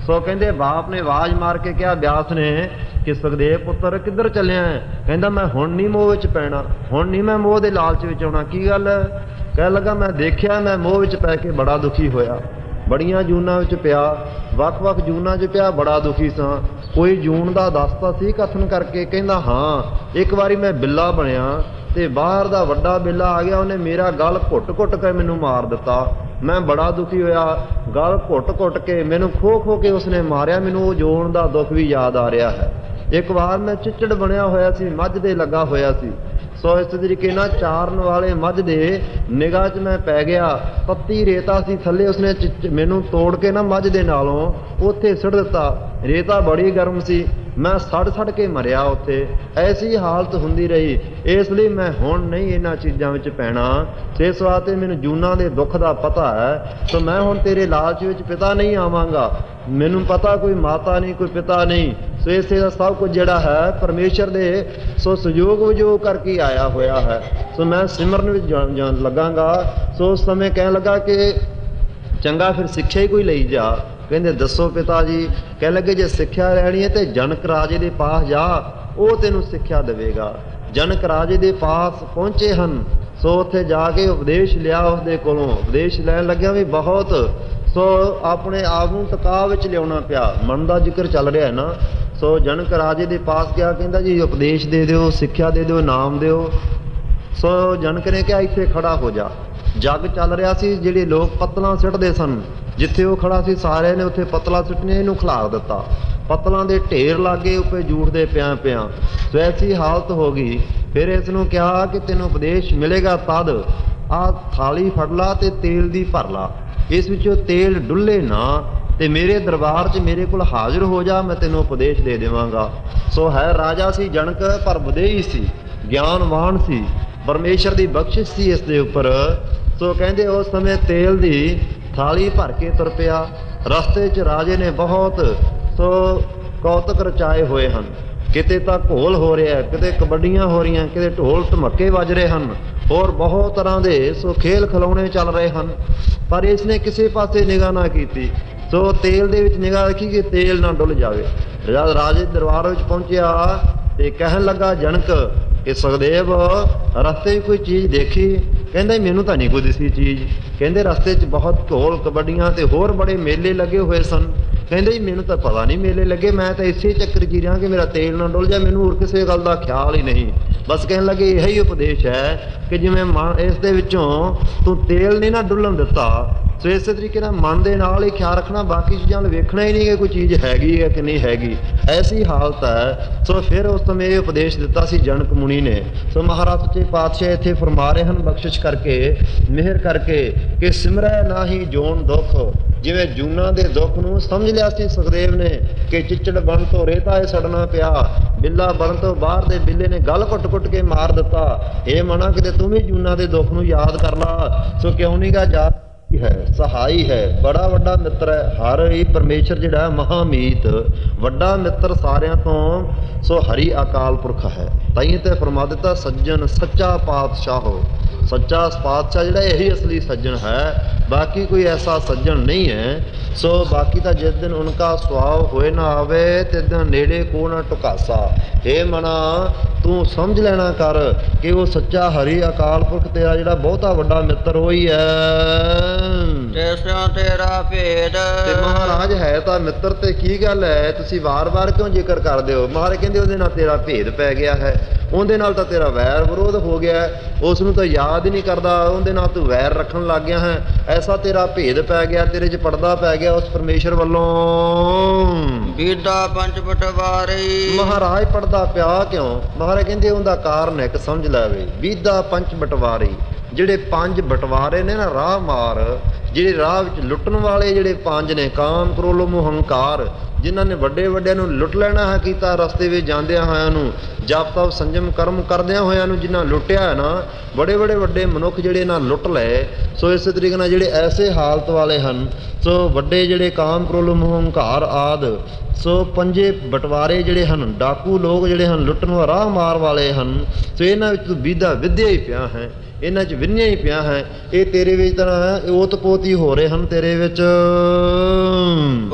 ਸੋ ਕਹਿੰਦੇ ਬਾਪ ਨੇ ਆਵਾਜ਼ ਮਾਰ ਕੇ ਕਿਹਾ ਬਿਆਸ ਨੇ ਕਿ ਸੁਖਦੇਵ ਪੁੱਤਰ ਕਿੱਧਰ ਚੱਲਿਆ ਹੈ? ਕਹਿੰਦਾ ਮੈਂ ਹੁਣ ਨਹੀਂ ਮੋਹ ਵਿੱਚ ਪੈਣਾ, ਹੁਣ ਨਹੀਂ ਮੈਂ ਮੋਹ ਦੇ ਲਾਲਚ ਵਿੱਚ ਆਉਣਾ। ਕੀ ਗੱਲ? ਕਹਿਣ ਲੱਗਾ ਮੈਂ ਦੇਖਿਆ ਮੈਂ ਮੋਹ ਵਿੱਚ ਪੈ ਕੇ ਬੜਾ ਦੁਖੀ ਹੋਇਆ, ਬੜੀਆਂ ਜੂਨਾਂ ਵਿੱਚ ਪਿਆ, ਵੱਖ-ਵੱਖ ਜੂਨਾਂ 'ਚ ਪਿਆ, ਬੜਾ ਦੁਖੀ ਸਾਂ। ਕੋਈ ਜੂਨ ਦਾ ਦੱਸਦਾ ਸੀ ਕਥਨ ਕਰਕੇ? ਕਹਿੰਦਾ ਹਾਂ, ਇੱਕ ਵਾਰੀ ਮੈਂ ਬਿੱਲਾ ਬਣਿਆ ਤੇ ਬਾਹਰ ਦਾ ਵੱਡਾ ਬਿੱਲਾ ਆ ਗਿਆ, ਉਹਨੇ ਮੇਰਾ ਗਲ ਘੁੱਟ-ਘੁੱਟ ਕੇ ਮੈਨੂੰ ਮਾਰ ਦਿੱਤਾ। ਮੈਂ ਬੜਾ ਦੁਖੀ ਹੋਇਆ, ਗਲ ਘੁੱਟ-ਘੁੱਟ ਕੇ ਮੈਨੂੰ ਖੋ-ਖੋ ਕੇ ਉਸਨੇ ਮਾਰਿਆ। ਮੈਨੂੰ ਉਹ ਜੂਨ ਦਾ ਦੁੱਖ ਵੀ ਯਾਦ ਆ ਰਿਹਾ ਹੈ। ਇੱਕ ਵਾਰ ਮੈਂ ਚਿੱਚੜ ਬਣਿਆ ਹੋਇਆ ਸੀ, ਮੱਝ ਦੇ ਲੱਗਾ ਹੋਇਆ ਸੀ। ਸੋ ਇਸ ਤਰੀਕੇ ਨਾਲ ਚਾਰਨ ਵਾਲੇ ਮੱਝ ਦੇ ਨਿਗਾਹ 'ਚ ਮੈਂ ਪੈ ਗਿਆ। ਪੱਤੀ ਰੇਤਾ ਸੀ ਥੱਲੇ, ਉਸਨੇ ਮੈਨੂੰ ਤੋੜ ਕੇ ਨਾ ਮੱਝ ਦੇ ਨਾਲੋਂ ਉੱਥੇ ਸੁੱਟ ਦਿੱਤਾ। ਰੇਤਾ ਬੜੀ ਗਰਮ ਸੀ, ਮੈਂ ਸੜ ਕੇ ਮਰਿਆ ਉੱਥੇ। ਐਸੀ ਹਾਲਤ ਹੁੰਦੀ ਰਹੀ। ਇਸ ਲਈ ਮੈਂ ਹੁਣ ਨਹੀਂ ਇਹਨਾਂ ਚੀਜ਼ਾਂ ਵਿੱਚ ਪੈਣਾ। ਇਸ ਵਾਸਤੇ ਮੈਨੂੰ ਜੂਨਾਂ ਦੇ ਦੁੱਖ ਦਾ ਪਤਾ ਹੈ। ਸੋ ਮੈਂ ਹੁਣ ਤੇਰੇ ਲਾਲਚ ਵਿੱਚ ਪਿਤਾ ਨਹੀਂ ਆਵਾਂਗਾ। ਮੈਨੂੰ ਪਤਾ ਕੋਈ ਮਾਤਾ ਨਹੀਂ, ਕੋਈ ਪਿਤਾ ਨਹੀਂ। ਸੋ ਇਸੇ ਦਾ ਸਭ ਕੁਝ ਜਿਹੜਾ ਹੈ ਪਰਮੇਸ਼ਰ ਦੇ ਸੋ ਸਹਿਯੋਗ ਵਜੋਂ ਕਰਕੇ ਆਇਆ ਹੋਇਆ ਹੈ। ਸੋ ਮੈਂ ਸਿਮਰਨ ਵਿੱਚ ਜਾਣ ਲੱਗਾਂਗਾ। ਸੋ ਉਸ ਸਮੇਂ ਕਹਿਣ ਲੱਗਾ ਕਿ ਚੰਗਾ ਫਿਰ ਸਿੱਖਿਆ ਹੀ ਕੋਈ ਲਈ ਜਾ। ਕਹਿੰਦੇ ਦੱਸੋ ਪਿਤਾ ਜੀ? ਕਹਿ ਲੱਗੇ ਜੇ ਸਿੱਖਿਆ ਲੈਣੀ ਹੈ ਤੇ ਜਨਕ ਰਾਜੇ ਦੇ ਪਾਸ ਜਾ, ਉਹ ਤੈਨੂੰ ਸਿੱਖਿਆ ਦੇਵੇਗਾ। ਜਨਕ ਰਾਜੇ ਦੇ ਪਾਸ ਪਹੁੰਚੇ ਹਨ। ਸੋ ਉੱਥੇ ਜਾ ਕੇ ਉਪਦੇਸ਼ ਲਿਆ ਉਸਦੇ ਕੋਲੋਂ। ਉਪਦੇਸ਼ ਲੈਣ ਲੱਗਿਆ ਵੀ ਬਹੁਤ ਸੋ ਆਪਣੇ ਆਪ ਨੂੰ ਟਿਕਾ ਵਿੱਚ ਲਿਆਉਣਾ ਪਿਆ। ਮਨ ਦਾ ਜ਼ਿਕਰ ਚੱਲ ਰਿਹਾ ਹੈ ਨਾ। ਸੋ ਜਨਕ ਰਾਜੇ ਦੇ ਪਾਸ ਗਿਆ, ਕਹਿੰਦਾ ਜੀ ਉਪਦੇਸ਼ ਦੇ ਦਿਓ, ਸਿੱਖਿਆ ਦੇ ਦਿਓ, ਨਾਮ ਦਿਓ। ਸੋ ਜਨਕ ਨੇ ਕਿਹਾ ਇੱਥੇ ਖੜਾ ਹੋ ਜਾ। ਜੱਗ ਚੱਲ ਰਿਹਾ ਸੀ, ਜਿਹੜੇ ਲੋਕ ਪੱਤਲਾਂ ਸਿੱਟਦੇ ਸਨ, ਜਿੱਥੇ ਉਹ ਖੜਾ ਸੀ ਸਾਰਿਆਂ ਨੇ ਉੱਥੇ ਪੱਤਲਾਂ ਸਿੱਟਣੀਆਂ, ਇਹਨੂੰ ਖਿਲਾਰ ਦਿੱਤਾ। ਪੱਤਲਾਂ ਦੇ ਢੇਰ ਲਾਗੇ ਉੱਪਰ ਜੂਠਦੇ ਪਿਆ। ਸੋ ਐਸੀ ਹਾਲਤ ਹੋ ਗਈ। ਫਿਰ ਇਸ ਨੂੰ ਕਿਹਾ ਕਿ ਤੈਨੂੰ ਉਪਦੇਸ਼ ਮਿਲੇਗਾ ਤਦ ਆਹ ਥਾਲੀ ਫੜ ਲਾ ਤੇ ਤੇਲ ਦੀ ਭਰ ਲਾ, ਇਸ ਵਿੱਚੋਂ ਤੇਲ ਡੁੱਲੇ ਨਾ ਤੇ ਮੇਰੇ ਦਰਬਾਰ 'ਚ ਮੇਰੇ ਕੋਲ ਹਾਜ਼ਰ ਹੋ ਜਾ, ਮੈਂ ਤੈਨੂੰ ਉਪਦੇਸ਼ ਦੇ ਦੇਵਾਂਗਾ। ਸੋ ਹੈ ਰਾਜਾ ਸੀ ਜਨਕ, ਪਰ ਵਿਦੇਹੀ ਸੀ, ਗਿਆਨਵਾਨ ਸੀ, ਪਰਮੇਸ਼ਰ ਦੀ ਬਖਸ਼ਿਸ਼ ਸੀ ਇਸ ਦੇ ਉੱਪਰ। ਸੋ ਕਹਿੰਦੇ ਉਸ ਸਮੇਂ ਤੇਲ ਦੀ ਥਾਲੀ ਭਰ ਕੇ ਤੁਰ ਪਿਆ। ਰਸਤੇ 'ਚ ਰਾਜੇ ਨੇ ਬਹੁਤ ਸੋ ਕੌਤਕ ਰਚਾਏ ਹੋਏ ਹਨ। ਕਿਤੇ ਤਾਂ ਘੋਲ ਹੋ ਰਿਹਾ, ਕਿਤੇ ਕਬੱਡੀਆਂ ਹੋ ਰਹੀਆਂ, ਕਿਤੇ ਢੋਲ ਢਮੱਕੇ ਵੱਜ ਰਹੇ ਹਨ, ਹੋਰ ਬਹੁਤ ਤਰ੍ਹਾਂ ਦੇ ਸੋ ਖੇਲ ਖਿਲੌਣੇ ਚੱਲ ਰਹੇ ਹਨ। ਪਰ ਇਸ ਨੇ ਕਿਸੇ ਪਾਸੇ ਨਿਗਾਹ ਨਾ ਕੀਤੀ। ਸੋ ਤੇਲ ਦੇ ਵਿੱਚ ਨਿਗਾਹ ਰੱਖੀ ਕਿ ਤੇਲ ਨਾ ਡੁੱਲ ਜਾਵੇ। ਜਦ ਰਾਜੇ ਦਰਬਾਰ ਵਿੱਚ ਪਹੁੰਚਿਆ ਤੇ ਕਹਿਣ ਲੱਗਾ ਜਨਕ ਕਿ ਸੁਖਦੇਵ ਰਸਤੇ 'ਚ ਕੋਈ ਚੀਜ਼ ਦੇਖੀ? ਕਹਿੰਦਾ ਮੈਨੂੰ ਤਾਂ ਨਹੀਂ ਕੋਈ ਦਿਸੀ ਚੀਜ਼। ਕਹਿੰਦੇ ਰਸਤੇ 'ਚ ਬਹੁਤ ਢੋਲ ਕਬੱਡੀਆਂ ਤੇ ਹੋਰ ਬੜੇ ਮੇਲੇ ਲੱਗੇ ਹੋਏ ਸਨ। ਕਹਿੰਦੇ ਜੀ ਮੈਨੂੰ ਤਾਂ ਪਤਾ ਨਹੀਂ ਮੇਲੇ ਲੱਗੇ, ਮੈਂ ਤਾਂ ਇਸੇ ਚੱਕਰ 'ਚ ਹੀ ਰਿਹਾ ਕਿ ਮੇਰਾ ਤੇਲ ਨਾ ਡੁੱਲ ਜਾ, ਮੈਨੂੰ ਹੋਰ ਕਿਸੇ ਗੱਲ ਦਾ ਖਿਆਲ ਹੀ ਨਹੀਂ। ਬਸ ਕਹਿਣ ਲੱਗੇ ਇਹੀ ਉਪਦੇਸ਼ ਹੈ ਕਿ ਜਿਵੇਂ ਇਸ ਦੇ ਵਿੱਚੋਂ ਤੂੰ ਤੇਲ ਨਹੀਂ ਨਾ ਡੁੱਲਣ ਦਿੱਤਾ, ਸੋ ਇਸੇ ਤਰੀਕੇ ਨਾਲ ਮਨ ਦੇ ਨਾਲ ਹੀ ਖਿਆਲ ਰੱਖਣਾ, ਬਾਕੀ ਚੀਜ਼ਾਂ ਨੂੰ ਵੇਖਣਾ ਹੀ ਨਹੀਂ ਕਿ ਕੋਈ ਚੀਜ਼ ਹੈਗੀ ਹੈ ਕਿ ਨਹੀਂ ਹੈਗੀ, ਐਸੀ ਹਾਲਤ ਹੈ। ਸੋ ਫਿਰ ਉਸ ਸਮੇਂ ਇਹ ਉਪਦੇਸ਼ ਦਿੱਤਾ ਸੀ ਜਨਕ ਮੁਨੀ ਨੇ। ਸੋ ਮਹਾਰਾਜ ਸੱਚੇ ਪਾਤਸ਼ਾਹ ਇੱਥੇ ਫਰਮਾ ਰਹੇ ਹਨ ਬਖਸ਼ਿਸ਼ ਕਰਕੇ, ਮਿਹਰ ਕਰਕੇ ਕਿ ਸਿਮਰੈ ਨਾਹੀ ਜੋਨ ਦੁੱਖ। ਜਿਵੇਂ ਜੂਨਾਂ ਦੇ ਦੁੱਖ ਨੂੰ ਸਮਝ ਲਿਆ ਸੀ ਸੁਖਦੇਵ ਨੇ ਕਿ ਚਿੱਚੜ ਬਣ ਤੋਂ ਰੇਤਾ ਇਹ ਸੜਨਾ ਪਿਆ, ਬਿੱਲਾ ਬਣ ਤੋਂ ਬਾਹਰ ਦੇ ਬਿੱਲੇ ਨੇ ਗਲ ਘੁੱਟ-ਘੁੱਟ ਕੇ ਮਾਰ ਦਿੱਤਾ। ਇਹ ਮਨਾ ਕਿਤੇ ਤੂੰ ਵੀ ਜੂਨਾਂ ਦੇ ਦੁੱਖ ਨੂੰ ਯਾਦ ਕਰ ਲਾ। ਸੋ ਕਿਉਂ ਨਹੀਂ ਗਾ ਯਾਦ ਹੈ, ਸਹਾਈ ਹੈ, ਬੜਾ ਵੱਡਾ ਮਿੱਤਰ ਹੈ। ਹਰ ਹੀ ਪਰਮੇਸ਼ਰ ਜਿਹੜਾ ਮਹਾਮੀਤ ਵੱਡਾ ਮਿੱਤਰ ਸਾਰਿਆਂ ਤੋਂ। ਸੋ ਹਰੀ ਅਕਾਲ ਪੁਰਖ ਹੈ। ਤਾਈਂ ਤੇ ਫਰਮਾ ਦਿੱਤਾ ਸੱਜਣ ਸੱਚਾ ਪਾਤਸ਼ਾਹੋ। ਸੱਚਾ ਪਾਤਸ਼ਾਹ ਜਿਹੜਾ ਇਹੀ ਅਸਲੀ ਸੱਜਣ ਹੈ, ਬਾਕੀ ਕੋਈ ਐਸਾ ਸੱਜਣ ਨਹੀਂ ਹੈ। ਸੋ ਬਾਕੀ ਤਾਂ ਜਿਸ ਦਿਨ ਉਨਕਾ ਸੁਆਵ ਹੋਏ ਨਾ ਆਵੇ ਤੇ ਦਿਨ ਨੇੜੇ ਕੋ ਨਾ ਟੁਕਾਸਾ। ਇਹ ਮਨਾ ਤੂੰ ਸਮਝ ਲੈਣਾ ਕਰ ਕਿ ਉਹ ਸੱਚਾ ਹਰੀ ਅਕਾਲ ਪੁਰਖ ਤੇਰਾ ਜਿਹੜਾ ਬਹੁਤਾ ਵੱਡਾ ਮਿੱਤਰ ਹੋਈ ਹੈ। ਤੇਰਾ ਭੇਦ ਤੇ ਮਹਾਰਾਜ ਹੈ ਤਾਂ ਮਿੱਤਰ, ਤੇ ਕੀ ਗੱਲ ਹੈ ਤੁਸੀਂ ਵਾਰ-ਵਾਰ ਕਿਉਂ ਜ਼ਿਕਰ ਕਰਦੇ ਹੋ? ਮਹਾਰਾਜ ਕਹਿੰਦੇ ਉਹਦੇ ਨਾਲ ਤੇਰਾ ਭੇਦ ਪੈ ਗਿਆ ਹੈ, ਉਹਦੇ ਨਾਲ ਤਾਂ ਤੇਰਾ ਵੈਰ ਵਿਰੋਧ ਹੋ ਗਿਆ, ਉਸ ਨੂੰ ਤਾਂ ਯਾਦ ਹੀ ਨਹੀਂ ਕਰਦਾ, ਉਹਦੇ ਨਾਲ ਤੂੰ ਵੈਰ ਰੱਖਣ ਲੱਗ ਗਿਆ ਹੈ। ਐਸਾ ਤੇਰਾ ਭੇਦ ਪੈ ਗਿਆ, ਤੇਰੇ 'ਚ ਪਰਦਾ ਪੈ ਗਿਆ ਉਸ ਪਰਮੇਸ਼ਰ ਵੱਲੋਂ। ਬੀਦਾ ਪੰਜ ਬਟਵਾਰੇ ਮਹਾਰਾਜ ਪਰਦਾ ਪਿਆ ਕਿਉਂ? ਮਹਾਰਾਜ ਕਹਿੰਦੇ ਉਹਦਾ ਕਾਰਨ ਇੱਕ ਸਮਝ ਲੈਵੇ। ਬੀਦਾ ਪੰਜ ਬਟਵਾਰੇ, ਜਿਹੜੇ ਪੰਜ ਬਟਵਾਰੇ ਨੇ ਨਾ ਰਾਹ ਮਾਰ, ਜਿਹੜੇ ਰਾਹ ਵਿੱਚ ਲੁੱਟਣ ਵਾਲੇ ਜਿਹੜੇ ਪੰਜ ਨੇ, ਕਾਮ ਕ੍ਰੋਧ ਮੋਹ ਹੰਕਾਰ, ਜਿਨ੍ਹਾਂ ਨੇ ਵੱਡੇ ਵੱਡਿਆਂ ਨੂੰ ਲੁੱਟ ਲੈਣਾ ਹੈ ਕੀਤਾ, ਰਸਤੇ ਵਿੱਚ ਜਾਂਦਿਆਂ ਹੋਇਆਂ ਨੂੰ ਜਪ ਤਪ ਸੰਜਮ ਕਰਮ ਕਰਦਿਆਂ ਹੋਇਆਂ ਨੂੰ ਜਿਨ੍ਹਾਂ ਲੁੱਟਿਆ ਹੈ ਨਾ, ਬੜੇ ਬੜੇ ਵੱਡੇ ਮਨੁੱਖ ਜਿਹੜੇ ਨਾ ਲੁੱਟ ਲਏ। ਸੋ ਇਸੇ ਤਰੀਕੇ ਨਾਲ ਜਿਹੜੇ ਐਸੇ ਹਾਲਤ ਵਾਲੇ ਹਨ, ਸੋ ਵੱਡੇ ਜਿਹੜੇ ਕਾਮ ਕ੍ਰੋਧ ਮੋਹ ਹੰਕਾਰ ਆਦਿ, ਸੋ ਪੰਜੇ ਬਟਵਾਰੇ ਜਿਹੜੇ ਹਨ, ਡਾਕੂ ਲੋਕ ਜਿਹੜੇ ਹਨ, ਲੁੱਟਣ ਵਾਲਾ ਰਾਹ ਮਾਰ ਵਾਲੇ ਹਨ। ਸੋ ਇਹਨਾਂ ਵਿੱਚ ਤੂੰ ਵਿਧਾ ਵਿਦਿਆ ਹੀ ਪਿਆ ਹੈ, ਇਹਨਾਂ 'ਚ ਵਿੰਨਿਆ ਹੀ ਪਿਆ ਹੈ। ਇਹ ਤੇਰੇ ਵਿੱਚ ਤਾਂ ਓਤ ਪੋਤ ਹੀ ਹੋ ਰਹੇ ਹਨ ਤੇਰੇ ਵਿੱਚ।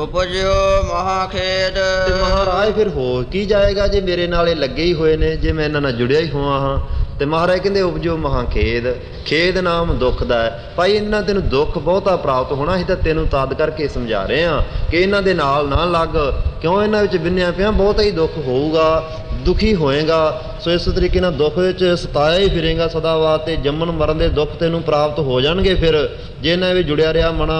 ਉਪਜਿਓ ਮਹਾਖੇਦ ਤੇ ਮਹਾਰਾਜ ਫਿਰ ਹੋ ਕੀ ਜਾਏਗਾ ਜੇ ਮੇਰੇ ਨਾਲ ਇਹ ਲੱਗੇ ਹੀ ਹੋਏ ਨੇ, ਜੇ ਮੈਂ ਇਹਨਾਂ ਨਾਲ ਜੁੜਿਆ ਹੀ ਹੋਇਆ ਹਾਂ। ਤੇ ਮਹਾਰਾਜ ਕਹਿੰਦੇ ਉਪਜਿਓ ਮਹਾਖੇਦ, ਖੇਦ ਨਾਮ ਦੁੱਖ ਦਾ ਹੈ। ਭਾਈ ਇਹਨਾਂ ਤੈਨੂੰ ਦੁੱਖ ਬਹੁਤਾ ਪ੍ਰਾਪਤ ਹੋਣਾ, ਅਸੀਂ ਤਾਂ ਤੈਨੂੰ ਤਦ ਕਰਕੇ ਸਮਝਾ ਰਹੇ ਹਾਂ ਕਿ ਇਹਨਾਂ ਦੇ ਨਾਲ ਨਾ ਲੱਗ। ਕਿਉਂ? ਇਹਨਾਂ ਵਿੱਚ ਵਿੰਨਿਆ ਪਿਆ ਬਹੁਤਾ ਹੀ ਦੁੱਖ ਹੋਊਗਾ, ਦੁਖੀ ਹੋਏਗਾ। ਸੋ ਇਸ ਤਰੀਕੇ ਨਾਲ ਦੁੱਖ ਵਿੱਚ ਸਤਾਇਆ ਹੀ ਫਿਰੇਗਾ ਸਦਾ ਵਾਸਤੇ। ਜੰਮਣ ਮਰਨ ਦੇ ਦੁੱਖ ਤੈਨੂੰ ਪ੍ਰਾਪਤ ਹੋ ਜਾਣਗੇ ਫਿਰ ਜੇ ਇਹਨਾਂ ਵਿੱਚ ਜੁੜਿਆ ਰਿਹਾ ਮਨਾ।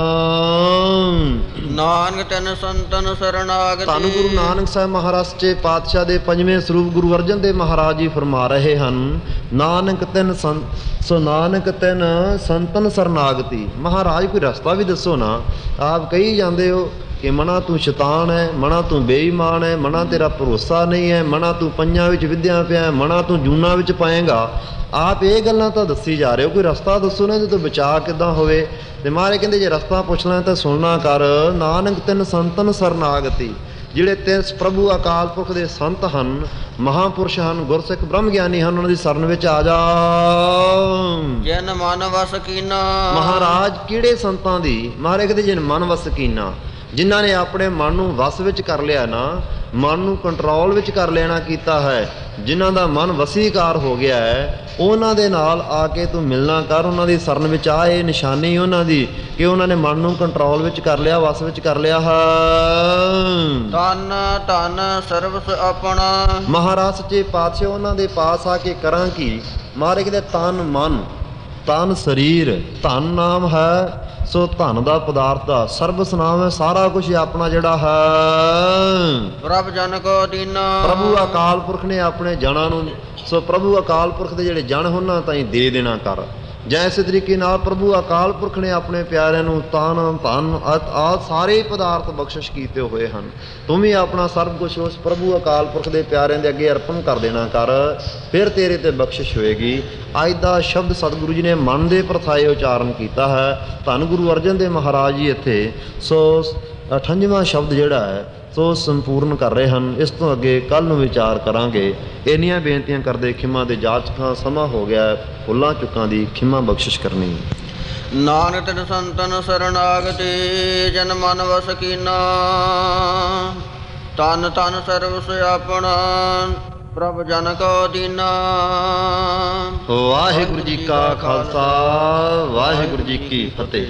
ਨਾਨਕ ਤਨ ਸੰਤਨ ਸਰਨਾਗਤੀ। ਧੰਨ ਗੁਰੂ ਨਾਨਕ ਸਾਹਿਬ ਮਹਾਰਾਜ ਸੱਚੇ ਪਾਤਸ਼ਾਹ ਦੇ ਪੰਜਵੇਂ ਸਰੂਪ ਗੁਰੂ ਅਰਜਨ ਦੇਵ ਮਹਾਰਾਜ ਜੀ ਫਰਮਾ ਰਹੇ ਹਨ, ਨਾਨਕ ਤੈਨ ਸੋ ਨਾਨਕ ਤੈਨ ਸੰਤਨ ਸਰਨਾਗਤੀ। ਮਹਾਰਾਜ ਕੋਈ ਰਸਤਾ ਵੀ ਦੱਸੋ ਨਾ। ਆਪ ਕਹੀ ਜਾਂਦੇ ਹੋ ਕਿ ਮਨਾ ਤੂੰ ਸ਼ੈਤਾਨ ਹੈ, ਮਨਾ ਤੂੰ ਬੇਈਮਾਨ ਹੈ, ਮਨਾ ਤੇਰਾ ਭਰੋਸਾ ਨਹੀਂ ਹੈ, ਮਨਾ ਤੂੰ ਪੰਜਾਂ ਵਿੱਚ ਵਿਦਿਆ ਪਿਆ, ਮਨਾ ਤੂੰ ਜੂਨਾਂ ਵਿੱਚ ਪਾਏਗਾ। ਆਪ ਇਹ ਗੱਲਾਂ ਤਾਂ ਦੱਸੀ ਜਾ ਰਹੇ ਹੋ, ਕੋਈ ਰਸਤਾ ਦੱਸੋ ਨਾ ਜਿਹਦੇ ਤੋਂ ਬਚਾਅ ਕਿੱਦਾਂ ਹੋਵੇ। ਤੇ ਮਹਾਰਾਜ ਕਹਿੰਦੇ ਜੇ ਰਸਤਾ ਪੁੱਛਣਾ ਤਾਂ ਸੁਣਨਾ ਕਰ। ਨਾਨਕ ਤੈਨ ਸੰਤਨ ਸਰਨਾਗਤੀ, ਜਿਹੜੇ ਤਿਸ ਪ੍ਰਭੂ ਅਕਾਲ ਪੁਰਖ ਦੇ ਸੰਤ ਹਨ, ਮਹਾਂਪੁਰਸ਼ ਹਨ, ਗੁਰਸਿੱਖ ਬ੍ਰਹਮ ਗਿਆਨੀ ਹਨ, ਉਹਨਾਂ ਦੀ ਸ਼ਰਨ ਵਿੱਚ ਆ ਜਾ। ਜਿਨ ਮਨ ਵਸ ਕੀਨਾ। ਮਹਾਰਾਜ ਕਿਹੜੇ ਸੰਤਾਂ ਦੀ? ਮਹਾਰਾਜ ਕਹਿੰਦੇ ਜਿਨ ਮਨ ਵਸ ਕੀਨਾ, ਜਿਨ੍ਹਾਂ ਨੇ ਆਪਣੇ ਮਨ ਨੂੰ ਵਸ ਵਿੱਚ ਕਰ ਲਿਆ ਨਾ, ਮਨ ਨੂੰ ਕੰਟਰੋਲ ਵਿੱਚ ਕਰ ਲੈਣਾ ਕੀਤਾ ਹੈ, ਜਿਨ੍ਹਾਂ ਦਾ ਮਨ ਵਸੀਕਾਰ ਹੋ ਗਿਆ ਹੈ, ਉਹਨਾਂ ਦੇ ਨਾਲ ਆ ਕੇ ਤੂੰ ਮਿਲਣਾ ਕਰ, ਉਹਨਾਂ ਦੀ ਸ਼ਰਨ ਵਿੱਚ ਆ। ਇਹ ਨਿਸ਼ਾਨੀ ਉਹਨਾਂ ਦੀ ਕਿ ਉਹਨਾਂ ਨੇ ਮਨ ਨੂੰ ਕੰਟਰੋਲ ਵਿੱਚ ਕਰ ਲਿਆ, ਵਸ ਵਿੱਚ ਕਰ ਲਿਆ ਹੈ। ਤਨ ਧਨ ਸਰਵਸ ਆਪਣਾ। ਮਹਾਰਾਜ ਸੱਚੇ ਪਾਤਸ਼ਾਹ ਉਹਨਾਂ ਦੇ ਪਾਸ ਆ ਕੇ ਕਰਾਂ ਕੀ? ਮਹਾਰਾਜ ਕਹਿੰਦੇ ਤਨ ਮਨ, ਤਨ ਸਰੀਰ, ਧਨ ਨਾਮ ਹੈ। ਸੋ ਧਨ ਦਾ ਪਦਾਰਥ ਦਾ ਸਰਬਸ ਨਾਮ ਹੈ, ਸਾਰਾ ਕੁਝ ਆਪਣਾ ਜਿਹੜਾ ਹੈ। ਪ੍ਰਭ ਜਨ ਕੋ ਦੀਨਾ। ਪ੍ਰਭੂ ਅਕਾਲ ਪੁਰਖ ਨੇ ਆਪਣੇ ਜਨਾਂ ਨੂੰ, ਸੋ ਪ੍ਰਭੂ ਅਕਾਲ ਪੁਰਖ ਦੇ ਜਿਹੜੇ ਜਨ ਉਹਨਾਂ ਤਾਈਂ ਦੇ ਦੇਣਾ ਕਰ। ਜਾਂ ਇਸੇ ਤਰੀਕੇ ਨਾਲ ਪ੍ਰਭੂ ਅਕਾਲ ਪੁਰਖ ਨੇ ਆਪਣੇ ਪਿਆਰਿਆਂ ਨੂੰ ਤਨ ਧਨ ਆ ਸਾਰੇ ਪਦਾਰਥ ਬਖਸ਼ਿਸ਼ ਕੀਤੇ ਹੋਏ ਹਨ। ਤੂੰ ਵੀ ਆਪਣਾ ਸਰਬ ਕੁਛ ਉਸ ਪ੍ਰਭੂ ਅਕਾਲ ਪੁਰਖ ਦੇ ਪਿਆਰਿਆਂ ਦੇ ਅੱਗੇ ਅਰਪਣ ਕਰ ਦੇਣਾ ਕਰ, ਫਿਰ ਤੇਰੇ ਤੇ ਬਖਸ਼ਿਸ਼ ਹੋਏਗੀ। ਅੱਜ ਦਾ ਸ਼ਬਦ ਸਤਿਗੁਰੂ ਜੀ ਨੇ ਮਨ ਦੇ ਪ੍ਰਥਾਏ ਉਚਾਰਨ ਕੀਤਾ ਹੈ। ਧੰਨ ਗੁਰੂ ਅਰਜਨ ਦੇਵ ਮਹਾਰਾਜ ਜੀ ਇੱਥੇ ਸੋ 58ਵਾਂ ਸ਼ਬਦ ਜਿਹੜਾ ਹੈ ਸੋ ਸੰਪੂਰਨ ਕਰ ਰਹੇ ਹਨ। ਇਸ ਤੋਂ ਅੱਗੇ ਕੱਲ੍ਹ ਨੂੰ ਵਿਚਾਰ ਕਰਾਂਗੇ। ਇੰਨੀਆਂ ਬੇਨਤੀਆਂ ਕਰਦੇ ਖਿਮਾ ਦੇ ਜਾਚਕਾਂ ਸਮਾਂ ਹੋ ਗਿਆ, ਭੁੱਲਾਂ ਚੁੱਕਾਂ ਦੀ ਖਿਮਾ ਬਖਸ਼ਿਸ਼ ਕਰਨੀ। ਨਾਨਕ ਤਨ ਸੰਤਨ ਸਰਨਾਗਤੀ, ਜਨ ਮਨ ਵਸ ਕੀਨਾ। ਤਨ ਤਨ ਸਰਵਸ ਆਪਣਾ। ਪ੍ਰਭ ਜਨ ਕੋ ਦੀਨਾ। ਵਾਹਿਗੁਰੂ ਜੀ ਕਾ ਖਾਲਸਾ ਵਾਹਿਗੁਰੂ ਜੀ ਕੀ ਫਤਿਹ।